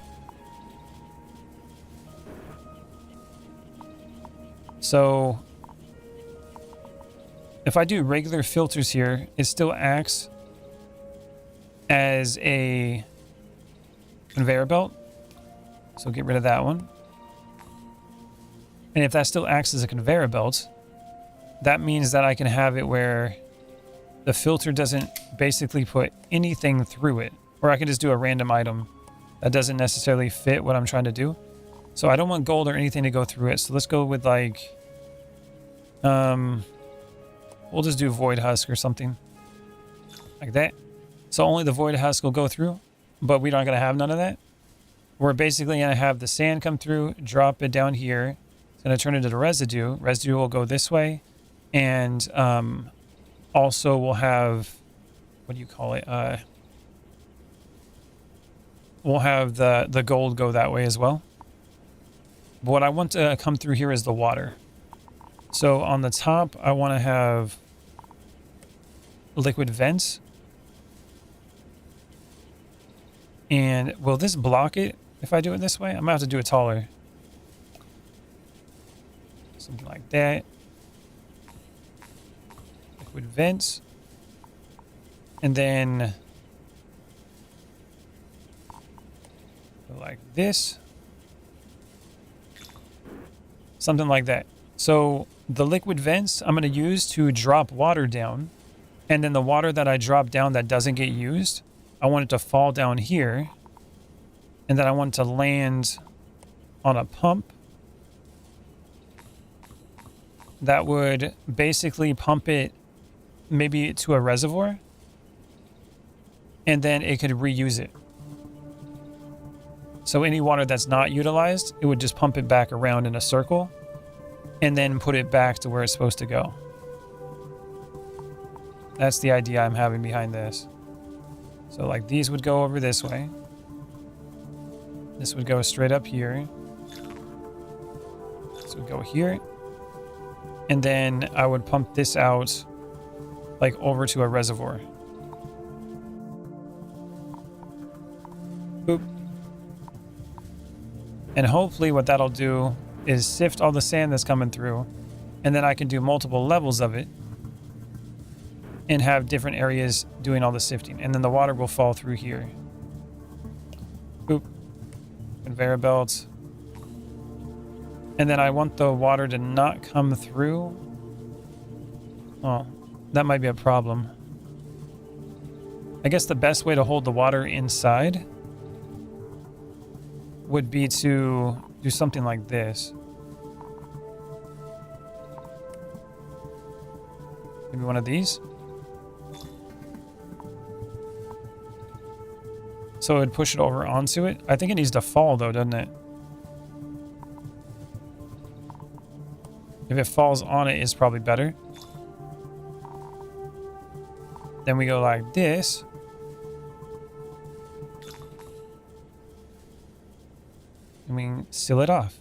So if I do regular filters here, it still acts as a conveyor belt. So get rid of that one. And if that still acts as a conveyor belt, that means that I can have it where the filter doesn't basically put anything through it. Or I can just do a random item that doesn't necessarily fit what I'm trying to do. So I don't want gold or anything to go through it. So let's go with like, we'll just do void husk or something like that. So only the void husk will go through, but we're not going to have none of that. We're basically going to have the sand come through, drop it down here. It's going to turn into the residue. Residue will go this way. And also we'll have, what do you call it? We'll have the gold go that way as well. But what I want to come through here is the water. So on the top, I want to have liquid vents. And will this block it if I do it this way? I'm going to have to do it taller. Something like that. Liquid vents. And then go like this. Something like that. So the liquid vents I'm going to use to drop water down. And then the water that I drop down that doesn't get used, I want it to fall down here. And then I want it to land on a pump that would basically pump it maybe to a reservoir. And then it could reuse it. So any water that's not utilized, it would just pump it back around in a circle and then put it back to where it's supposed to go. That's the idea I'm having behind this. So like these would go over this way. This would go straight up here. This would go here. And then I would pump this out like over to a reservoir. Boop. And hopefully what that'll do is sift all the sand that's coming through. And then I can do multiple levels of it. And have different areas doing all the sifting. And then the water will fall through here. Boop. Conveyor belts. And then I want the water to not come through. Oh, that might be a problem. I guess the best way to hold the water inside would be to do something like this. Maybe one of these. So it would push it over onto it. I think it needs to fall though, doesn't it? If it falls on it, it's probably better. Then we go like this. And we seal it off.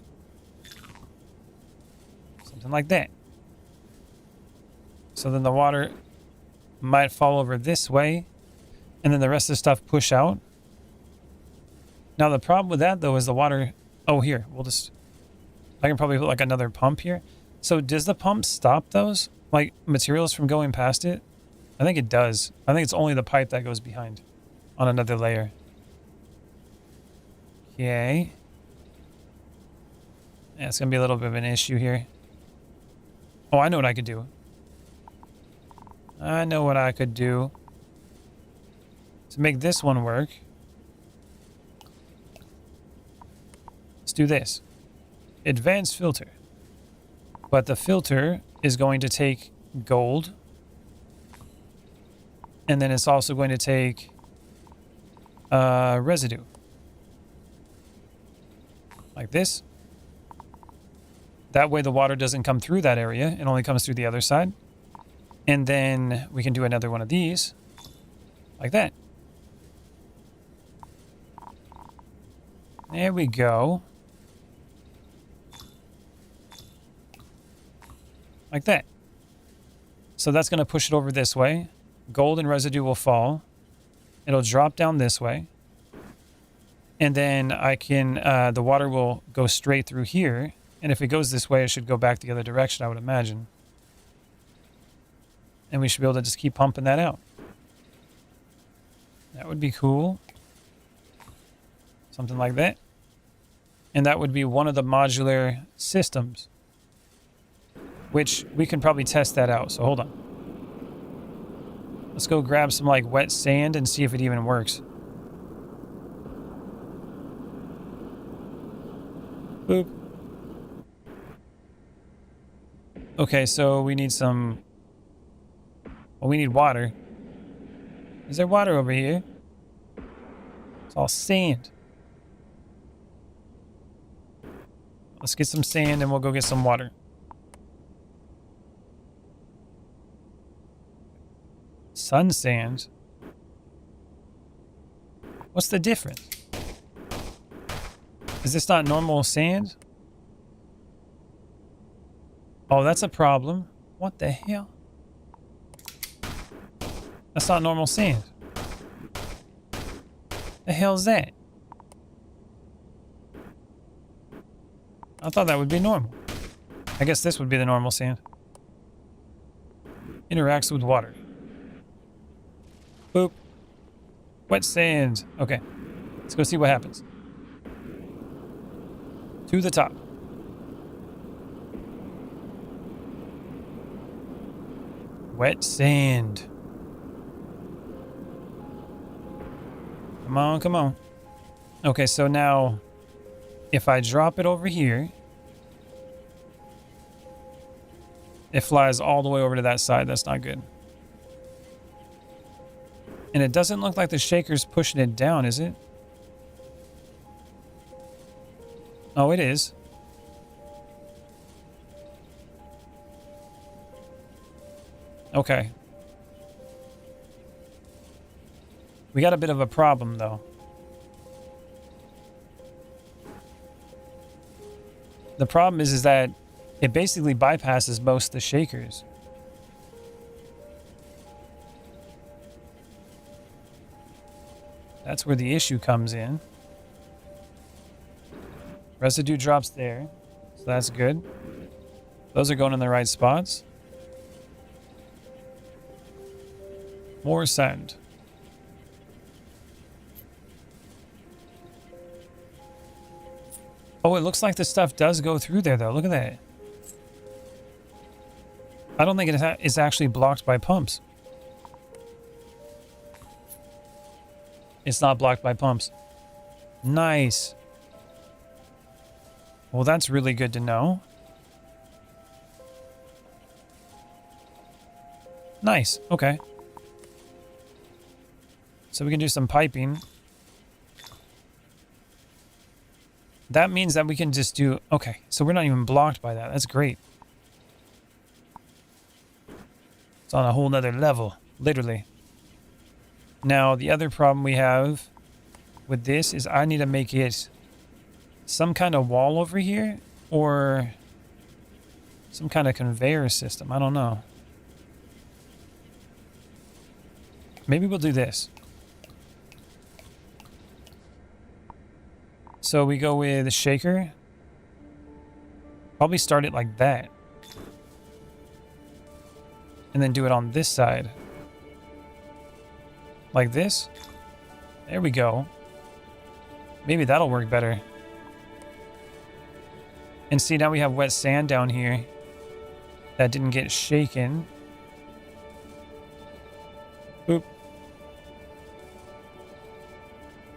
Something like that. So then the water might fall over this way. And then the rest of the stuff push out. Now the problem with that though is the water. Oh, here. We'll just. I can probably put like another pump here. So does the pump stop those like materials from going past it? I think it does. I think it's only the pipe that goes behind on another layer. Okay. Yeah, it's going to be a little bit of an issue here. Oh, I know what I could do. I know what I could do to make this one work. Let's do this. Advanced filter. But the filter is going to take gold. And then it's also going to take residue. Like this. That way the water doesn't come through that area. It only comes through the other side. And then we can do another one of these. Like that. There we go. Like that. So that's going to push it over this way. Gold and residue will fall. It'll drop down this way. And then I can, the water will go straight through here. And if it goes this way, it should go back the other direction, I would imagine. And we should be able to just keep pumping that out. That would be cool. Something like that. And that would be one of the modular systems. Which we can probably test that out. So hold on. Let's go grab some like wet sand and see if it even works. Boop. Okay, so we need some... Well, we need water. Is there water over here? It's all sand. Let's get some sand and we'll go get some water. Sun sand? What's the difference? Is this not normal sand? Oh, that's a problem. What the hell? That's not normal sand. The hell's that? I thought that would be normal. I guess this would be the normal sand. Interacts with water. Boop. Wet sand. Okay. Let's go see what happens. To the top. Wet sand. Come on, come on. Okay, so now if I drop it over here, it flies all the way over to that side. That's not good. And it doesn't look like the shaker's pushing it down, is it? Oh, it is. Okay. We got a bit of a problem, though. The problem is that it basically bypasses most of the shakers. That's where the issue comes in. Residue drops there, so that's good. Those are going in the right spots. More sand. Oh, it looks like the stuff does go through there, though. Look at that. I don't think it is actually blocked by pumps. It's not blocked by pumps. Nice. Well, that's really good to know. Nice. Okay. So we can do some piping. That means that we can just do... Okay, so we're not even blocked by that. That's great. It's on a whole nother level, literally. Now, the other problem we have with this is I need to make it some kind of wall over here or some kind of conveyor system. I don't know. Maybe we'll do this. So we go with a shaker. Probably start it like that. And then do it on this side. Like this. There we go. Maybe that'll work better. And see, now we have wet sand down here that didn't get shaken. Boop.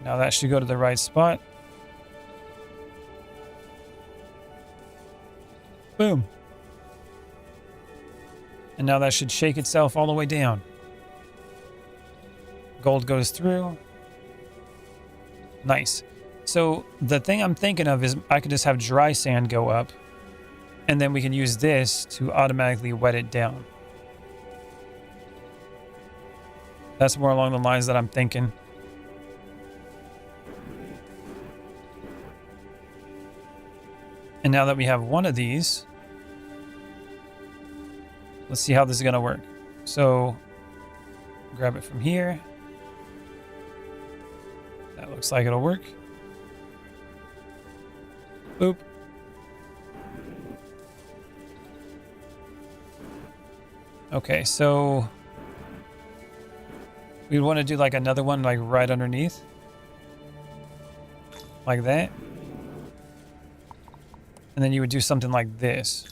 Now that should go to the right spot. Boom. And now that should shake itself all the way down. Gold goes through. Nice. So the thing I'm thinking of is I could just have dry sand go up, and then we can use this to automatically wet it down. That's more along the lines that I'm thinking. And now that we have one of these, let's see how this is going to work. So grab it from here. That looks like it'll work. Boop. Okay, so we want to do like another one like right underneath. Like that. And then you would do something like this.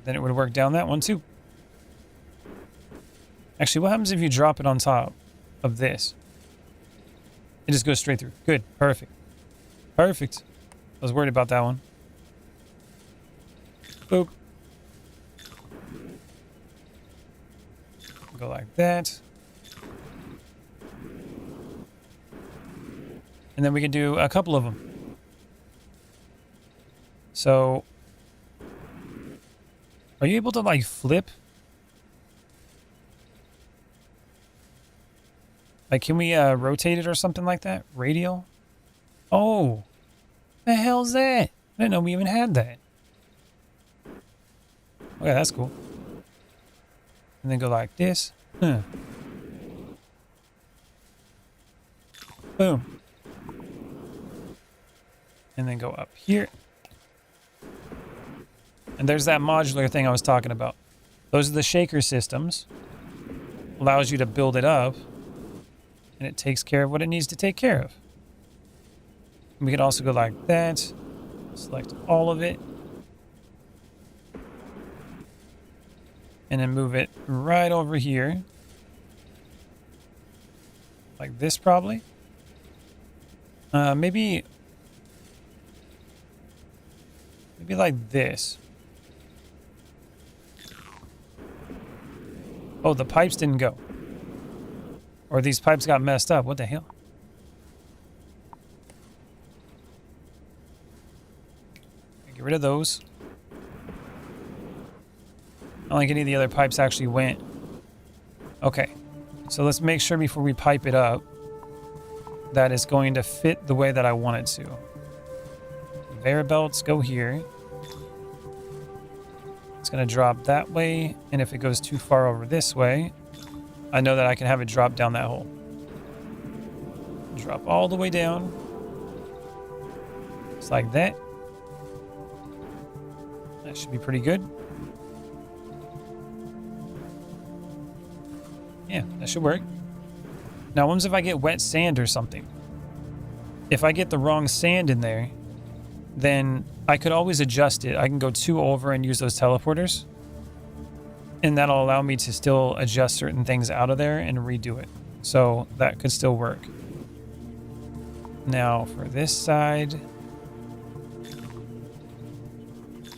Then it would work down that one too. Actually, what happens if you drop it on top of this? It just goes straight through. Good. Perfect. Perfect. I was worried about that one. Boop. Go like that. And then we can do a couple of them. So, are you able to like flip? Like, can we rotate it or something like that? Radial? Oh, the hell's that? I didn't know we even had that. Okay, that's cool. And then go like this. Huh. Boom. And then go up here. And there's that modular thing I was talking about. Those are the shaker systems. Allows you to build it up. And it takes care of what it needs to take care of. And we can also go like that. Select all of it. And then move it right over here. Like this probably. Maybe like this. Oh, the pipes didn't go. Or these pipes got messed up. What the hell? Get rid of those. I don't think any of the other pipes actually went. Okay. So let's make sure before we pipe it up that it's going to fit the way that I want it to. Conveyor belts go here. It's going to drop that way. And if it goes too far over this way, I know that I can have it drop down that hole. Drop all the way down. Just like that. That should be pretty good. Yeah, that should work. Now, what if I get wet sand or something? If I get the wrong sand in there, then I could always adjust it. I can go 2 over and use those teleporters. And that'll allow me to still adjust certain things out of there and redo it. So that could still work. Now for this side,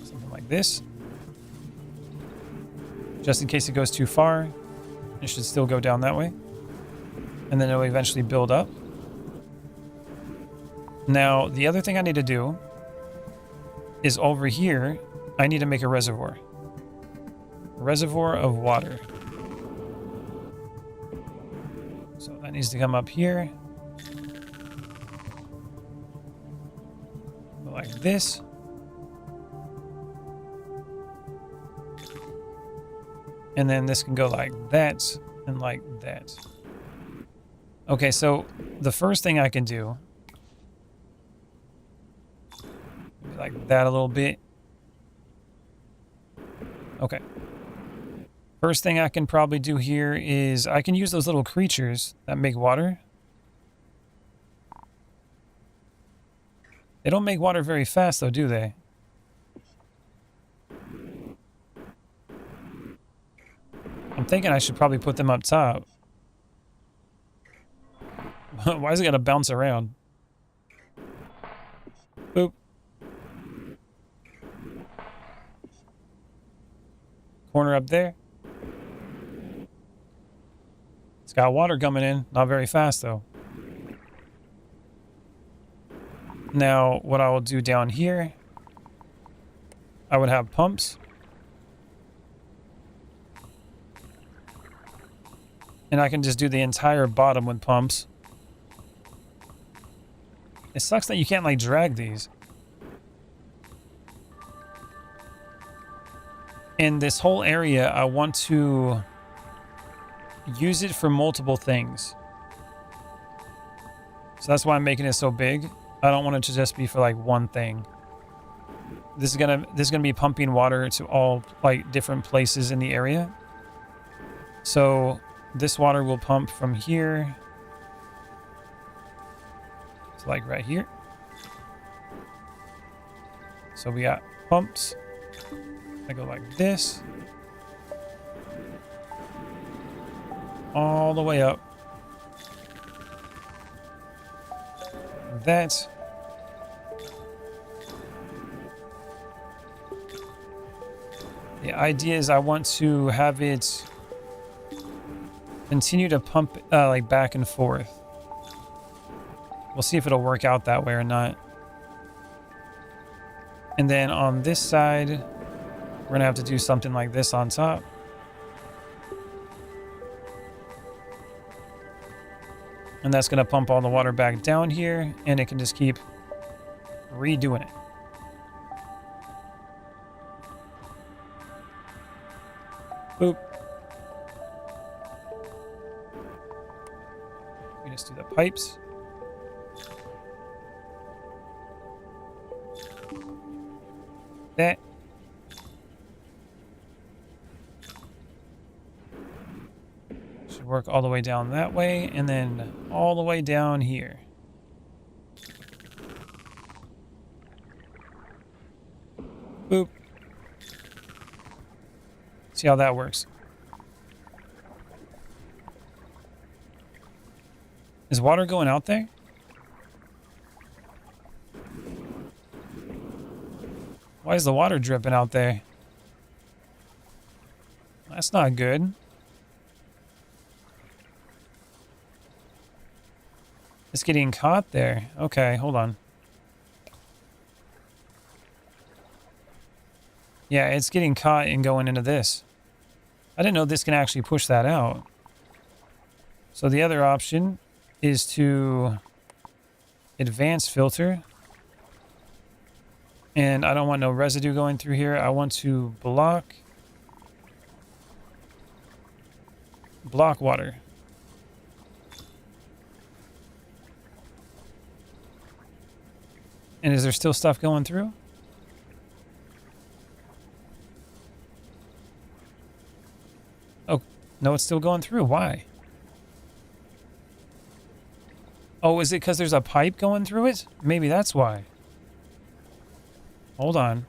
something like this. Just in case it goes too far, it should still go down that way. And then it'll eventually build up. Now, the other thing I need to do is over here, I need to make a reservoir. Reservoir of water. So that needs to come up here. Like this. And then this can go like that and like that. Okay, so the first thing I can do, like that a little bit. Okay. First thing I can probably do here is I can use those little creatures that make water. They don't make water very fast though, do they? I'm thinking I should probably put them up top. Why is it gotta bounce around? Boop. Corner up there. It's got water coming in. Not very fast though. Now, what I will do down here, I would have pumps. And I can just do the entire bottom with pumps. It sucks that you can't, like, drag these. In this whole area, I want to use it for multiple things. So that's why I'm making it so big. I don't want it to just be for, like, one thing. This is gonna be pumping water to all, like, different places in the area. So this water will pump from here. It's like right here. So we got pumps. I go like this. all the way up. That. The idea is I want to have it continue to pump like back and forth. We'll see if it'll work out that way or not. And then on this side, we're going to have to do something like this on top. And that's going to pump all the water back down here, and it can just keep redoing it. Boop. We just do the pipes. That. Should work all the way down that way, and then all the way down here. Boop. See how that works. Is water going out there? Why is the water dripping out there? That's not good. It's getting caught there. Okay, hold on. Yeah, it's getting caught and going into this. I didn't know this can actually push that out. So the other option is to advance filter. And I don't want no residue going through here. I want to block water. And is there still stuff going through? Oh, no, it's still going through. Why? Oh, is it because there's a pipe going through it? Maybe that's why. Hold on.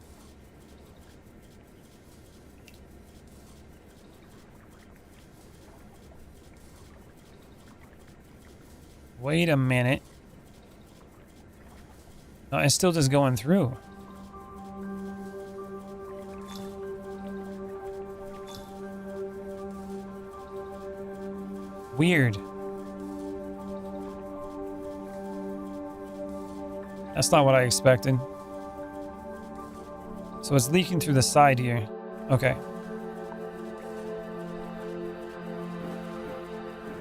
Wait a minute. No, it's still just going through. Weird. That's not what I expected. So it's leaking through the side here. Okay.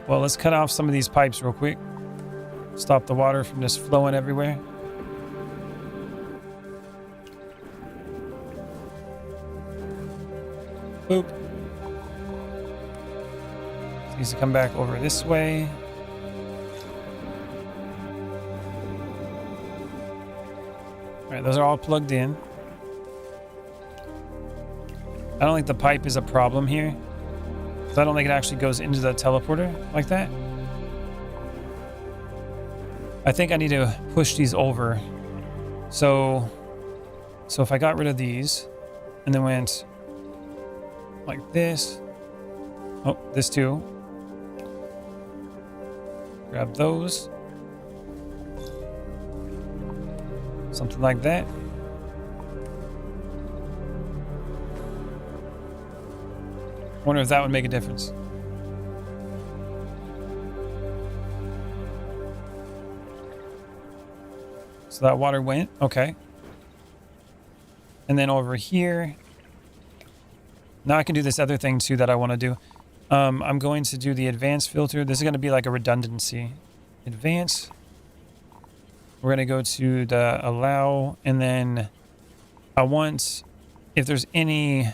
Well, let's cut off some of these pipes real quick. Stop the water from just flowing everywhere. Boop. It needs to come back over this way. Alright, those are all plugged in. I don't think the pipe is a problem here. So I don't think it actually goes into the teleporter like that. I think I need to push these over. So if I got rid of these and then went like this. Oh, this too. Grab those. Something like that. Wonder if that would make a difference. So that water went. Okay. And then over here. Now I can do this other thing too that I want to do. I'm going to do the advanced filter. This is going to be like a redundancy. Advance. We're going to go to the allow. And then I want, if there's any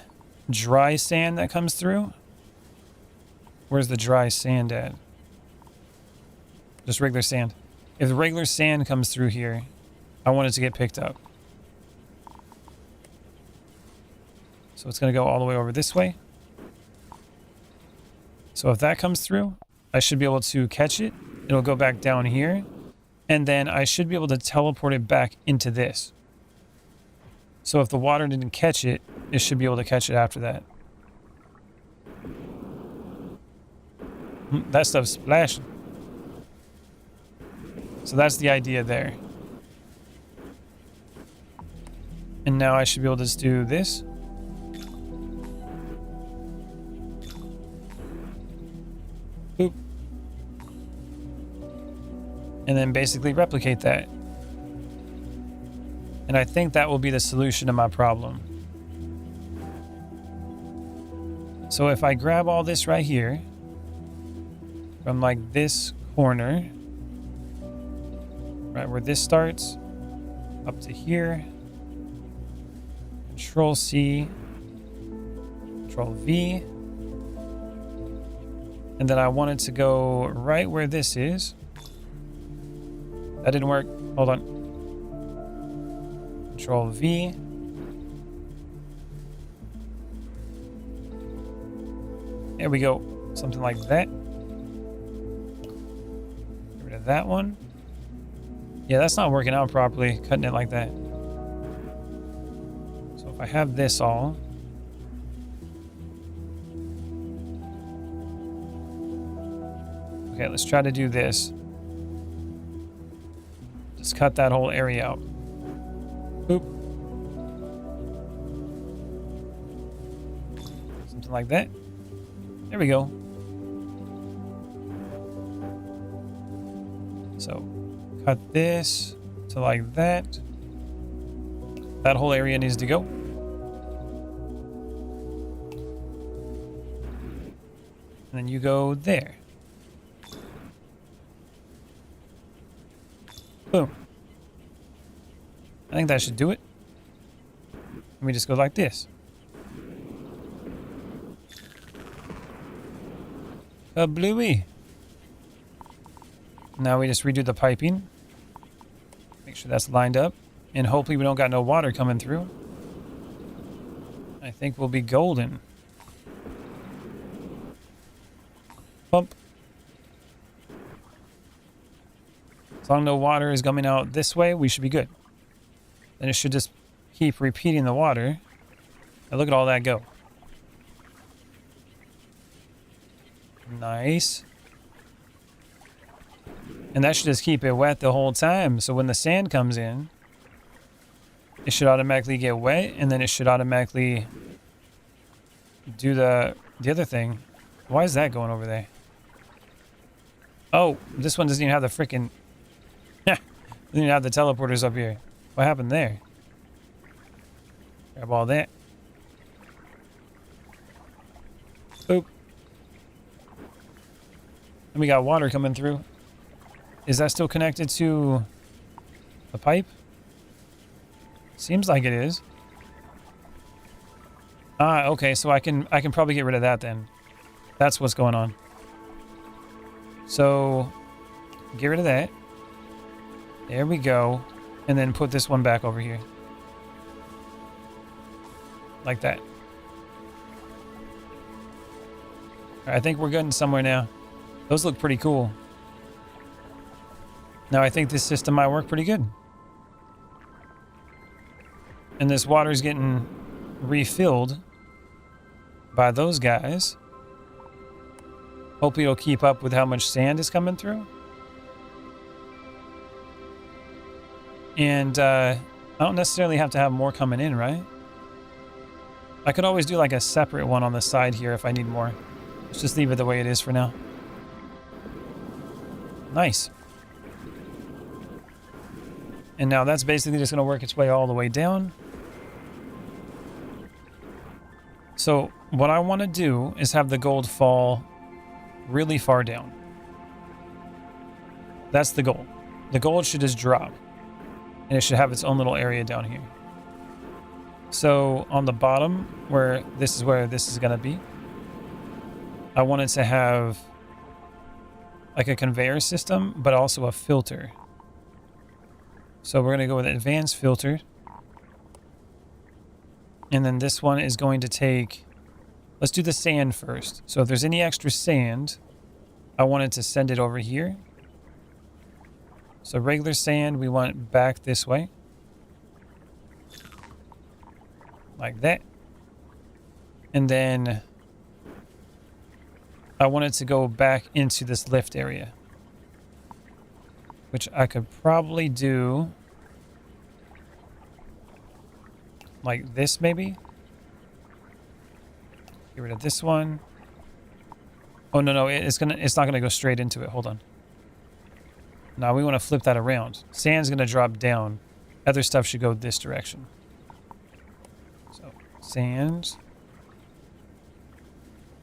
dry sand that comes through. Where's the dry sand at? Just regular sand. If the regular sand comes through here, I want it to get picked up. So it's going to go all the way over this way. So if that comes through, I should be able to catch it. It'll go back down here. And then I should be able to teleport it back into this. So if the water didn't catch it, it should be able to catch it after that. That stuff's splashing. So that's the idea there. And now I should be able to just do this. Boop. And then basically replicate that. And I think that will be the solution to my problem. So if I grab all this right here, from like this corner, right where this starts, up to here, Control C, Control V, and then I want it to go right where this is. That didn't work. Hold on. Control V. There we go. Something like that. Get rid of that one. Yeah, that's not working out properly, cutting it like that. So if I have this all. Okay, let's try to do this. Just cut that whole area out. Boop. Something like that. There we go. So cut this to like that. That whole area needs to go. And then you go there. Boom. I think that should do it. Let me just go like this. A bluey. Now we just redo the piping. Make sure that's lined up. And hopefully we don't got no water coming through. I think we'll be golden. Pump. As long as no water is coming out this way, we should be good. Then it should just keep repeating the water. And look at all that go. Nice. And that should just keep it wet the whole time. So when the sand comes in, it should automatically get wet, and then it should automatically do the other thing. Why is that going over there? Oh, this one doesn't even have the freaking... doesn't even have the teleporters up here. What happened there? Grab all that. Boop. And we got water coming through. Is that still connected to the pipe? Seems like it is. Ah, okay, so I can probably get rid of that then. That's what's going on. So get rid of that. There we go. And then put this one back over here. Like that. I think we're getting somewhere now. Those look pretty cool. Now I think this system might work pretty good. And this water's getting refilled by those guys. Hopefully it'll keep up with how much sand is coming through. And I don't necessarily have to have more coming in, right? I could always do like a separate one on the side here if I need more. Let's just leave it the way it is for now. Nice. And now that's basically just going to work its way all the way down. So what I want to do is have the gold fall really far down. That's the goal. The gold should just drop. And it should have its own little area down here. So on the bottom, where this is going to be, I want it to have like a conveyor system, but also a filter. So we're going to go with advanced filter. And then this one is going to take, let's do the sand first. So if there's any extra sand, I want it to send it over here. So regular sand, we want it back this way. Like that. And then I want it to go back into this lift area, which I could probably do like this maybe. Get rid of this one. Oh, no, it's not gonna go straight into it. Hold on. Now we want to flip that around. Sand's gonna drop down. Other stuff should go this direction. So sand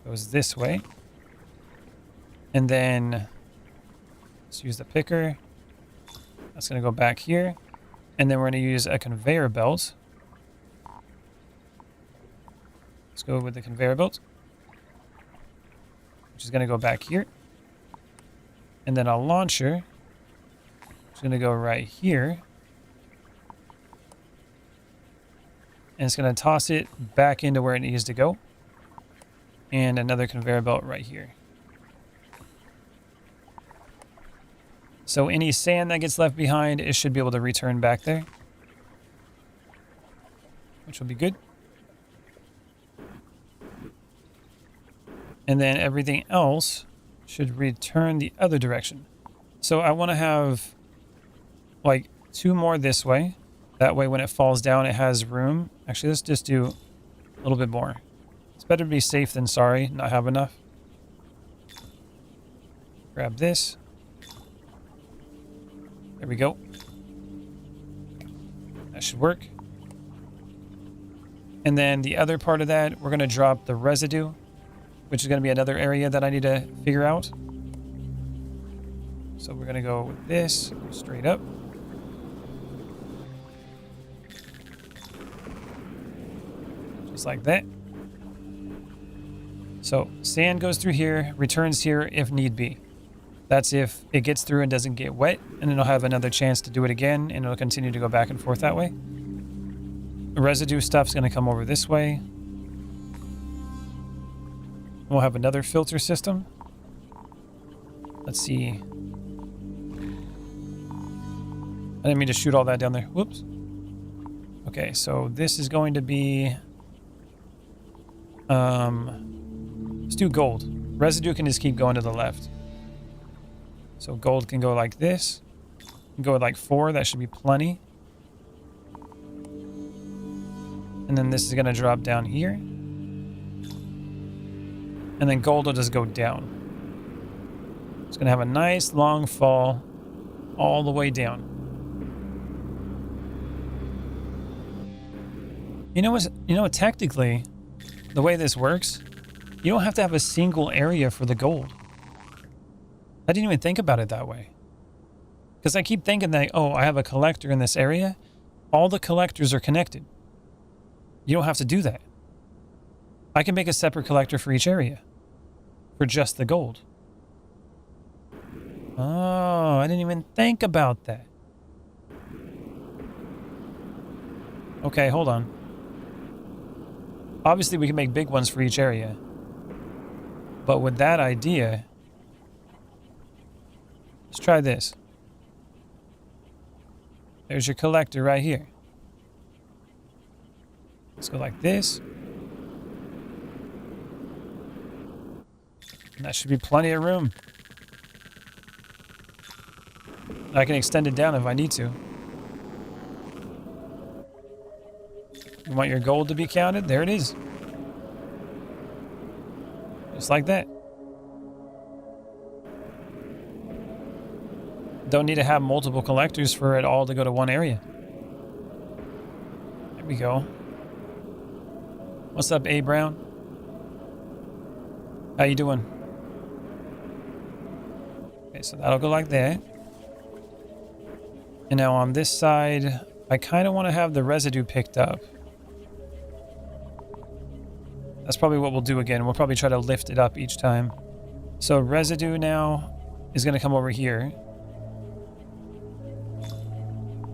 goes this way. And then let's use the picker. That's gonna go back here. And then we're gonna use a conveyor belt. Let's go with the conveyor belt, which is going to go back here. And then a launcher, which is going to go right here. And it's going to toss it back into where it needs to go. And another conveyor belt right here. So any sand that gets left behind, it should be able to return back there, which will be good. And then everything else should return the other direction. So I want to have like 2 more this way. That way when it falls down, it has room. Actually, let's just do a little bit more. It's better to be safe than sorry, not have enough. Grab this. There we go. That should work. And then the other part of that, we're going to drop the residue, which is going to be another area that I need to figure out. So we're going to go with this, go straight up. Just like that. So sand goes through here, returns here if need be. That's if it gets through and doesn't get wet, and then it'll have another chance to do it again, and it'll continue to go back and forth that way. The residue stuff's going to come over this way. We'll have another filter system. Let's see. I didn't mean to shoot all that down there. Whoops. Okay, so this is going to be... let's do gold. Residue can just keep going to the left. So gold can go like this. Can go like 4. That should be plenty. And then this is going to drop down here. And then gold will just go down. It's going to have a nice long fall all the way down. You know what, technically, the way this works, you don't have to have a single area for the gold. I didn't even think about it that way. Because I keep thinking that, oh, I have a collector in this area. All the collectors are connected. You don't have to do that. I can make a separate collector for each area. For just the gold. Oh, I didn't even think about that. Okay, hold on. Obviously, we can make big ones for each area. But with that idea... Let's try this. There's your collector right here. Let's go like this. And that should be plenty of room. I can extend it down if I need to. You want your gold to be counted? There it is. Just like that. Don't need to have multiple collectors for it all to go to one area. There we go. What's up, A. Brown? How you doing? Okay, so that'll go like that. And now on this side, I kind of want to have the residue picked up. That's probably what we'll do again. We'll probably try to lift it up each time. So residue now is going to come over here.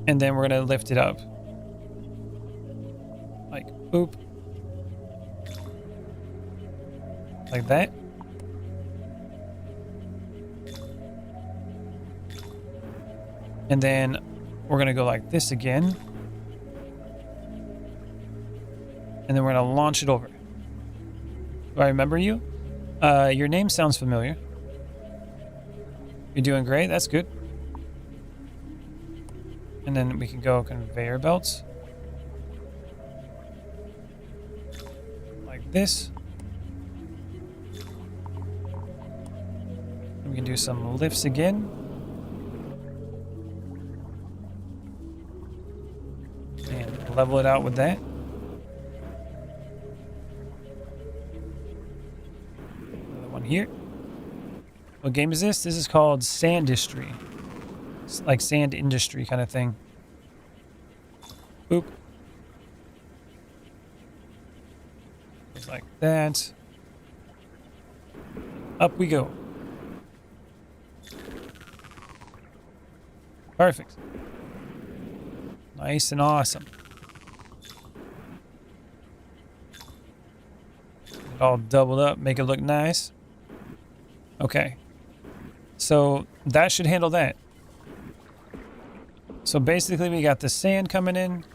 And then we're going to lift it up. Like, boop. Like that. And then we're going to go like this again. And then we're going to launch it over. Do I remember you? Your name sounds familiar. You're doing great. That's good. And then we can go conveyor belts. Like this. And we can do some lifts again. And level it out with that. Another one here. What game is this? This is called Sandustry. It's like sand industry kind of thing. Boop. Just like that. Up we go. Perfect. Nice and awesome. Get it all doubled up, make it look nice. Okay. So that should handle that. So basically we got the sand coming in.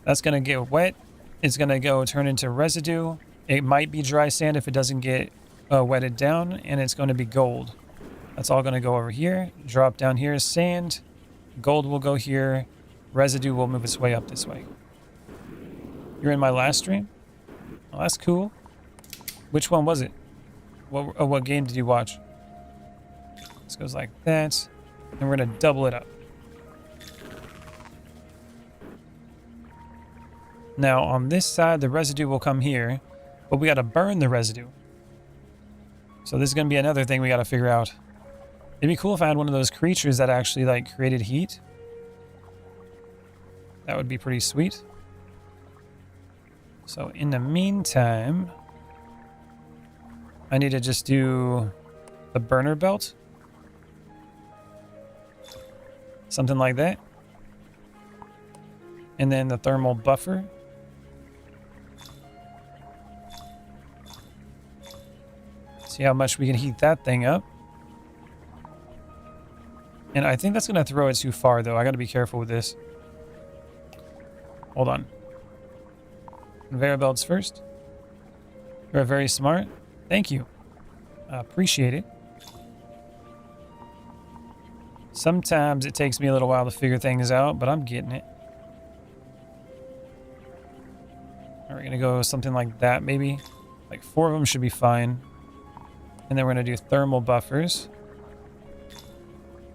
That's going to get wet. It's going to go turn into residue. It might be dry sand if it doesn't get wetted down, and it's going to be gold. That's all going to go over here. Drop down here is sand. Gold will go here. Residue will move its way up this way. You're in my last stream? Oh, that's cool. Which one was it? What game did you watch? This goes like that. And we're going to double it up. Now, on this side, the residue will come here, but we got to burn the residue. So this is going to be another thing we got to figure out. It'd be cool if I had one of those creatures that actually, like, created heat. That would be pretty sweet. So, in the meantime, I need to just do the burner belt. Something like that. And then the thermal buffer. See how much we can heat that thing up. And I think that's going to throw it too far, though. I got to be careful with this. Hold on. Conveyor belts first. You're very smart. Thank you. I appreciate it. Sometimes it takes me a little while to figure things out, but I'm getting it. We're going to go something like that, maybe. Like 4 of them should be fine. And then we're going to do thermal buffers.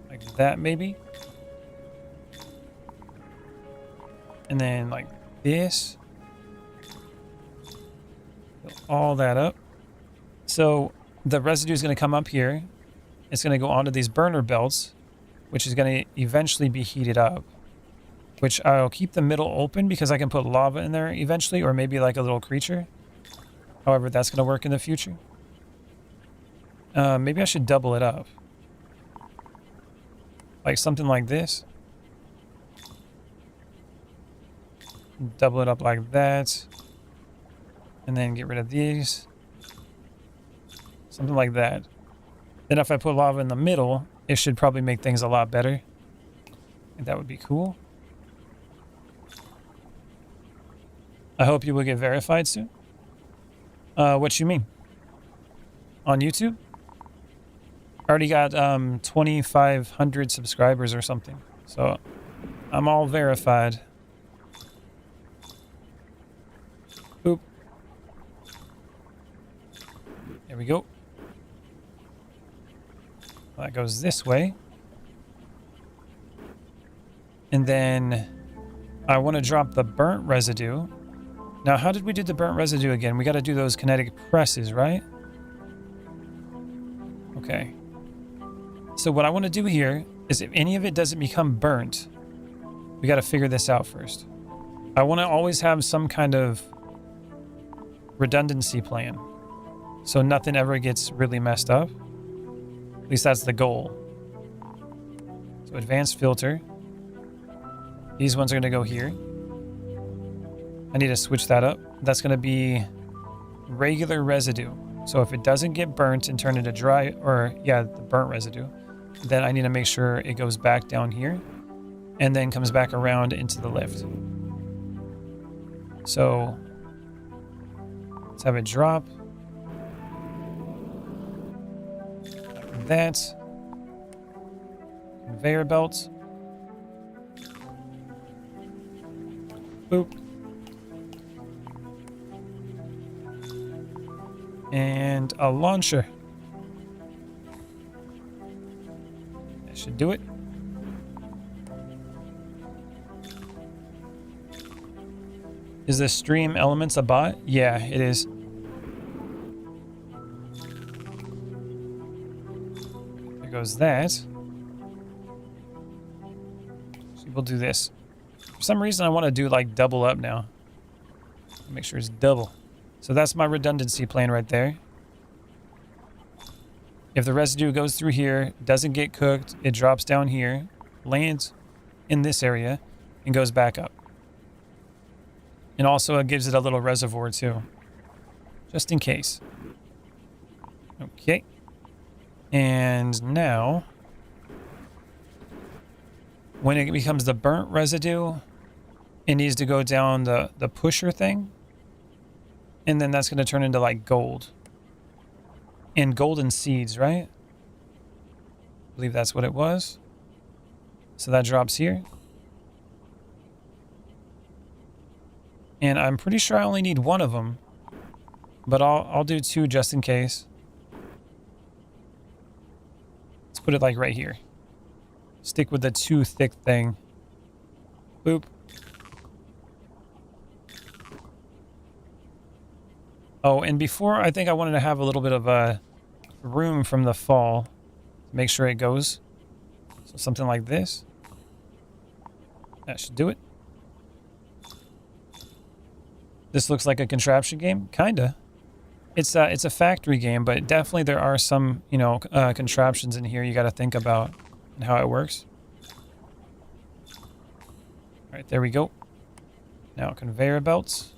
Like that, maybe. And then like this. Fill all that up. So the residue is going to come up here. It's going to go onto these burner belts, which is going to eventually be heated up. Which I'll keep the middle open because I can put lava in there eventually, or maybe like a little creature. However, that's going to work in the future. Maybe I should double it up. Like something like this. Double it up like that. And then get rid of these. Something like that. Then if I put lava in the middle, it should probably make things a lot better. And that would be cool. I hope you will get verified soon. What you mean? On YouTube? Already got 2,500 subscribers or something. So I'm all verified. Oop. There we go. That goes this way. And then I want to drop the burnt residue. Now, how did we do the burnt residue again? We got to do those kinetic presses, right? Okay. So what I want to do here is if any of it doesn't become burnt, we got to figure this out first. I want to always have some kind of redundancy plan, so nothing ever gets really messed up. At least that's the goal. So advanced filter. These ones are going to go here. I need to switch that up. That's going to be regular residue. So if it doesn't get burnt and turn into dry, or yeah, the burnt residue, then I need to make sure it goes back down here and then comes back around into the lift. So let's have it drop. like that. Conveyor belt. Boop. And a launcher. That should do it. Is the stream elements a bot? Yeah, it is. There goes that. So we'll do this. For some reason, I want to do like double up now. Make sure it's double. So that's my redundancy plan right there. If the residue goes through here, doesn't get cooked, it drops down here, lands in this area, and goes back up. And also it gives it a little reservoir too, just in case. Okay. And now, when it becomes the burnt residue, it needs to go down the pusher thing. And then that's going to turn into like gold. And golden seeds, right? I believe that's what it was. So that drops here. And I'm pretty sure I only need one of them. But I'll do two just in case. Let's put it like right here. Stick with the too thick thing. Boop. Oh, and before, I think I wanted to have a little bit of a room from the fall to make sure it goes. So something like this. That should do it. This looks like a contraption game, kinda. It's a factory game, but definitely there are some, you know, contraptions in here you got to think about and how it works. All right, there we go. Now conveyor belts.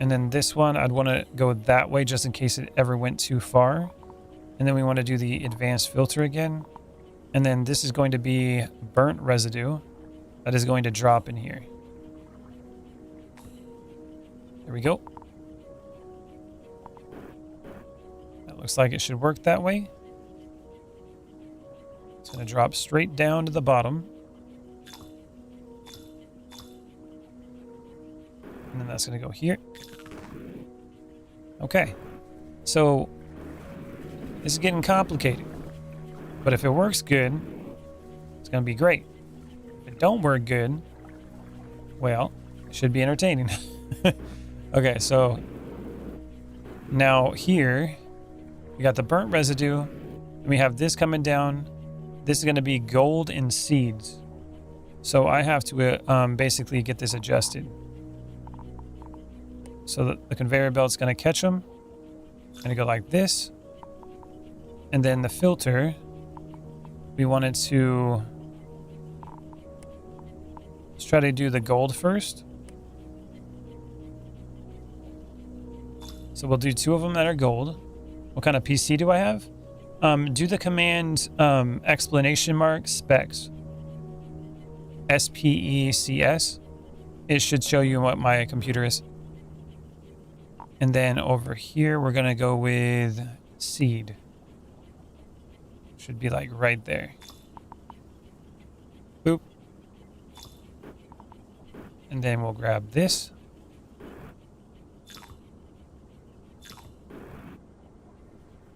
And then this one, I'd want to go that way just in case it ever went too far. And then we want to do the advanced filter again. And then this is going to be burnt residue that is going to drop in here. There we go. That looks like it should work that way. It's going to drop straight down to the bottom. And then that's going to go here. Okay. So, this is getting complicated. But if it works good, it's going to be great. If it don't work good, well, it should be entertaining. Okay, so now here, we got the burnt residue, and we have this coming down. This is going to be gold and seeds. So I have to basically get this adjusted. So that the conveyor belt's going to catch them. Going to go like this. And then the filter, we wanted to... Let's try to do the gold first. So we'll do two of them that are gold. What kind of PC do I have? Do the command explanation mark specs. SPECS. It should show you what my computer is. And then over here, we're going to go with seed. Should be like right there. Boop. And then we'll grab this.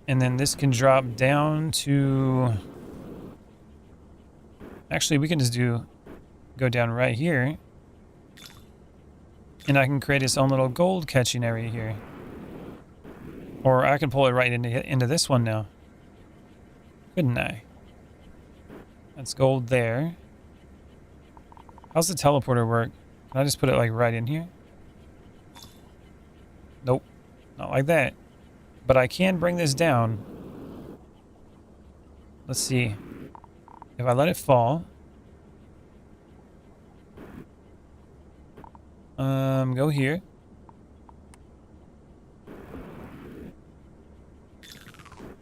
And then this can drop down to... Actually, we can just go down right here. And I can create its own little gold catching area here. Or I can pull it right into this one now. Couldn't I? That's gold there. How's the teleporter work? Can I just put it like right in here? Nope. Not like that. But I can bring this down. Let's see. If I let it fall. Go here.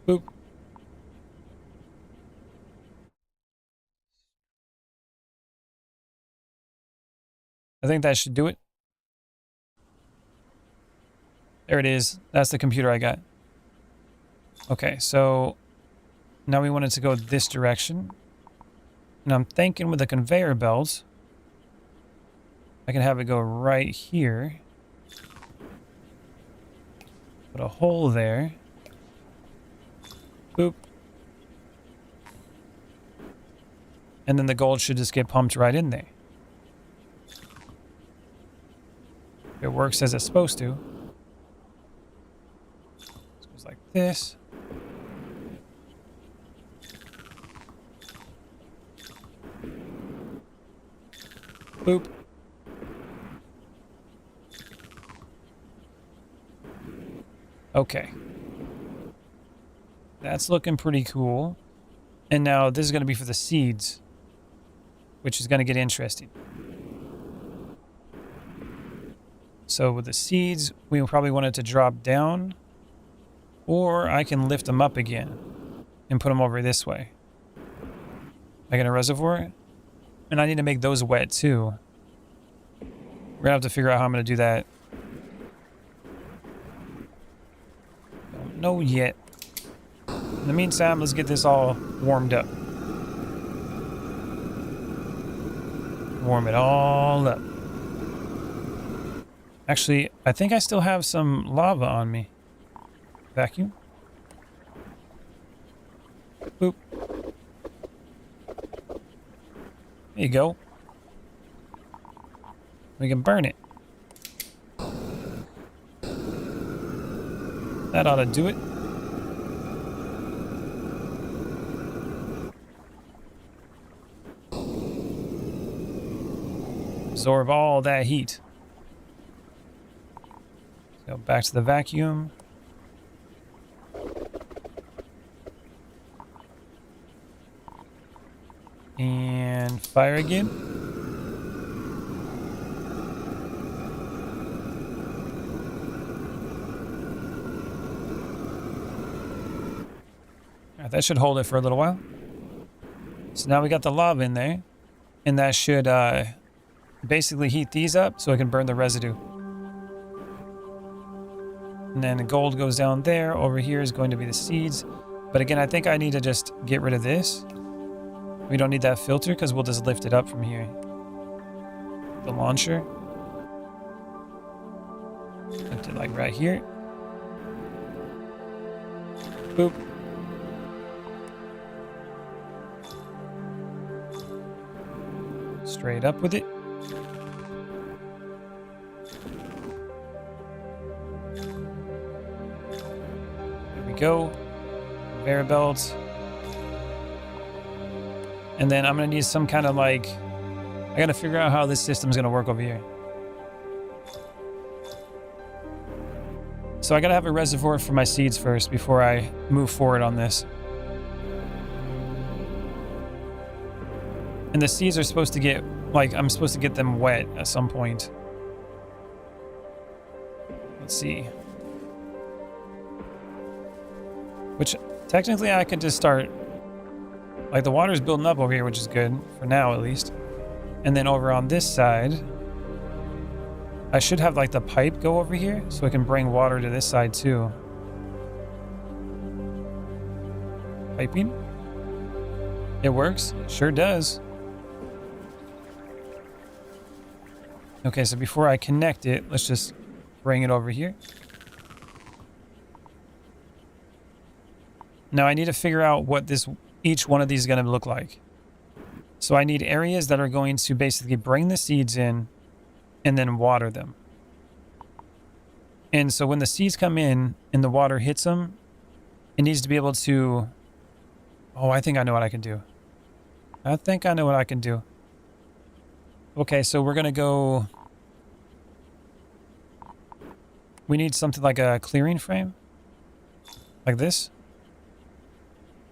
Boop. I think that should do it. There it is. That's the computer I got. Okay, so now we want it to go this direction. And I'm thinking with the conveyor belt, I can have it go right here. Put a hole there. Boop. And then the gold should just get pumped right in there. It works as it's supposed to. It goes like this. Boop. Okay. That's looking pretty cool. And now this is going to be for the seeds, which is going to get interesting. So with the seeds, we probably want it to drop down, or I can lift them up again and put them over this way. I got a reservoir, and I need to make those wet too. We're gonna have to figure out how I'm gonna do that. Don't know yet. In the meantime, let's get this all warmed up. Warm it all up. Actually, I think I still have some lava on me. Vacuum. Boop. There you go. We can burn it. That ought to do it. Absorb all that heat. Go back to the vacuum. And fire again. All right, that should hold it for a little while. So now we got the lava in there, and that should basically heat these up so I can burn the residue. And then the gold goes down there. Over here is going to be the seeds. But again, I think I need to just get rid of this. We don't need that filter because we'll just lift it up from here. The launcher. Lift it like right here. Boop. Straight up with it. There we go. Conveyor belt. And then I'm going to need some kind of like... I got to figure out how this system's going to work over here. So I got to have a reservoir for my seeds first before I move forward on this. And the seeds are supposed to get... Like, I'm supposed to get them wet at some point. Let's see. Which, technically, I could just start... Like, the water's building up over here, which is good, for now at least. And then over on this side, I should have, like, the pipe go over here, so I can bring water to this side, too. Piping. It works. It sure does. Okay, so before I connect it, let's just bring it over here. Now, I need to figure out what this... each one of these is going to look like. So I need areas that are going to basically bring the seeds in and then water them. And so when the seeds come in and the water hits them, it needs to be able to... Oh, I think I know what I can do. I think I know what I can do. Okay, so we're going to go... We need something like a clearing frame. Like this.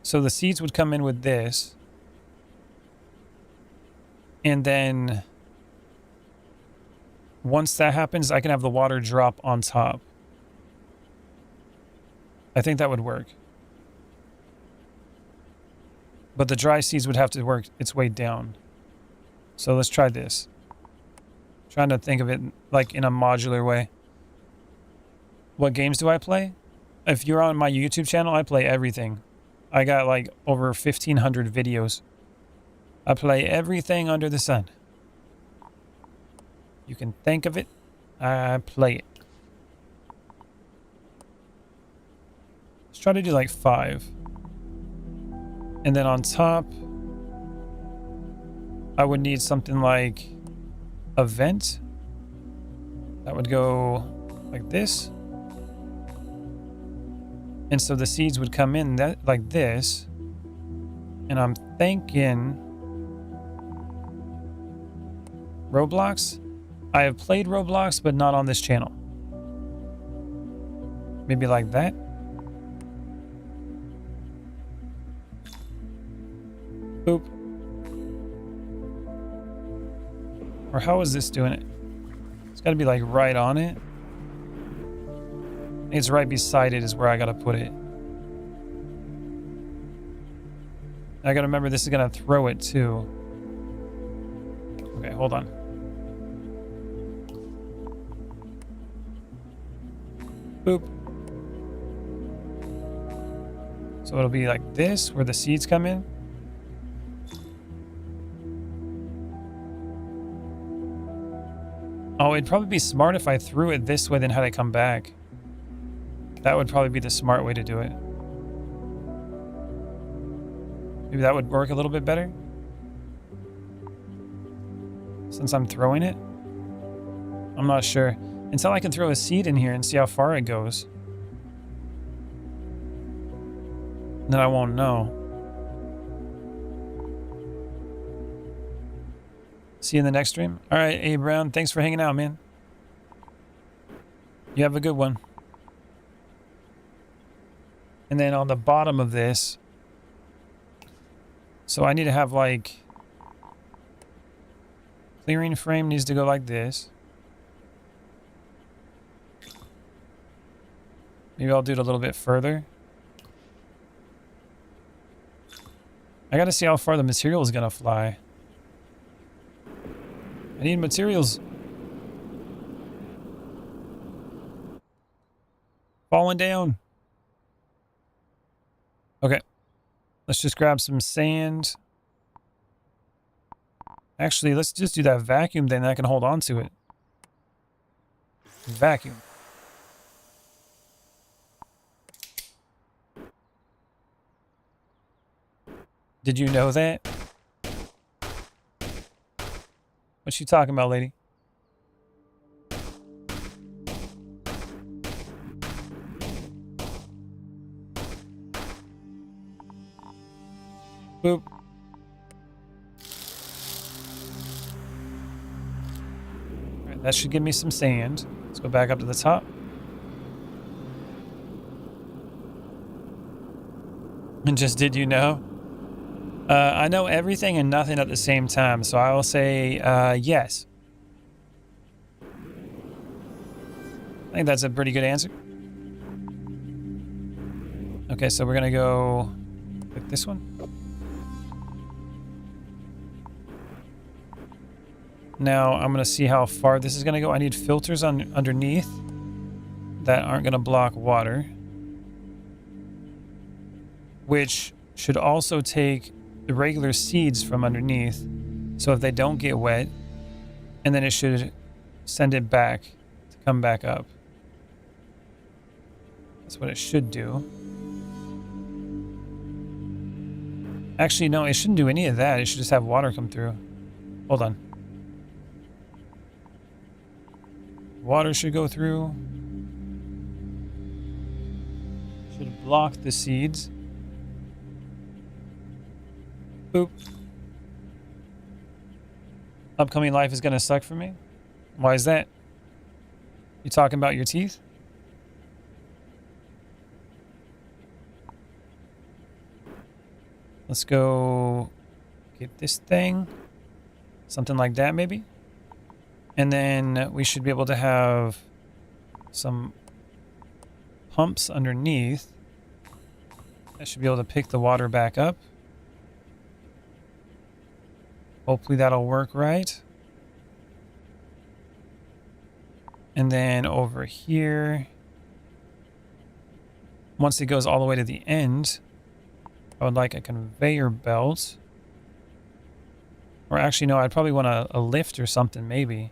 So the seeds would come in with this. And then once that happens, I can have the water drop on top. I think that would work. But the dry seeds would have to work its way down. So let's try this. Trying to think of it like in a modular way. What games do I play? If you're on my YouTube channel, I play everything. I got like over 1,500 videos. I play everything under the sun. You can think of it, I play it. Let's try to do like 5. And then on top, I would need something like a vent that would go like this. And so the seeds would come in that like this. And I'm thinking Roblox. I have played Roblox, but not on this channel. Maybe like that. Boop. Or how is this doing it? It's got to be like right on it. It's right beside it is where I got to put it. I got to remember this is going to throw it too. Okay, hold on. Boop. So it'll be like this where the seeds come in. Oh, it'd probably be smart if I threw it this way than had it come back. That would probably be the smart way to do it. Maybe that would work a little bit better. Since I'm throwing it. I'm not sure. Until I can throw a seed in here and see how far it goes. Then I won't know. See you in the next stream. All right, A Brown, thanks for hanging out, man. You have a good one. And then on the bottom of this, so I need to have like clearing frame needs to go like this. Maybe I'll do it a little bit further. I gotta see how far the material is gonna fly. I need materials. Falling down. Okay. Let's just grab some sand. Actually, let's just do that vacuum, then I can hold on to it. Vacuum. Did you know that? What you talking about, lady? Boop. Alright, that should give me some sand. Let's go back up to the top. And just did you know? I know everything and nothing at the same time, so I will say yes. I think that's a pretty good answer. Okay, so we're gonna go with this one. Now I'm gonna see how far this is gonna go. I need filters on underneath that aren't gonna block water, which should also take the regular seeds from underneath, so if they don't get wet, and then it should send it back to come back up. That's what it should do. Actually, no, it shouldn't do any of that. It should just have water come through. Hold on. Water should go through. Should block the seeds. Boop. Upcoming life is gonna suck for me? Why is that? You talking about your teeth? Let's go get this thing. Something like that, maybe? And then we should be able to have some pumps underneath. That should be able to pick the water back up. Hopefully that'll work right. And then over here, once it goes all the way to the end, I would like a conveyor belt. Or actually, no, I'd probably want a lift or something, maybe.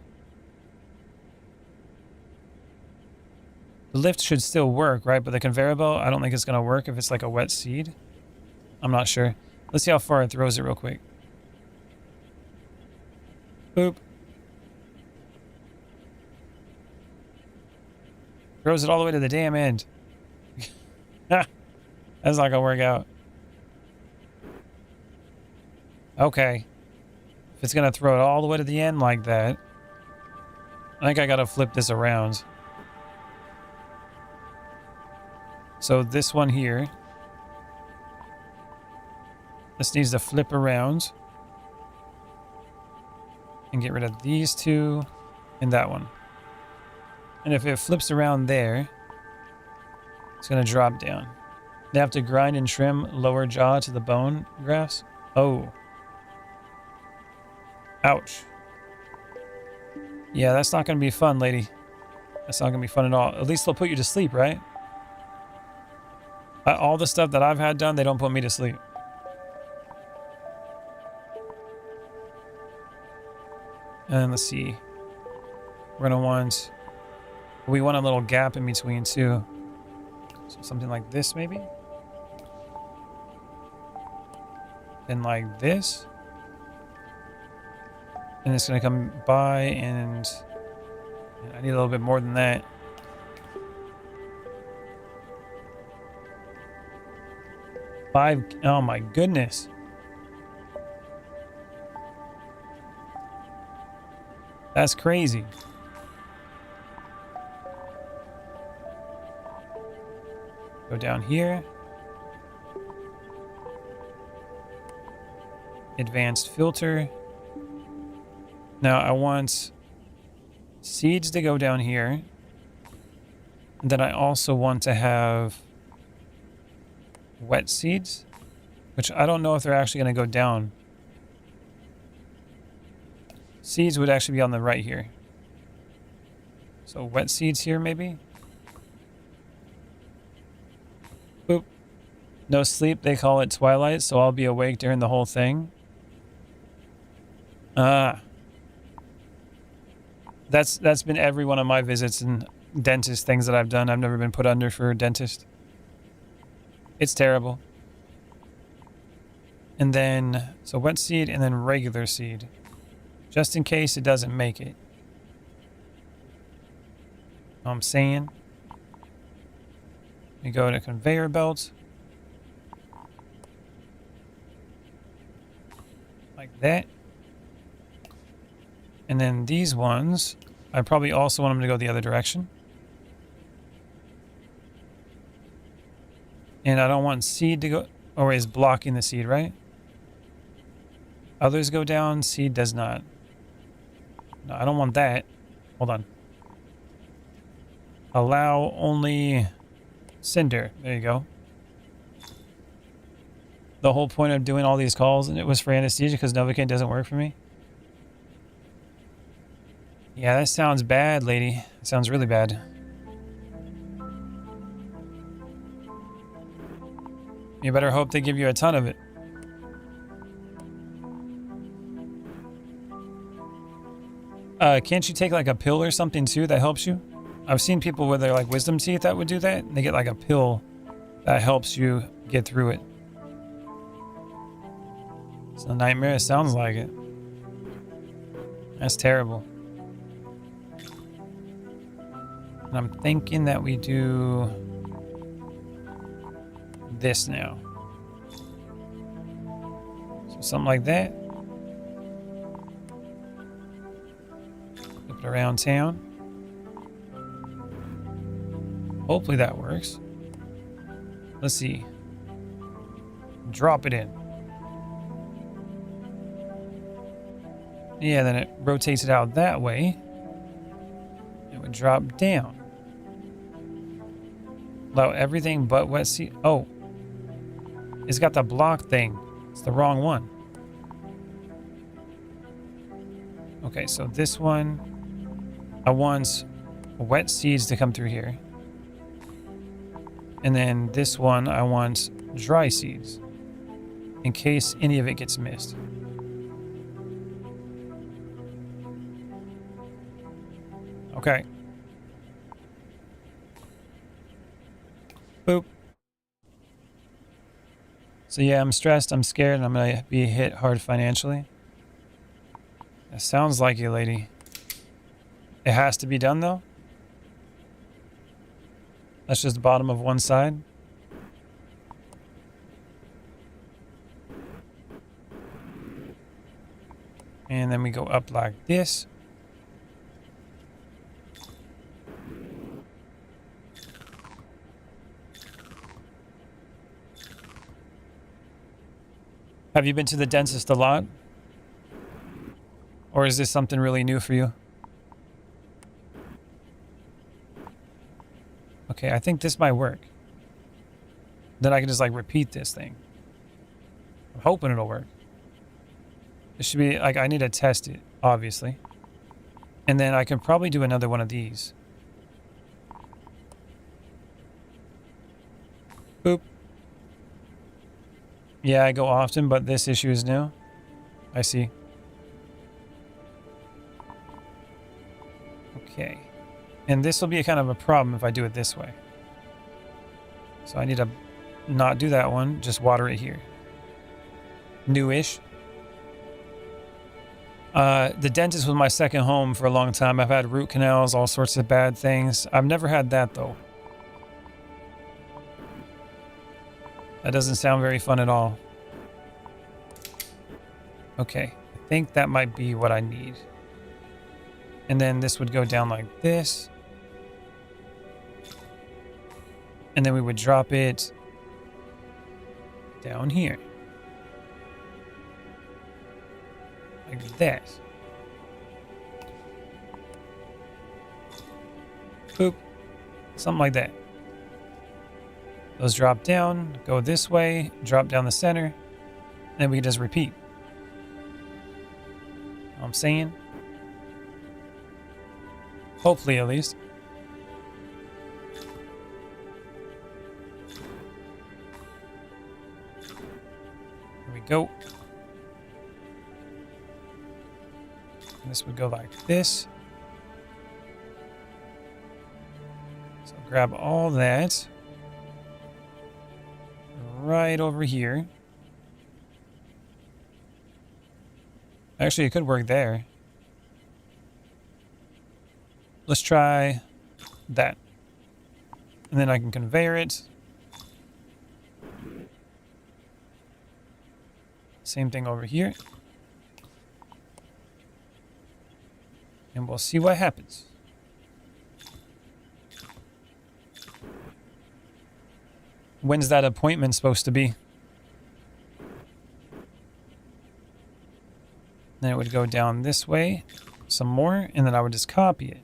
The lift should still work, right? But the conveyor belt, I don't think it's going to work if it's like a wet seed. I'm not sure. Let's see how far it throws it real quick. Boop. Throws it all the way to the damn end. That's not going to work out. Okay. If it's going to throw it all the way to the end like that, I think I got to flip this around. So this one here, this needs to flip around and get rid of these two and that one. And if it flips around there, it's going to drop down. They have to grind and trim lower jaw to the bone grafts. Oh. Ouch. Yeah, that's not going to be fun, lady. That's not going to be fun at all. At least they'll put you to sleep, right? All the stuff that I've had done, they don't put me to sleep. And let's see. We're going to want... We want a little gap in between, too. So something like this, maybe? And like this. And it's going to come by and... I need a little bit more than that. Oh my goodness. That's crazy. Go down here. Advanced filter. Now I want seeds to go down here. And then I also want to have wet seeds, which I don't know if they're actually going to go down. Seeds would actually be on the right here. So wet seeds here, maybe? Boop. No sleep, they call it twilight, so I'll be awake during the whole thing. That's been every one of my visits and dentist things that I've done. I've never been put under for a dentist. It's terrible. And then, so wet seed and then regular seed. Just in case it doesn't make it. Know what I'm saying? We go to conveyor belt. Like that. And then these ones, I probably also want them to go the other direction. And I don't want seed to go, or is blocking the seed, right? Others go down, seed does not. No, I don't want that. Hold on. Allow only cinder. There you go. The whole point of doing all these calls, and it was for anesthesia because Novocaine doesn't work for me. Yeah, that sounds bad, lady. It sounds really bad. You better hope they give you a ton of it. Can't you take like a pill or something too that helps you? I've seen people with their like wisdom teeth that would do that. They get like a pill that helps you get through it. It's a nightmare. It sounds like it. That's terrible. And I'm thinking that we do this now. So something like that. Flip it around town. Hopefully that works. Let's see. Drop it in. Yeah, then it rotates it out that way. It would drop down. Allow everything but wet seed. Oh. It's got the block thing. It's the wrong one. Okay, so this one, I want wet seeds to come through here. And then this one, I want dry seeds in case any of it gets missed. Okay. Boop. So yeah, I'm stressed, I'm scared, and I'm gonna be hit hard financially. That sounds like you, lady. It has to be done, though? That's just the bottom of one side. And then we go up like this. Have you been to the dentist a lot? Or is this something really new for you? Okay, I think this might work. Then I can just like repeat this thing. I'm hoping it'll work. It should be like, I need to test it, obviously. And then I can probably do another one of these. Boop. Yeah, I go often, but this issue is new. I see. Okay. And this will be a kind of a problem if I do it this way. So I need to not do that one, just water it here. Newish. The dentist was my second home for a long time. I've had root canals, all sorts of bad things. I've never had that, though. That doesn't sound very fun at all. Okay, I think that might be what I need. And then this would go down like this. And then we would drop it down here. Like that. Boop. Something like that. Those drop down, go this way, drop down the center, and then we can just repeat. Know what I'm saying? Hopefully, at least. Here we go. And this would go like this. So grab all that. Right over here. Actually, it could work there. Let's try that. And then I can conveyor it. Same thing over here. And we'll see what happens. When's that appointment supposed to be? Then it would go down this way, some more, and then I would just copy it.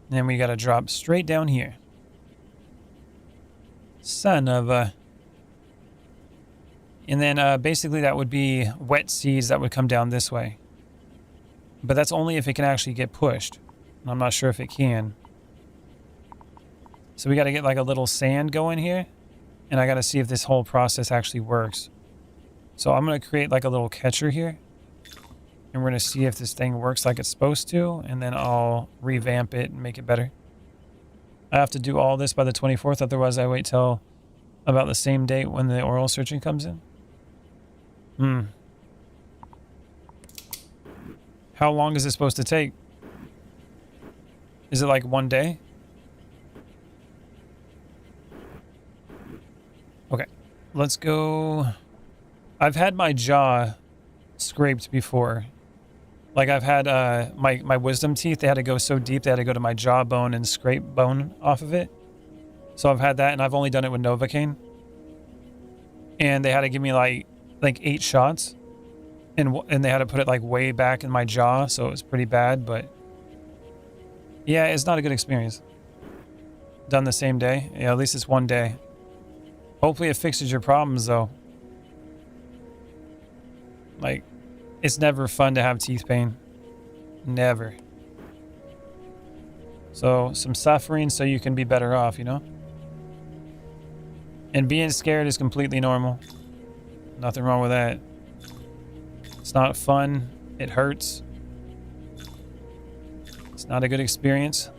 And then we got to drop straight down here. Son of a... And then basically that would be wet seeds that would come down this way. But that's only if it can actually get pushed. And I'm not sure if it can. So we got to get like a little sand going here. And I got to see if this whole process actually works. So I'm going to create like a little catcher here. And we're going to see if this thing works like it's supposed to. And then I'll revamp it and make it better. I have to do all this by the 24th. Otherwise I wait till about the same date when the oral searching comes in. How long is it supposed to take? Is it like one day? Okay, let's go. I've had my jaw scraped before. Like I've had my wisdom teeth, they had to go so deep they had to go to my jawbone and scrape bone off of it. So I've had that, and I've only done it with Novocaine. And they had to give me like 8 shots. And they had to put it like way back in my jaw, so it was pretty bad, but yeah, it's not a good experience. Done the same day. Yeah, at least it's one day. Hopefully it fixes your problems though. Like, it's never fun to have teeth pain. Never. So some suffering so you can be better off, you know? And being scared is completely normal. Nothing wrong with that. It's not fun. It hurts. It's not a good experience.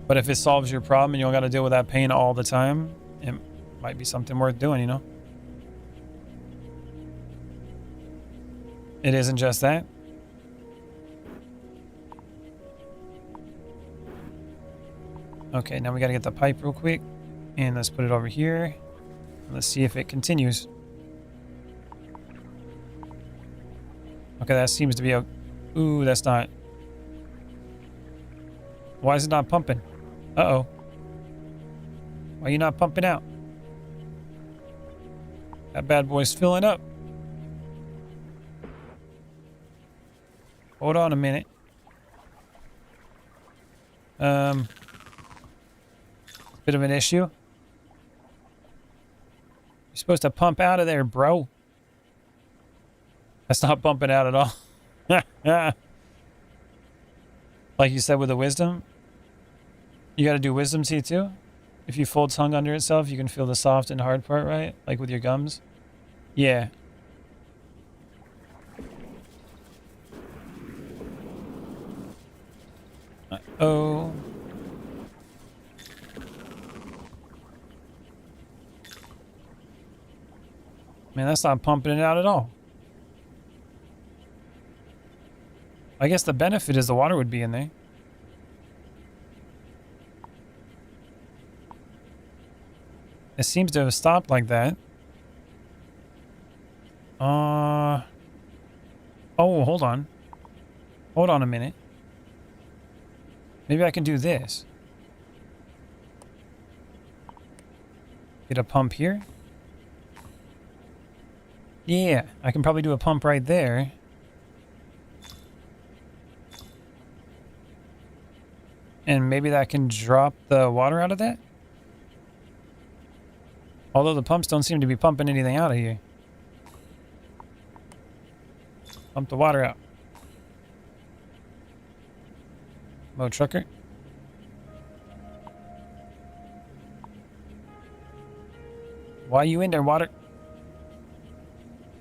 But if it solves your problem and you don't got to deal with that pain all the time, it might be something worth doing, you know? It isn't just that. Okay, now we got to get the pipe real quick. And let's put it over here. Let's see if it continues. Okay, that seems to be a... Ooh, that's not... Why is it not pumping? Uh-oh. Why are you not pumping out? That bad boy's filling up. Hold on a minute. Bit of an issue. You're supposed to pump out of there, bro. That's not pumping out at all. Like you said with the wisdom, you got to do wisdom teeth too. If you fold tongue under itself, you can feel the soft and hard part, right? Like with your gums. Yeah. Uh-oh. Man, that's not pumping it out at all. I guess the benefit is the water would be in there. It seems to have stopped like that. Oh, hold on. Hold on a minute. Maybe I can do this. Get a pump here. Yeah, I can probably do a pump right there. And maybe that can drop the water out of that? Although the pumps don't seem to be pumping anything out of here. Pump the water out. Mo trucker. Why are you in there, water?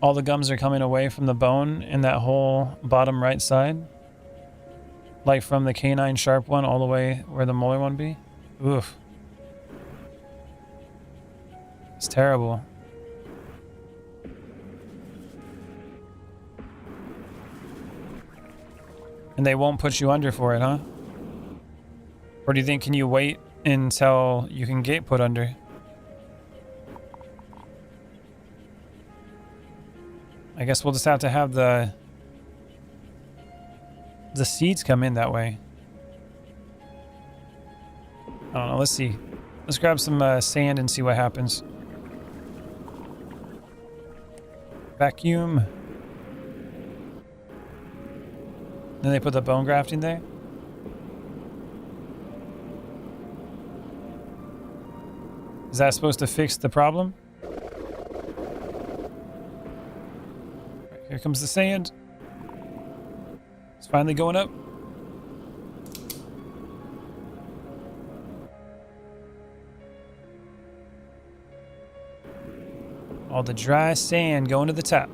All the gums are coming away from the bone in that whole bottom right side. Like from the canine sharp one all the way where the molar one be. Oof. It's terrible. And they won't put you under for it, huh? Or do you think, can you wait until you can get put under? I guess we'll just have to have the seeds come in that way. I don't know. Let's see. Let's grab some sand and see what happens. Vacuum. Then they put the bone grafting there. Is that supposed to fix the problem? Here comes the sand. It's finally going up. All the dry sand going to the top.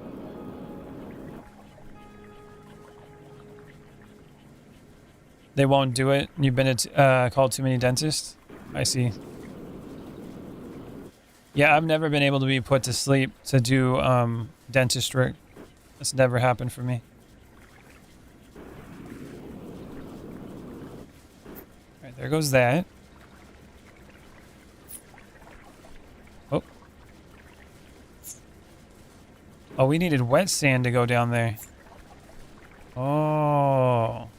They won't do it. You've been called too many dentists? I see. Yeah, I've never been able to be put to sleep to do dentistry. That's never happened for me. Alright, there goes that. Oh. Oh, we needed wet sand to go down there. Oh.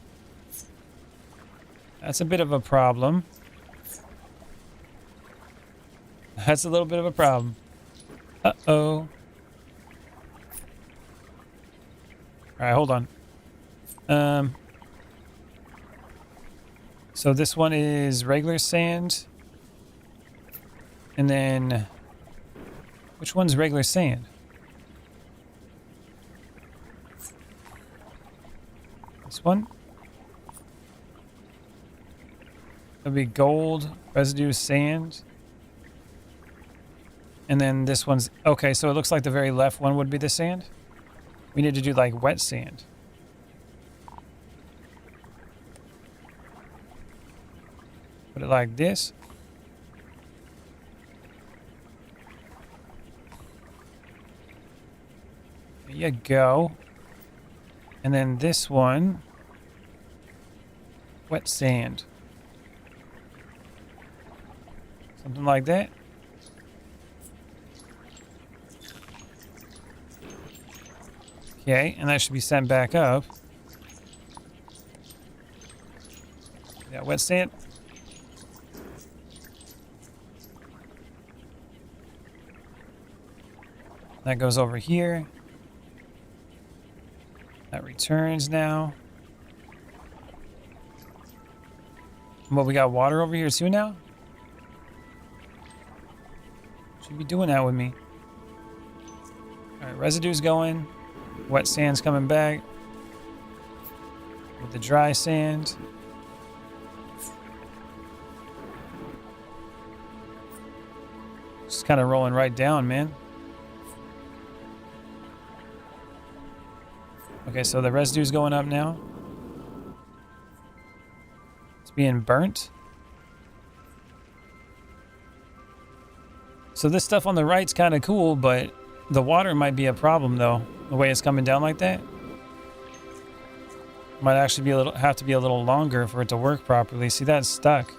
That's a bit of a problem. That's a little bit of a problem. Uh-oh. Alright, hold on. So this one is regular sand. And then... Which one's regular sand? This one? That'd be gold, residue, sand. And then this one's... Okay, so it looks like the very left one would be the sand. We need to do like wet sand. Put it like this. There you go. And then this one, wet sand. Something like that. Okay, and that should be sent back up. Yeah, wet sand. That goes over here. That returns now. Well, we got water over here too now? Should be doing that with me. Alright, residue's going. Wet sand's coming back. With the dry sand. Just kind of rolling right down, man. Okay, so the residue's going up now. It's being burnt. So this stuff on the right's kind of cool, but the water might be a problem, though. The way it's coming down like that. Might actually be have to be a little longer for it to work properly. See, that's stuck.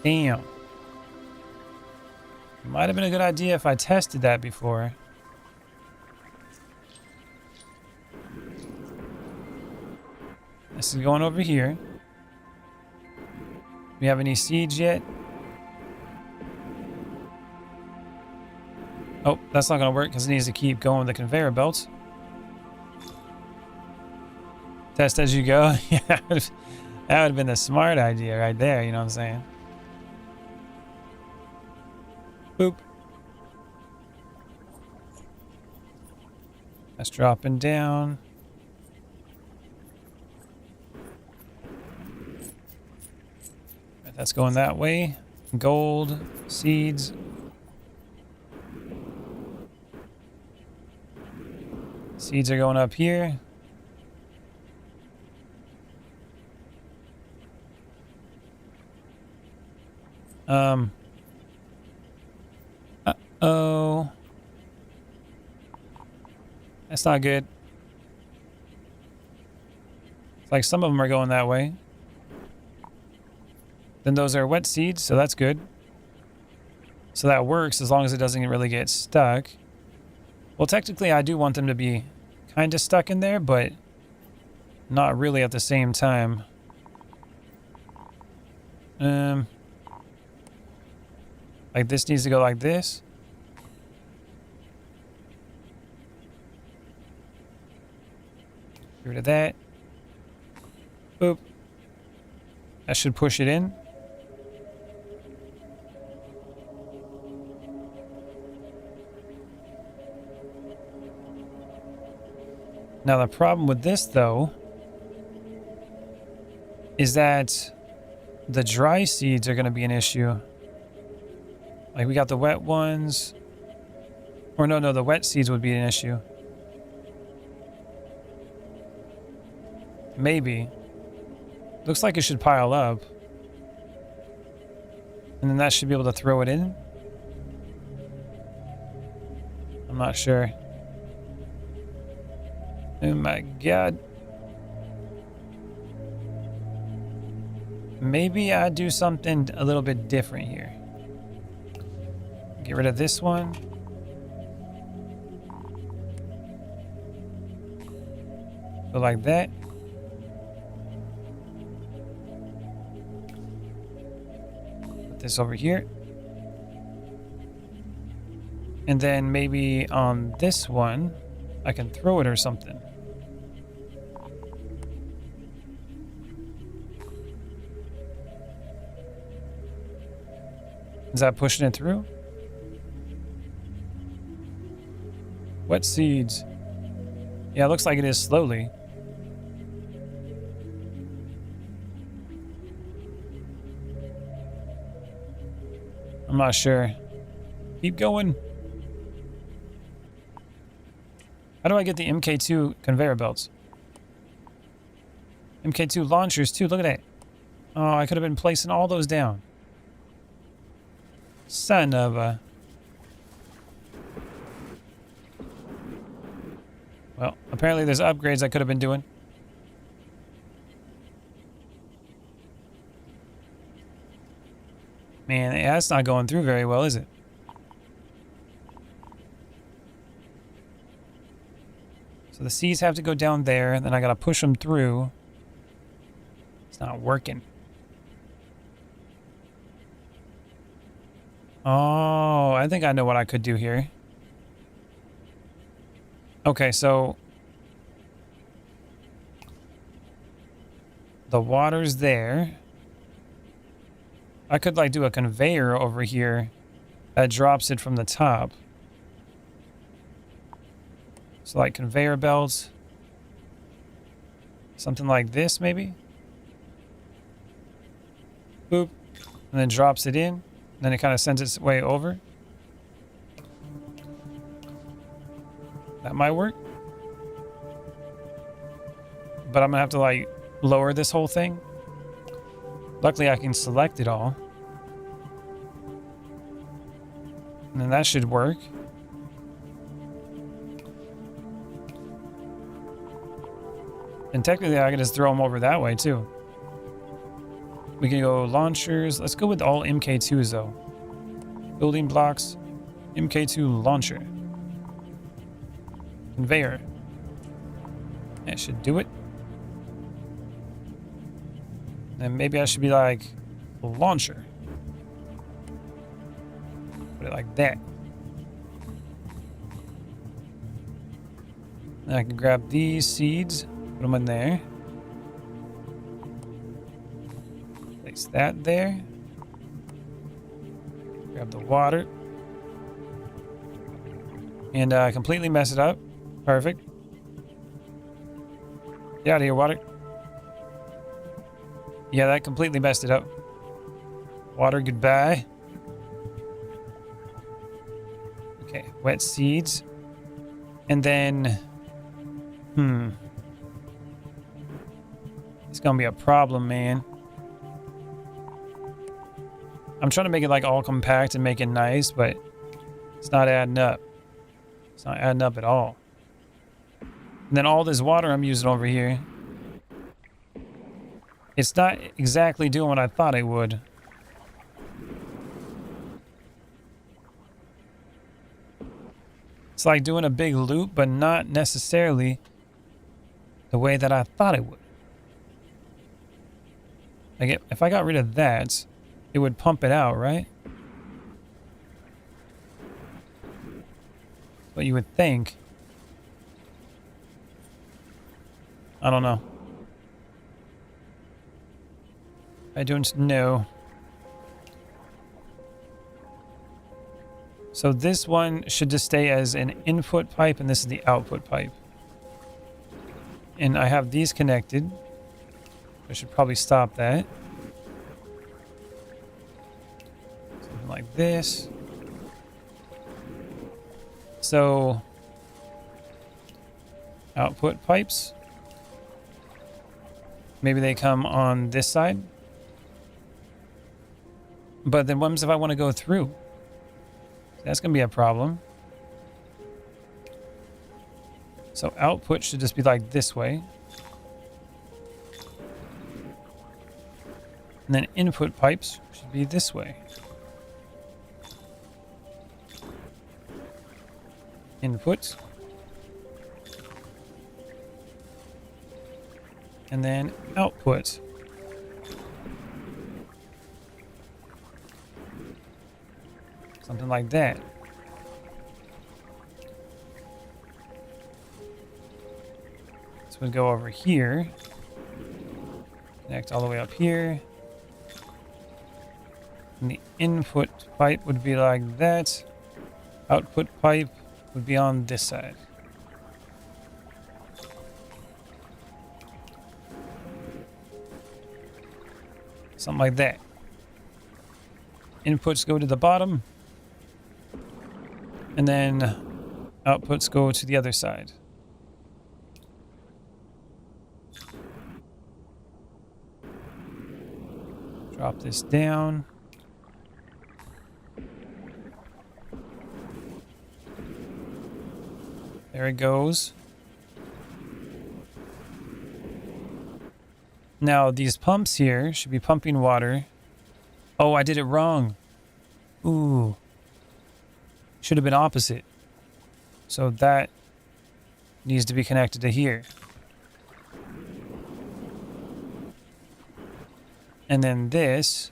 Damn. Might have been a good idea if I tested that before. This is going over here. We have any seeds yet? Oh, that's not going to work because it needs to keep going with the conveyor belts. Test as you go. Yeah, that would have been the smart idea right there, you know what I'm saying? Boop. That's dropping down. Right, that's going that way. Gold, seeds. Seeds are going up here. Uh-oh. That's not good. It's like some of them are going that way. Then those are wet seeds, so that's good. So that works as long as it doesn't really get stuck. Well, technically I do want them to be kind of stuck in there, but not really at the same time. Like this needs to go like this. Get rid of that. Boop. That should push it in. Now the problem with this, though, is that the dry seeds are going to be an issue. Like we got the wet ones. Or no, the wet seeds would be an issue. Maybe. Looks like it should pile up. And then that should be able to throw it in. I'm not sure. Oh my god. Maybe I do something a little bit different here. Get rid of this one. Go like that. Put this over here. And then maybe on this one, I can throw it or something. Is that pushing it through? Wet seeds. Yeah, it looks like it is slowly. not sure. Keep going. How do I get the MK2 conveyor belts? MK2 launchers too, look at that. Oh, I could have been placing all those down. Son of a... Well, apparently there's upgrades I could have been doing. Man, that's not going through very well, is it? So the seeds have to go down there, and then I gotta push them through. It's not working. Oh, I think I know what I could do here. Okay, so the water's there. I could like do a conveyor over here that drops it from the top. So like conveyor belts. Something like this maybe. Boop. And then drops it in. Then it kind of sends its way over. That might work. But I'm gonna have to like lower this whole thing. Luckily I can select it all. And then that should work. And technically I can just throw them over that way too. We can go launchers. Let's go with all MK2s though. Building blocks. MK2 launcher. Conveyor. That should do it. And maybe I should be like launcher. Put it like that. Then I can grab these seeds, put them in there. Place that there. Grab the water. And completely mess it up. Perfect. Get out of here, water. Yeah, that completely messed it up. Water, goodbye. Okay, wet seeds. And then... It's gonna be a problem, man. I'm trying to make it like all compact and make it nice, but it's not adding up. It's not adding up at all. And then all this water I'm using over here, it's not exactly doing what I thought it would. It's like doing a big loop, but not necessarily the way that I thought it would. Like if I got rid of that, it would pump it out, right? What you would think. I don't know. I don't know. So this one should just stay as an input pipe, and this is the output pipe. And I have these connected. I should probably stop that. Something like this. So, output pipes. Maybe they come on this side. But then what if I want to go through? That's going to be a problem. So output should just be like this way. And then input pipes should be this way. Input. And then output. Something like that. This would go over here. Connect all the way up here. And the input pipe would be like that. Output pipe would be on this side. Something like that. Inputs go to the bottom. And then outputs go to the other side. Drop this down. There it goes. Now these pumps here should be pumping water. Oh, I did it wrong. Ooh. Should have been opposite. So that needs to be connected to here. And then this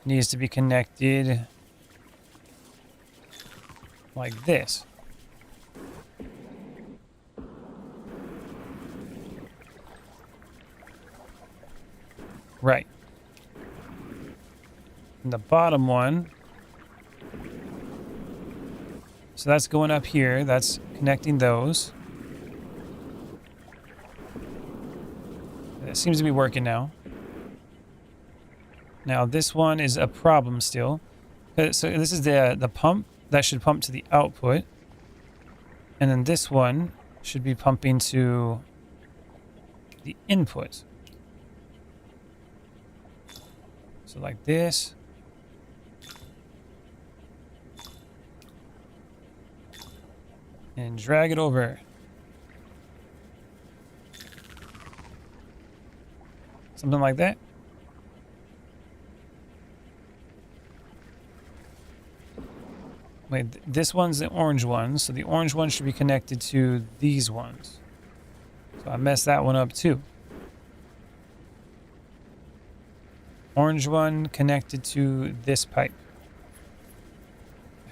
needs to be connected like this. Right. And the bottom one. So that's going up here. That's connecting those. It seems to be working now. Now this one is a problem still. So this is the pump that should pump to the output. And then this one should be pumping to the input. So like this. And drag it over. Something like that. Wait, this one's the orange one, so the orange one should be connected to these ones. So I messed that one up too. Orange one connected to this pipe.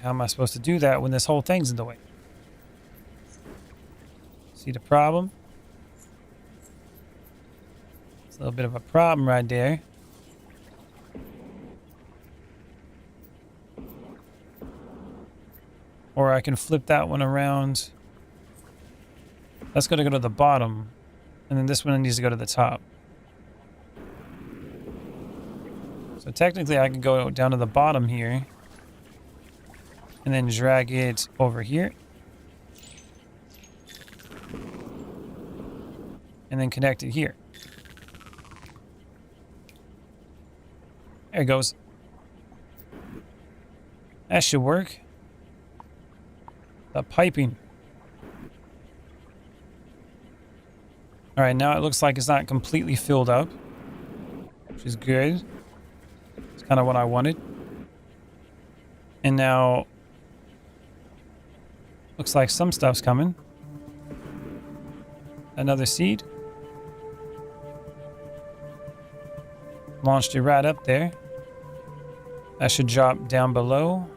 How am I supposed to do that when this whole thing's in the way? See the problem? It's a little bit of a problem right there. Or I can flip that one around. That's going to go to the bottom. And then this one needs to go to the top. So technically I can go down to the bottom here. And then drag it over here. And then connect it here. There it goes. That should work. The piping. Alright, now it looks like it's not completely filled up, which is good. It's kind of what I wanted. And now looks like some stuff's coming. Another seed. Launched it right up there. That should drop down below.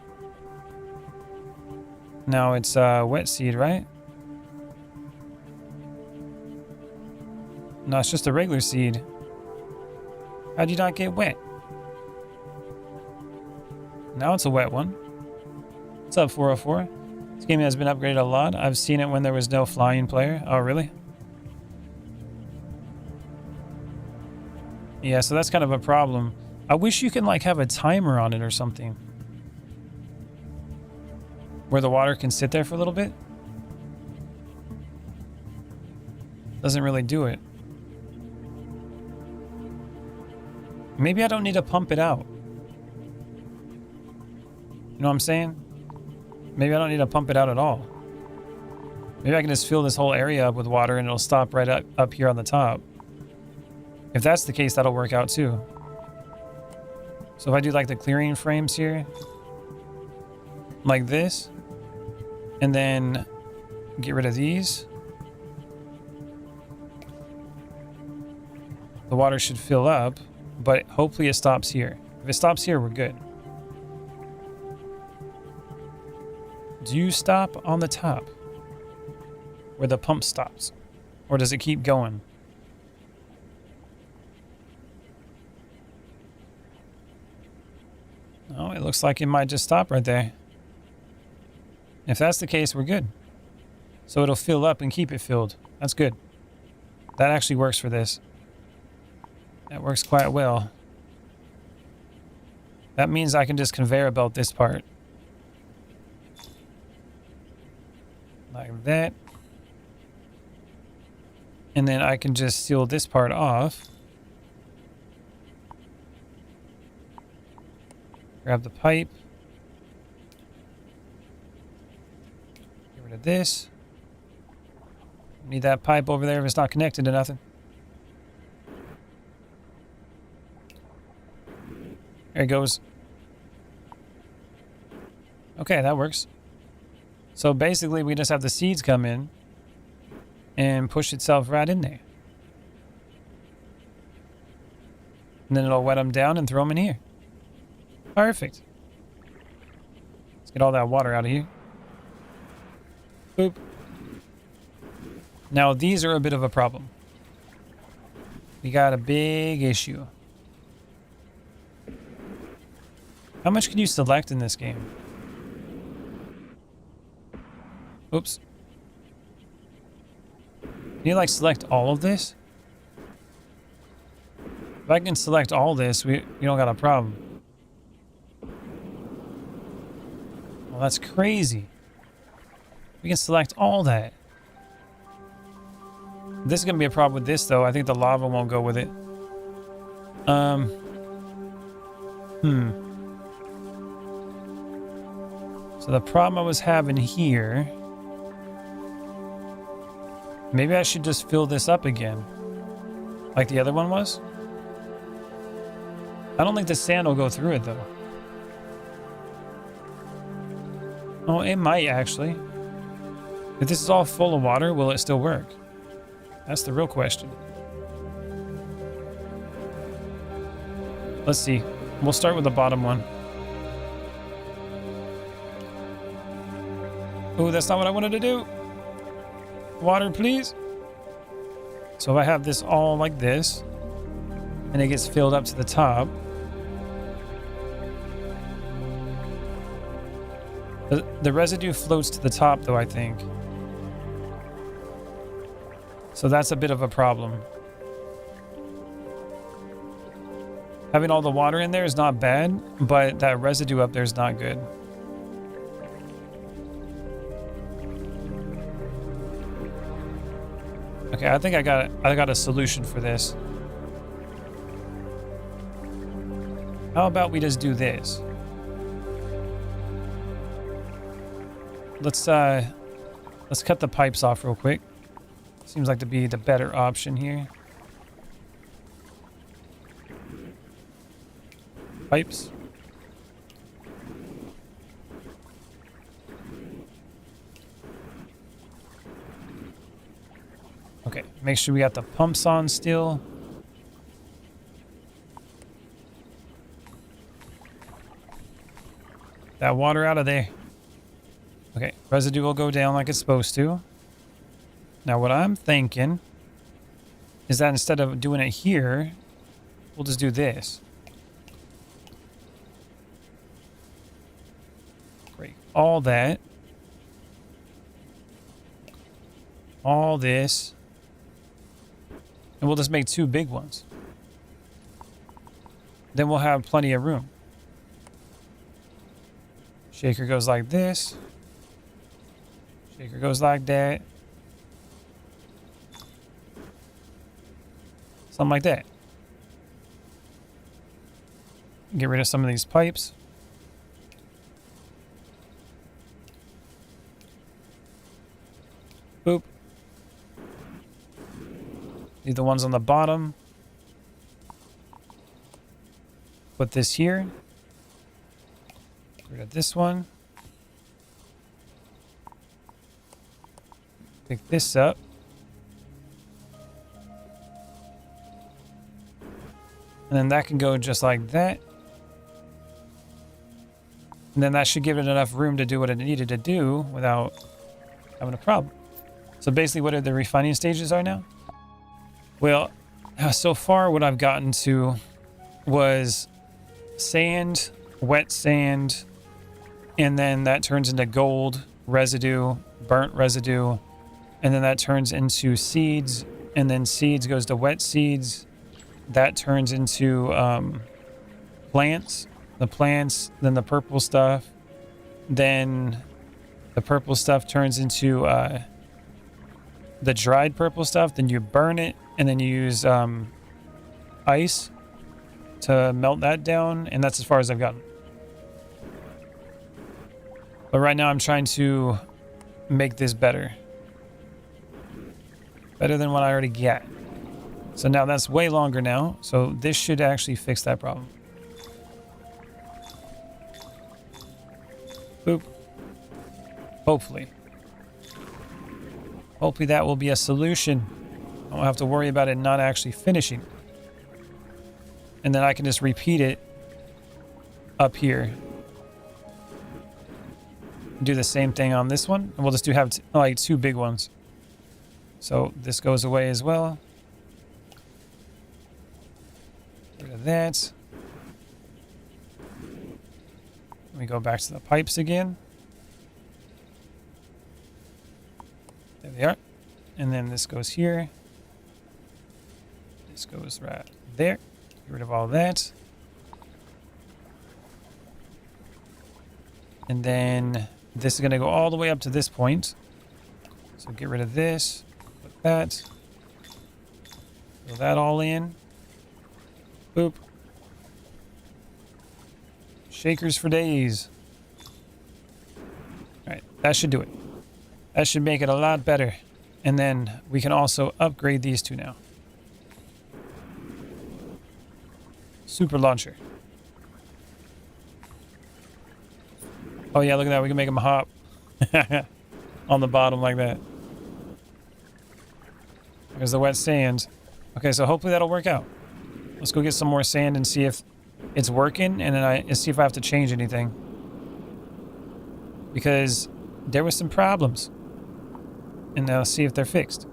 Now it's wet seed, right? No, it's just a regular seed. How'd you not get wet? Now it's a wet one. What's up, 404? This game has been upgraded a lot. I've seen it when there was no flying player. Oh, really? Yeah, so that's kind of a problem. I wish you could like have a timer on it or something. Where the water can sit there for a little bit. Doesn't really do it. Maybe I don't need to pump it out. You know what I'm saying? Maybe I don't need to pump it out at all. Maybe I can just fill this whole area up with water and it'll stop right up here on the top. If that's the case, that'll work out too. So if I do like the clearing frames here, like this, and then get rid of these, the water should fill up, but hopefully it stops here. If it stops here, we're good. Do you stop on the top where the pump stops? Or does it keep going? Oh, it looks like it might just stop right there. If that's the case, we're good. So it'll fill up and keep it filled. That's good. That actually works for this. That works quite well. That means I can just conveyor belt this part. Like that. And then I can just seal this part off. Grab the pipe. Get rid of this. Need that pipe over there if it's not connected to nothing. There it goes. Okay, that works. So basically we just have the seeds come in and push itself right in there. And then it'll wet them down and throw them in here. Perfect. Let's get all that water out of here. Boop. Now these are a bit of a problem. We got a big issue. How much can you select in this game? Oops. Can you like select all of this? If I can select all this, we don't got a problem. Well, that's crazy. We can select all that. This is gonna be a problem with this though. I think the lava won't go with it. So the problem I was having here, maybe I should just fill this up again, like the other one was. I don't think the sand will go through it though. Oh, it might actually. If this is all full of water, will it still work? That's the real question. Let's see. We'll start with the bottom one. Oh, that's not what I wanted to do. Water, please. So if I have this all like this, and it gets filled up to the top, the residue floats to the top though, I think. So that's a bit of a problem. Having all the water in there is not bad, but that residue up there is not good. Okay, I think I got a solution for this. How about we just do this? Let's cut the pipes off real quick. Seems like to be the better option here. Pipes. Okay, make sure we got the pumps on still. That water out of there. Okay, residue will go down like it's supposed to. Now what I'm thinking is that instead of doing it here, we'll just do this. Break all that. All this. And we'll just make two big ones. Then we'll have plenty of room. Shaker goes like this. Shaker goes like that. Something like that. Get rid of some of these pipes. Boop. Leave the ones on the bottom. Put this here. Get rid of this one. Pick this up. And then that can go just like that. And then that should give it enough room to do what it needed to do without having a problem. So basically what the refining stages are now? Well, so far what I've gotten to was sand, wet sand, and then that turns into gold residue, burnt residue, and then that turns into seeds, and then seeds goes to wet seeds, that turns into plants. The plants, then the purple stuff. Then the purple stuff turns into the dried purple stuff. Then you burn it, and then you use ice to melt that down. And that's as far as I've gotten. But right now I'm trying to make this better. Better than what I already get. So now that's way longer now. So this should actually fix that problem. Boop. Hopefully. Hopefully that will be a solution. I won't have to worry about it not actually finishing. And then I can just repeat it up here. Do the same thing on this one. And we'll just have like 2 big ones. So this goes away as well. Get rid of that. Let me go back to the pipes again. There they are. And then this goes here. This goes right there. Get rid of all that. And then this is going to go all the way up to this point. So get rid of this. Put that. Fill that all in. Boop. Shakers for days. Alright, that should do it. That should make it a lot better. And then we can also upgrade these 2 now. Super launcher. Oh yeah, look at that. We can make them hop on the bottom like that. There's the wet sand. Okay, so hopefully that'll work out. Let's go get some more sand and see if it's working, and then see if I have to change anything. Because there was some problems. And now see if they're fixed.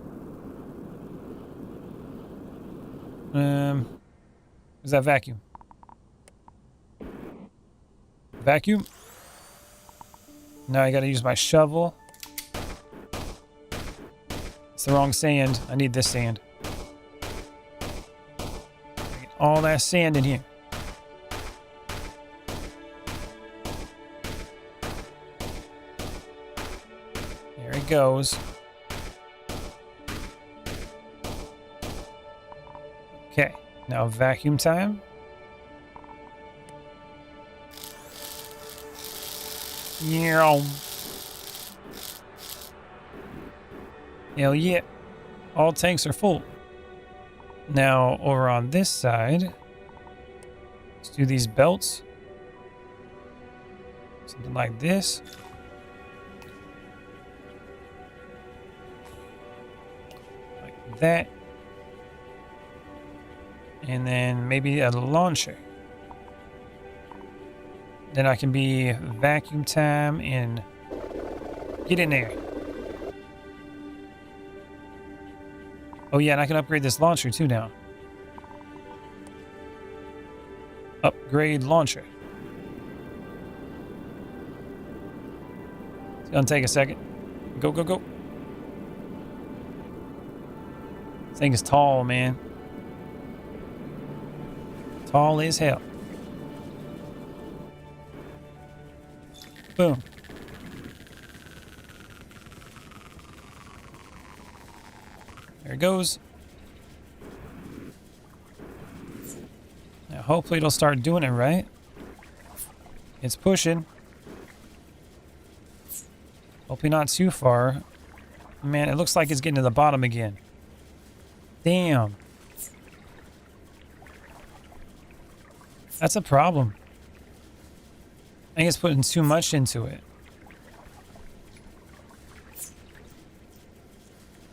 Where's that vacuum? Vacuum? Now I gotta use my shovel. It's the wrong sand. I need this sand. Get all that sand in here. There it goes. Okay, now vacuum time. Yeah. Hell yeah. All tanks are full. Now, over on this side, let's do these belts. Something like this. Like that. And then maybe a launcher. Then I can be vacuum time and get in there. Oh yeah, and I can upgrade this launcher too now. Upgrade launcher. It's gonna take a second. Go, go, go. This thing is tall, man. Tall as hell. Boom. There it goes. Now hopefully it'll start doing it right. It's pushing. Hopefully not too far. Man, it looks like it's getting to the bottom again. Damn. That's a problem. I think it's putting too much into it.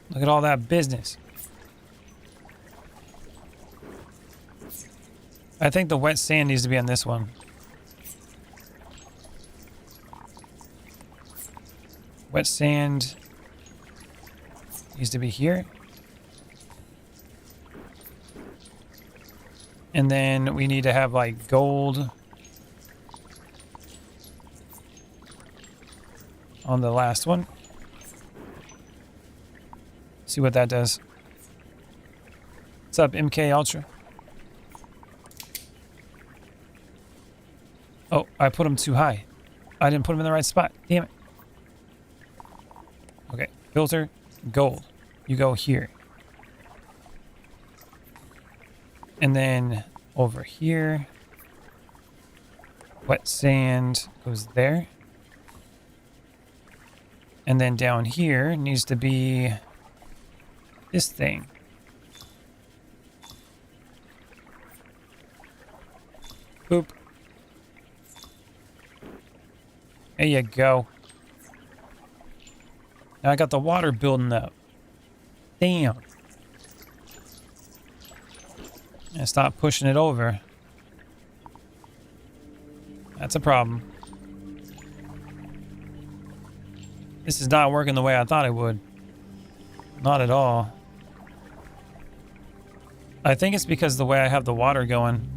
Look at all that business. I think the wet sand needs to be on this one. Wet sand needs to be here. And then we need to have like gold on the last one. See what that does. What's up, MK Ultra? Oh, I put them too high. I didn't put them in the right spot. Damn it. Okay, filter, gold. You go here. And then over here, wet sand goes there. And then down here needs to be this thing. Boop. There you go. Now I got the water building up. Damn. And stop pushing it over. That's a problem. This is not working the way I thought it would. Not at all. I think it's because the way I have the water going.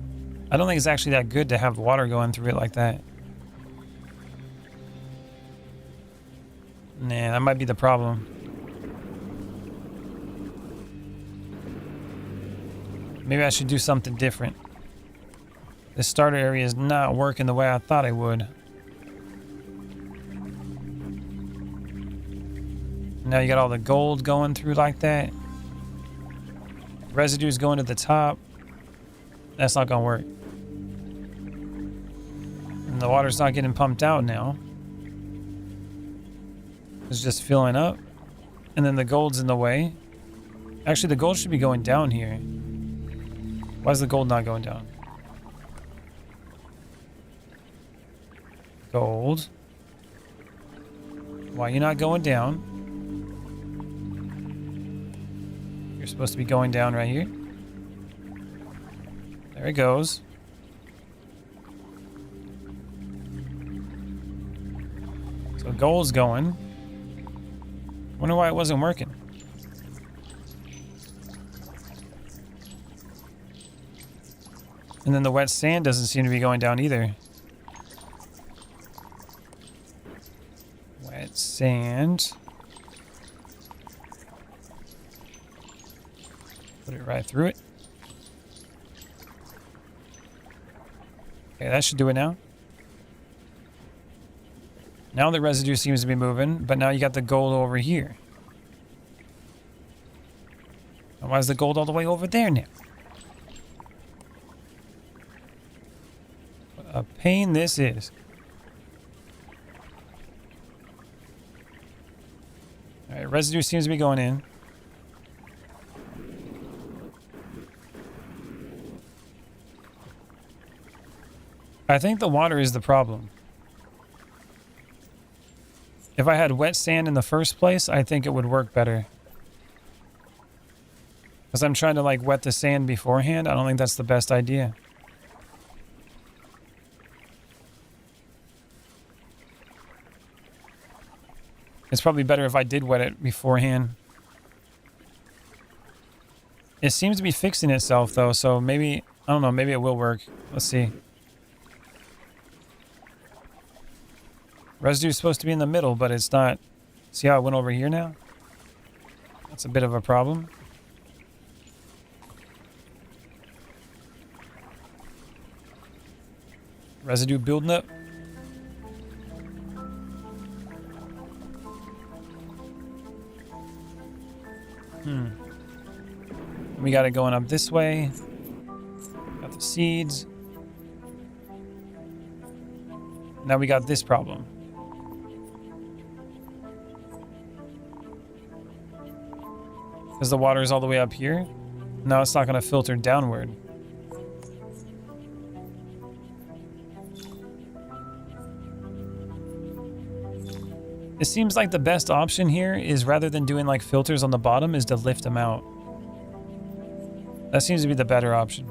I don't think it's actually that good to have water going through it like that. Nah, that might be the problem. Maybe I should do something different. This starter area is not working the way I thought it would. Now you got all the gold going through like that. Residue's going to the top. That's not gonna work. And the water's not getting pumped out now. It's just filling up. And then the gold's in the way. Actually, the gold should be going down here. Why is the gold not going down? Gold. Why are you not going down? You're supposed to be going down right here. There it goes. So gold's going. Wonder why it wasn't working. And then the wet sand doesn't seem to be going down either. Wet sand. Put it right through it. Okay, that should do it now. Now the residue seems to be moving, but now you got the gold over here. And why is the gold all the way over there now? What a pain this is. Alright, residue seems to be going in. I think the water is the problem. If I had wet sand in the first place, I think it would work better. Because I'm trying to like wet the sand beforehand. I don't think that's the best idea. It's probably better if I did wet it beforehand. It seems to be fixing itself though, so maybe, I don't know, maybe it will work. Let's see. Residue is supposed to be in the middle, but it's not. See how it went over here now? That's a bit of a problem. Residue building up. We got it going up this way. Got the seeds. Now we got this problem. Because the water is all the way up here. Now it's not going to filter downward. It seems like the best option here is, rather than doing like filters on the bottom, is to lift them out. That seems to be the better option.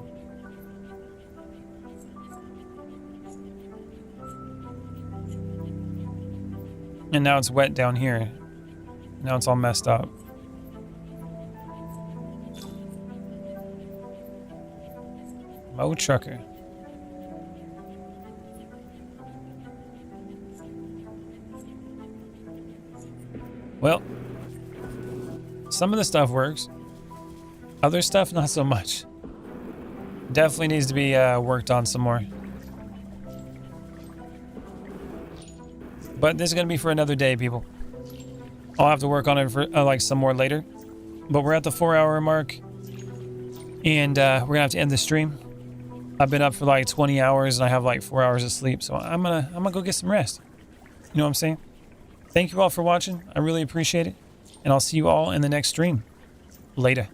And now it's wet down here. Now it's all messed up. Mo trucker. Well, some of the stuff works. Other stuff, not so much. Definitely needs to be worked on some more. But this is going to be for another day, people. I'll have to work on it for like some more later. But we're at the 4-hour mark. And we're going to have to end the stream. I've been up for like 20 hours and I have like 4 hours of sleep. So I'm gonna go get some rest. You know what I'm saying? Thank you all for watching. I really appreciate it. And I'll see you all in the next stream. Later.